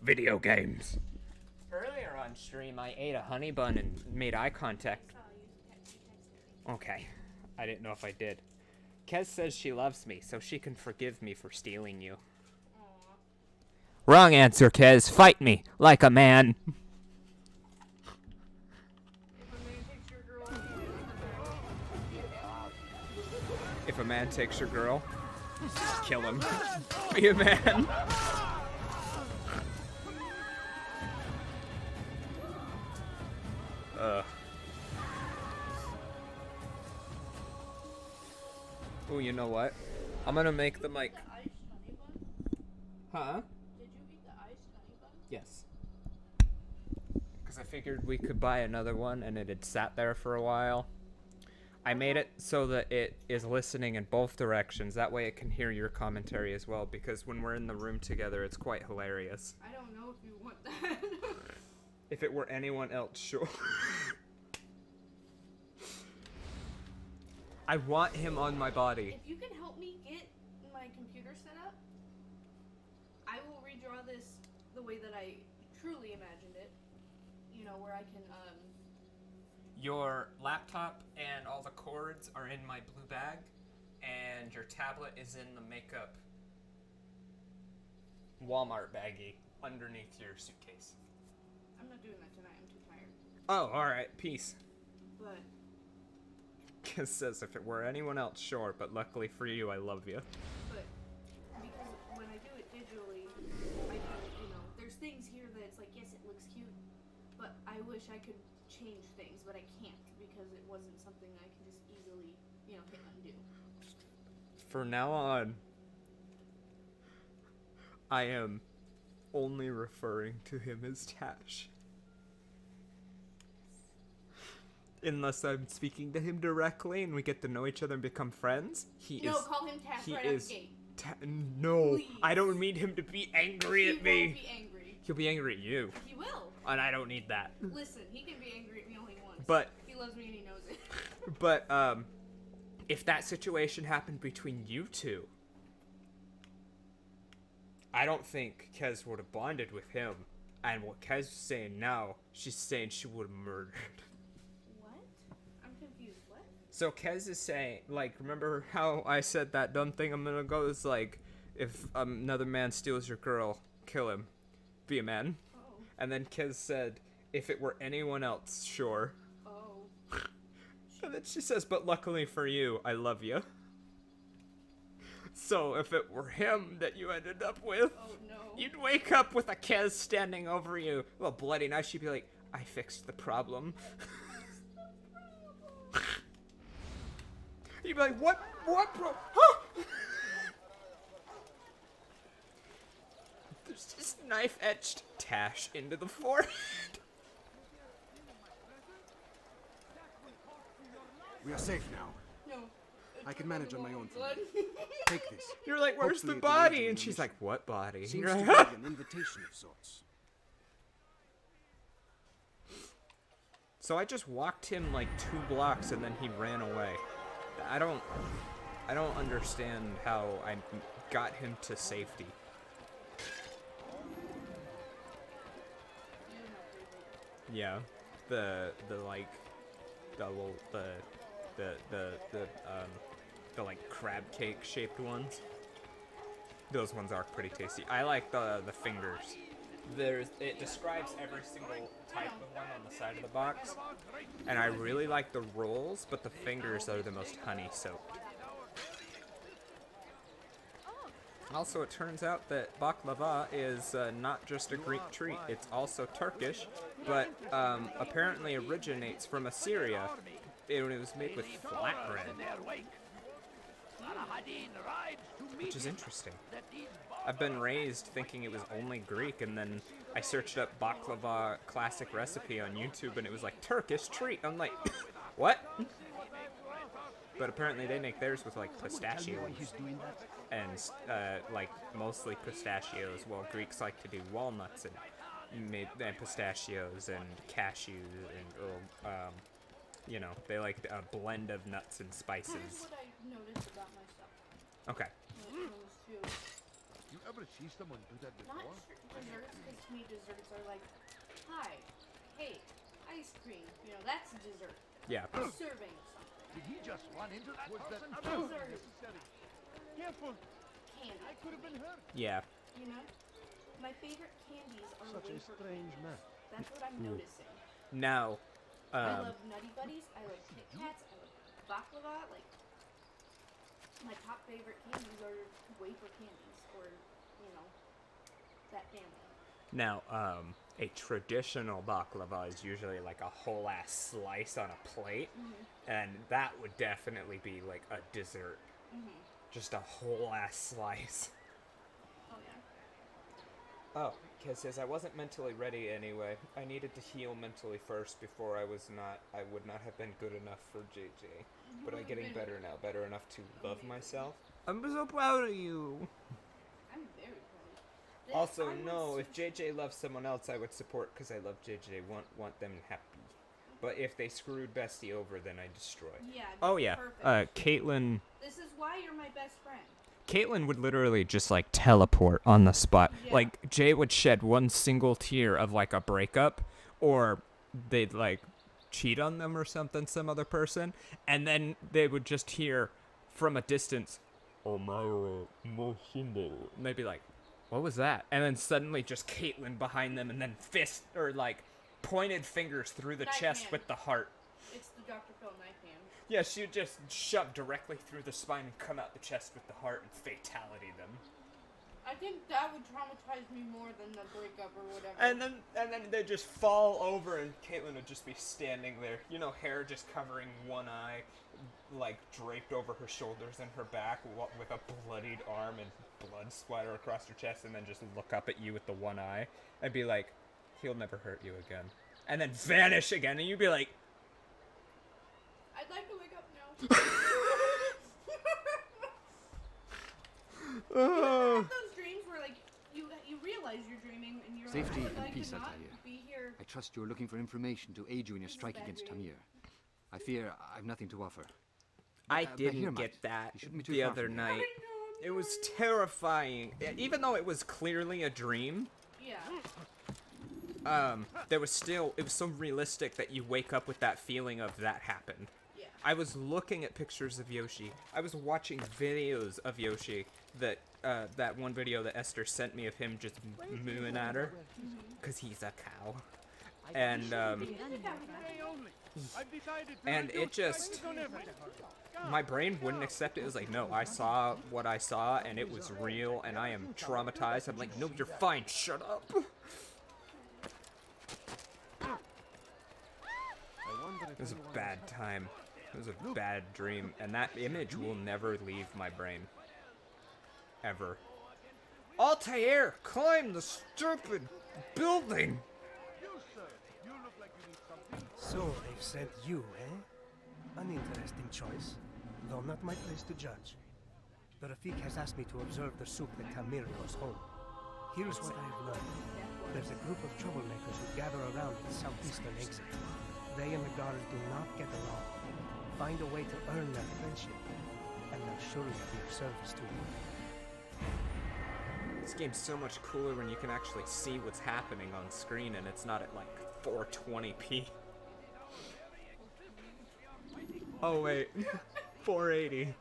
Video games. Earlier on stream, I ate a honey bun and made eye contact. Okay. I didn't know if I did. Kez says she loves me, so she can forgive me for stealing you. Wrong answer, Kez. Fight me like a man. If a man takes your girl, kill him. Be a man. Oh, you know what? I'm gonna make the mic. Huh? Did you eat the iced honey bun? Yes. Because I figured we could buy another one and it had sat there for a while. I made it so that it is listening in both directions. That way it can hear your commentary as well, because when we're in the room together, it's quite hilarious. I don't know if you want that. If it were anyone else, sure. I want him on my body. If you can help me get my computer set up, I will redraw this the way that I truly imagined it. You know, where I can, Your laptop and all the cords are in my blue bag, and your tablet is in the makeup Walmart baggie underneath your suitcase. I'm not doing that tonight, I'm too tired. Oh, alright, peace. But Kiss says if it were anyone else, sure, but luckily for you, I love you. But because when I do it digitally, I do, you know, there's things here that it's like, yes, it looks cute, but I wish I could change things, but I can't because it wasn't something I can just easily, you know, hit undo. For now on, I am only referring to him as Tash. Unless I'm speaking to him directly and we get to know each other and become friends, Call him Tash right out the gate. No, Please. I don't need him to be angry at me. He won't be angry. He'll be angry at you. He will. And I don't need that. Listen, he can be angry at me only once. But he loves me and he knows it. But if that situation happened between you two, I don't think Kez would have bonded with him. And what Kez is saying now, she's saying she would have murdered. What? I'm confused. What? So Kez is saying, like, remember how I said that dumb thing a minute ago? It's like, if another man steals your girl, kill him. Be a man. Oh. And then Kez said, if it were anyone else, sure. Oh. And then she says, but luckily for you, I love you. So if it were him that you ended up with, oh, no. You'd wake up with a Kez standing over you, a little bloody knife. She'd be like, I fixed the problem. You'd be like, what, bro? Huh? There's this knife-etched Tash into the forehead. We are safe now. No. I can manage on my own. Blood. Take this. You're like, where's Hopefully the it will aid body? you in And your she's mission. like, what body? Seems You're to like, be an invitation of sorts. So I just walked him like 2 blocks and then he ran away. I don't understand how I got him to safety. Yeah, the like crab cake shaped ones. Those ones are pretty tasty. I like the fingers. It describes every single type of one on the side of the box, and I really like the rolls, but the fingers are the most honey soaked. Also, it turns out that baklava is not just a Greek treat, it's also Turkish, but apparently originates from Assyria. It was made with flatbread, which is interesting. I've been raised thinking it was only Greek, and then I searched up baklava classic recipe on YouTube, and it was like, Turkish treat. I'm like, what? But apparently they make theirs with like pistachios, and like mostly pistachios, while Greeks like to do walnuts and pistachios and cashews and you know, they like a blend of nuts and spices. Here's what I noticed about myself. Okay. When it comes to never see someone do that Not before? desserts, because to me desserts are like pie, cake, ice cream. You know, that's a dessert. Yeah. A serving of something. Did he just run into that person? Dessert. Necessary. Careful. Candy. I could have been hurt. Yeah. You know? My favorite candies are Such a wafer strange cakes. man. That's what I'm noticing. Now, I love Nutty Buddies. I love Kit Kats. I love baklava. Like, my top favorite candies are wafer candies, or you know, that family. now, a traditional baklava is usually like a whole ass slice on a plate, and that would definitely be like a dessert. Just a whole ass slice. Oh yeah. Oh, Kez says I wasn't mentally ready anyway. I needed to heal mentally first before I would not have been good enough for JJ. But I'm getting better now, better enough to love myself. I'm so proud of you. I'm very proud. Also, no, if JJ loves someone else, I would support because I love JJ, want them happy. But if they screwed Bestie over, then I destroy. Yeah. Oh yeah, Perfect. Caitlin. This is why you're my best friend. Caitlin would literally just like teleport on the spot. Yeah. Like Jay would shed one single tear of like a breakup, or they'd like cheat on them or something, some other person, and then they would just hear from a distance, "Omaru Moshindo," and they'd be like, "What was that?" And then suddenly just Caitlin behind them, and then fist or like pointed fingers through the Knife chest hand. with the heart. It's the Dr. Phil knife hand. Yeah, she would just shove directly through the spine and come out the chest with the heart and fatality them. I think that would traumatize me more than the breakup or whatever. And then they'd just fall over and Caitlin would just be standing there. You know, hair just covering one eye, like draped over her shoulders and her back with a bloodied arm and blood splatter across her chest, and then just look up at you with the one eye and be like, "He'll never hurt you again." And then vanish again, and you'd be like, I'd like to wake up now. You ever have those dreams where like you realize you're dreaming and you're Safety like, and peace, I could not Altair. be here. I trust you're looking for information to aid you in your strike against Tamir. I fear I've nothing to offer. I But didn't here, get Matt, that you shouldn't be too the far other from here. night. It was terrifying. Even though it was clearly a dream, Yeah. it was so realistic that you wake up with that feeling of that happened. Yeah. I was looking at pictures of Yoshi. I was watching videos of Yoshi that one video that Esther sent me of him just mooing at her because he's a cow. And it just, my brain wouldn't accept it. It was like, no, I saw what I saw and it was real and I am traumatized. I'm like, no, you're fine, shut up. It was a bad time. It was a bad dream, and that image will never leave my brain. Ever. Altair, climb the stupid building! So they've sent you, eh? An interesting choice, though not my place to judge. The Rafik has asked me to observe the souk that Tamir goes home. Here's what I've learned. There's a group of troublemakers who gather around the southeastern exit. They and the guards do not get along. Find a way to earn their friendship, and they'll surely be of service to you. This game's so much cooler when you can actually see what's happening on screen and it's not at like 420p. Oh wait, 480.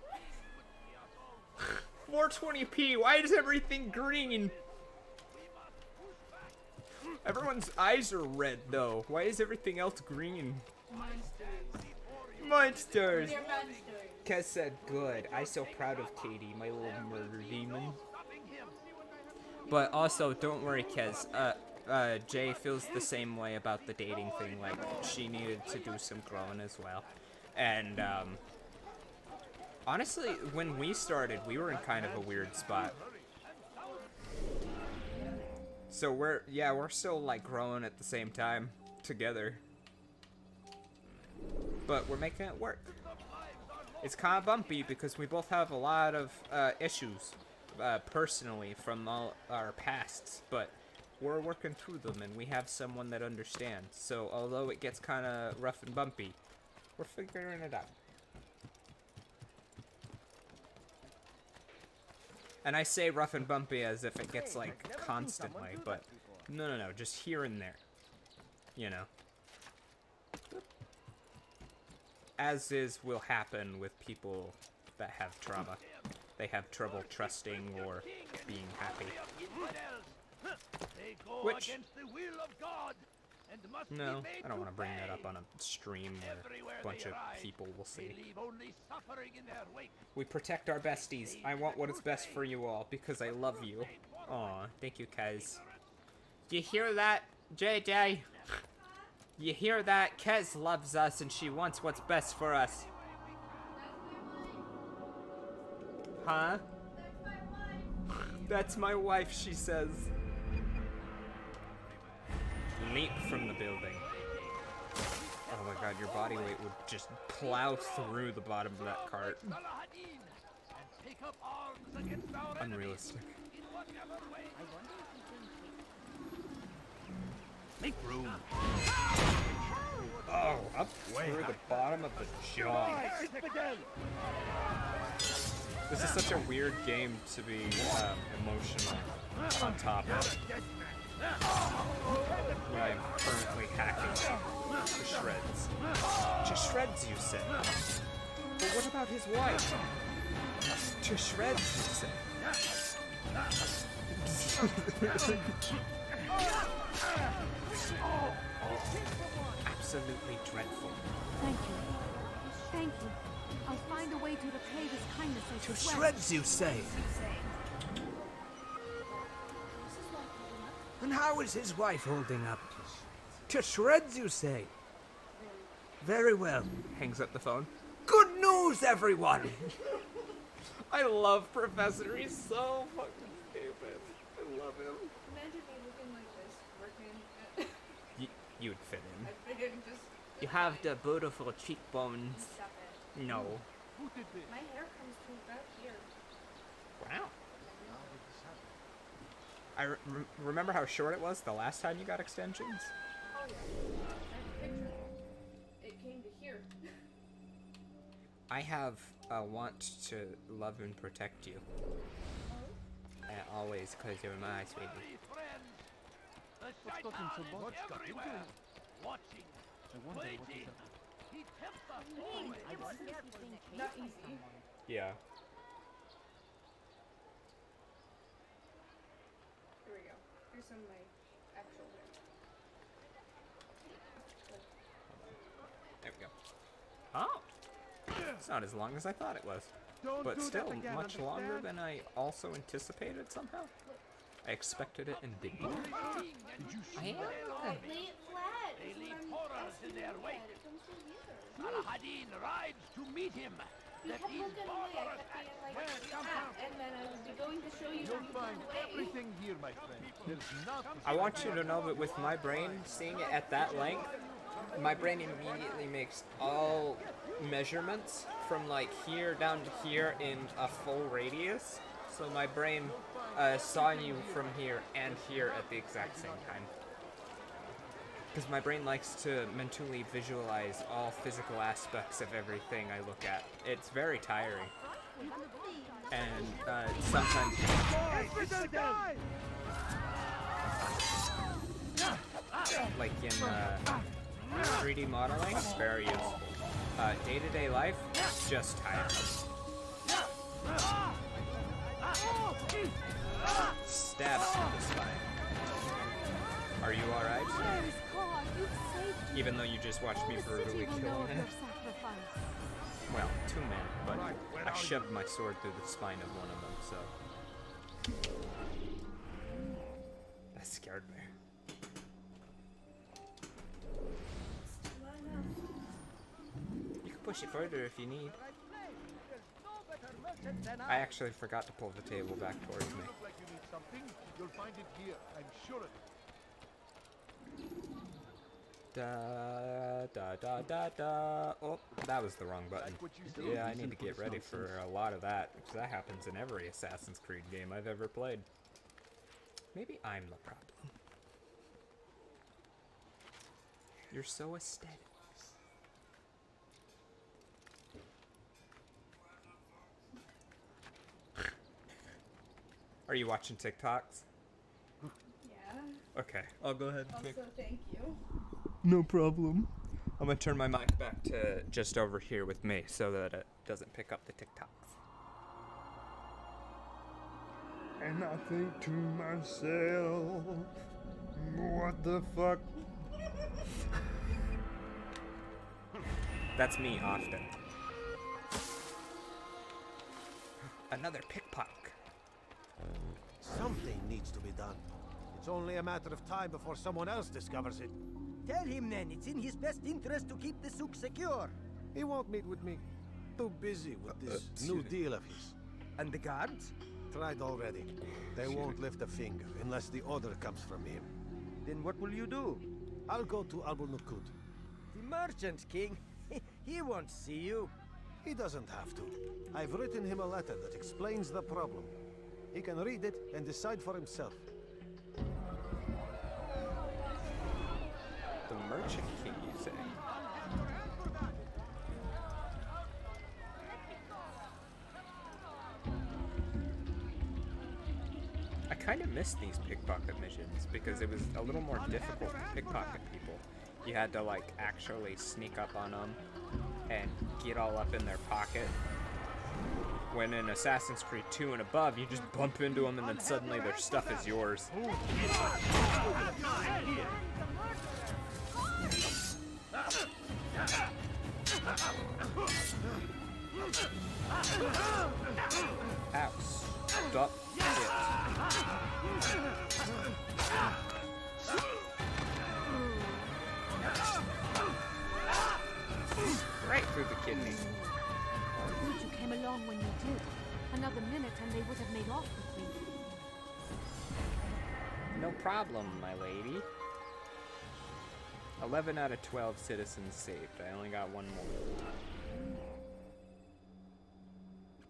420p, why is everything green? Everyone's eyes are red though. Why is everything else green? Monsters! They're monsters. Kez said, good. I so proud of Katie, my little murder demon. But also, don't worry, Kez. Jay feels the same way about the dating thing. Like, she needed to do some growing as well. And, honestly, when we started, we were in kind of a weird spot. So we're still, like, growing at the same time, together. But we're making it work. It's kind of bumpy because we both have a lot of issues personally from all our pasts, but we're working through them and we have someone that understands. So although it gets kind of rough and bumpy, we're figuring it out. And I say rough and bumpy as if it gets, like, constantly, but no, just here and there. You know. As is will happen with people that have trauma. They have trouble trusting or being happy. Which, no, I don't want to bring that up on a stream where a bunch of people will see. We protect our besties. I want what is best for you all because I love you. Aw, thank you, Kez. You hear that, JJ? You hear that? Kez loves us and she wants what's best for us. Huh? That's my wife, she says. Leap from the building. Oh my god, your body weight would just plow through the bottom of that cart. Unrealistic. Make room. Oh, up through the bottom of the jaw. This is such a weird game to be emotional on top of. I am currently hacking to shreds. To shreds, you say? But what about his wife? To shreds, you say? Absolutely dreadful. Thank you. Thank you. I'll find a way to repay this kindness, I To swear. shreds, you say? And how is his wife holding up? To shreds, you say? Very well. Hangs up the phone. Good news, everyone! I love Professor. He's so fucking stupid. I love him. Imagine me looking like this, working. You'd fit in. I fit in just. You have the beautiful cheekbones. Stop it. No. My hair comes to about here. Wow. I remember how short it was the last time you got extensions? Oh yeah. I have a picture. It came to here. I have a want to love and protect you. Always, because you're my sweetie. Not easy. Yeah. Here we go. Here's some of my actual hair. There we go. Oh! It's not as long as I thought it was. But still, much longer than I also anticipated somehow. I expected it and didn't. Lay it flat. They leave horrors in their wake. Saladin rides to meet him. He kept looking away. I kept being like, and then I would be going to show you how he Find looked away. everything here, my friend. There's nothing. I want you to know that with my brain, seeing it at that length, my brain immediately makes all measurements from like here down to here in a full radius. So my brain saw you from here and here at the exact same time. Because my brain likes to mentally visualize all physical aspects of everything I look at. It's very tiring. And sometimes... like in 3D modeling, it's very useful. Day-to-day life, just tiring. Stab to the spine. Are you alright? Even though you just watched me brutally kill a man? Well, 2 men, but I shoved my sword through the spine of one of them, so... That scared me. You can push it further if you need. I actually forgot to pull the table back towards me. Look like you need something. You'll find it here. I'm sure of it. Da da da da da. Oh, that was the wrong button. Yeah, I need to get ready for a lot of that, because that happens in every Assassin's Creed game I've ever played. Maybe I'm the problem. You're so aesthetic. Are you watching TikToks? Yeah. Okay, I'll go ahead and Also, thank you. No problem. I'm gonna turn my mic back to just over here with me so that it doesn't pick up the TikToks. And I think to myself, what the fuck? That's me often. Another pickpocket. Something needs to be done. It's only a matter of time before someone else discovers it. Tell him then, it's in his best interest to keep the souk secure. He won't meet with me. Too busy with this new deal of his. And the guards? Tried already. They won't lift a finger unless the order comes from him. Then what will you do? I'll go to Al-Nukut. The merchant king? He won't see you. He doesn't have to. I've written him a letter that explains the problem. He can read it and decide for himself. The merchant king, you say? I kind of missed these pickpocket missions because it was a little more difficult to pickpocket people. You had to like actually sneak up on them and get all up in their pocket. When in Assassin's Creed 2 and above, you just bump into them and then suddenly their stuff is yours. Ow. Stop it. Right through the kidney. Good you came along when you did. Another minute and they would have made off with me. No problem, my lady. 11 out of 12 citizens saved. I only got one more.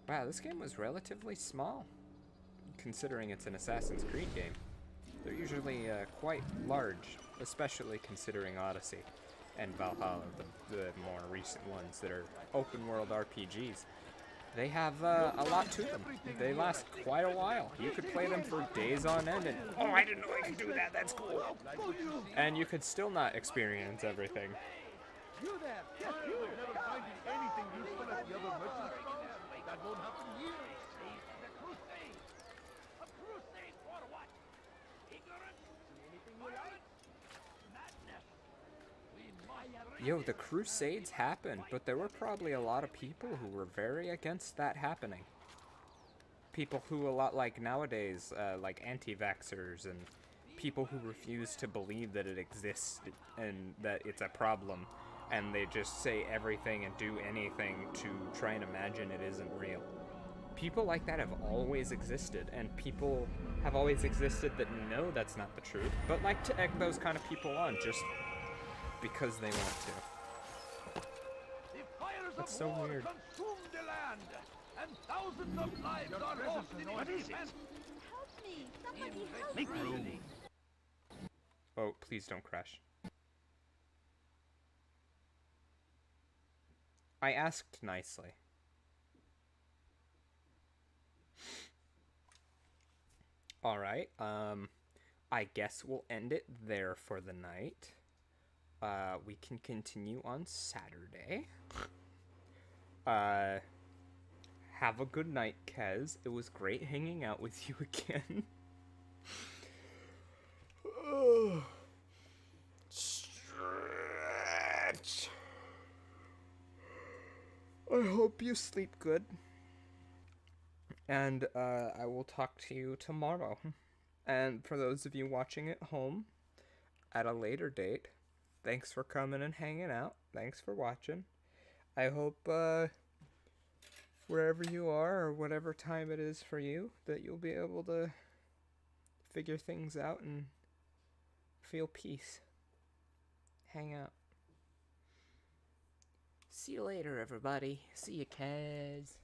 Wow, this game was relatively small, considering it's an Assassin's Creed game. They're usually quite large, especially considering Odyssey and Valhalla, the more recent ones that are open-world RPGs. They have a lot to them. They last quite a while. You could play them for days on end and, oh, I didn't know I could do that, that's cool. And you could still not experience everything. You there! Yes, you! Never finding anything useful at the other merchant stalls? That won't happen here. The crusade! A crusade for what? Ignorance? Anything you like? Madness! Yo, the Crusades happened, but there were probably a lot of people who were very against that happening. People who, a lot like nowadays, like anti-vaxxers and people who refuse to believe that it exists and that it's a problem, and they just say everything and do anything to try and imagine it isn't real. People like that have always existed, and people have always existed that know that's not the truth, but like to egg those kind of people on just because they want to. That's so weird. Consume the land, and thousands of lives are lost in innocent. Help me! Somebody help Make me! room. Oh, please don't crash. I asked nicely. Alright, I guess we'll end it there for the night. We can continue on Saturday. Have a good night, Kez. It was great hanging out with you again. Stretch. I hope you sleep good. And I will talk to you tomorrow. And for those of you watching at home at a later date, thanks for coming and hanging out. Thanks for watching. I hope wherever you are or whatever time it is for you, that you'll be able to figure things out and feel peace. Hang out. See you later, everybody. See you, Kaz.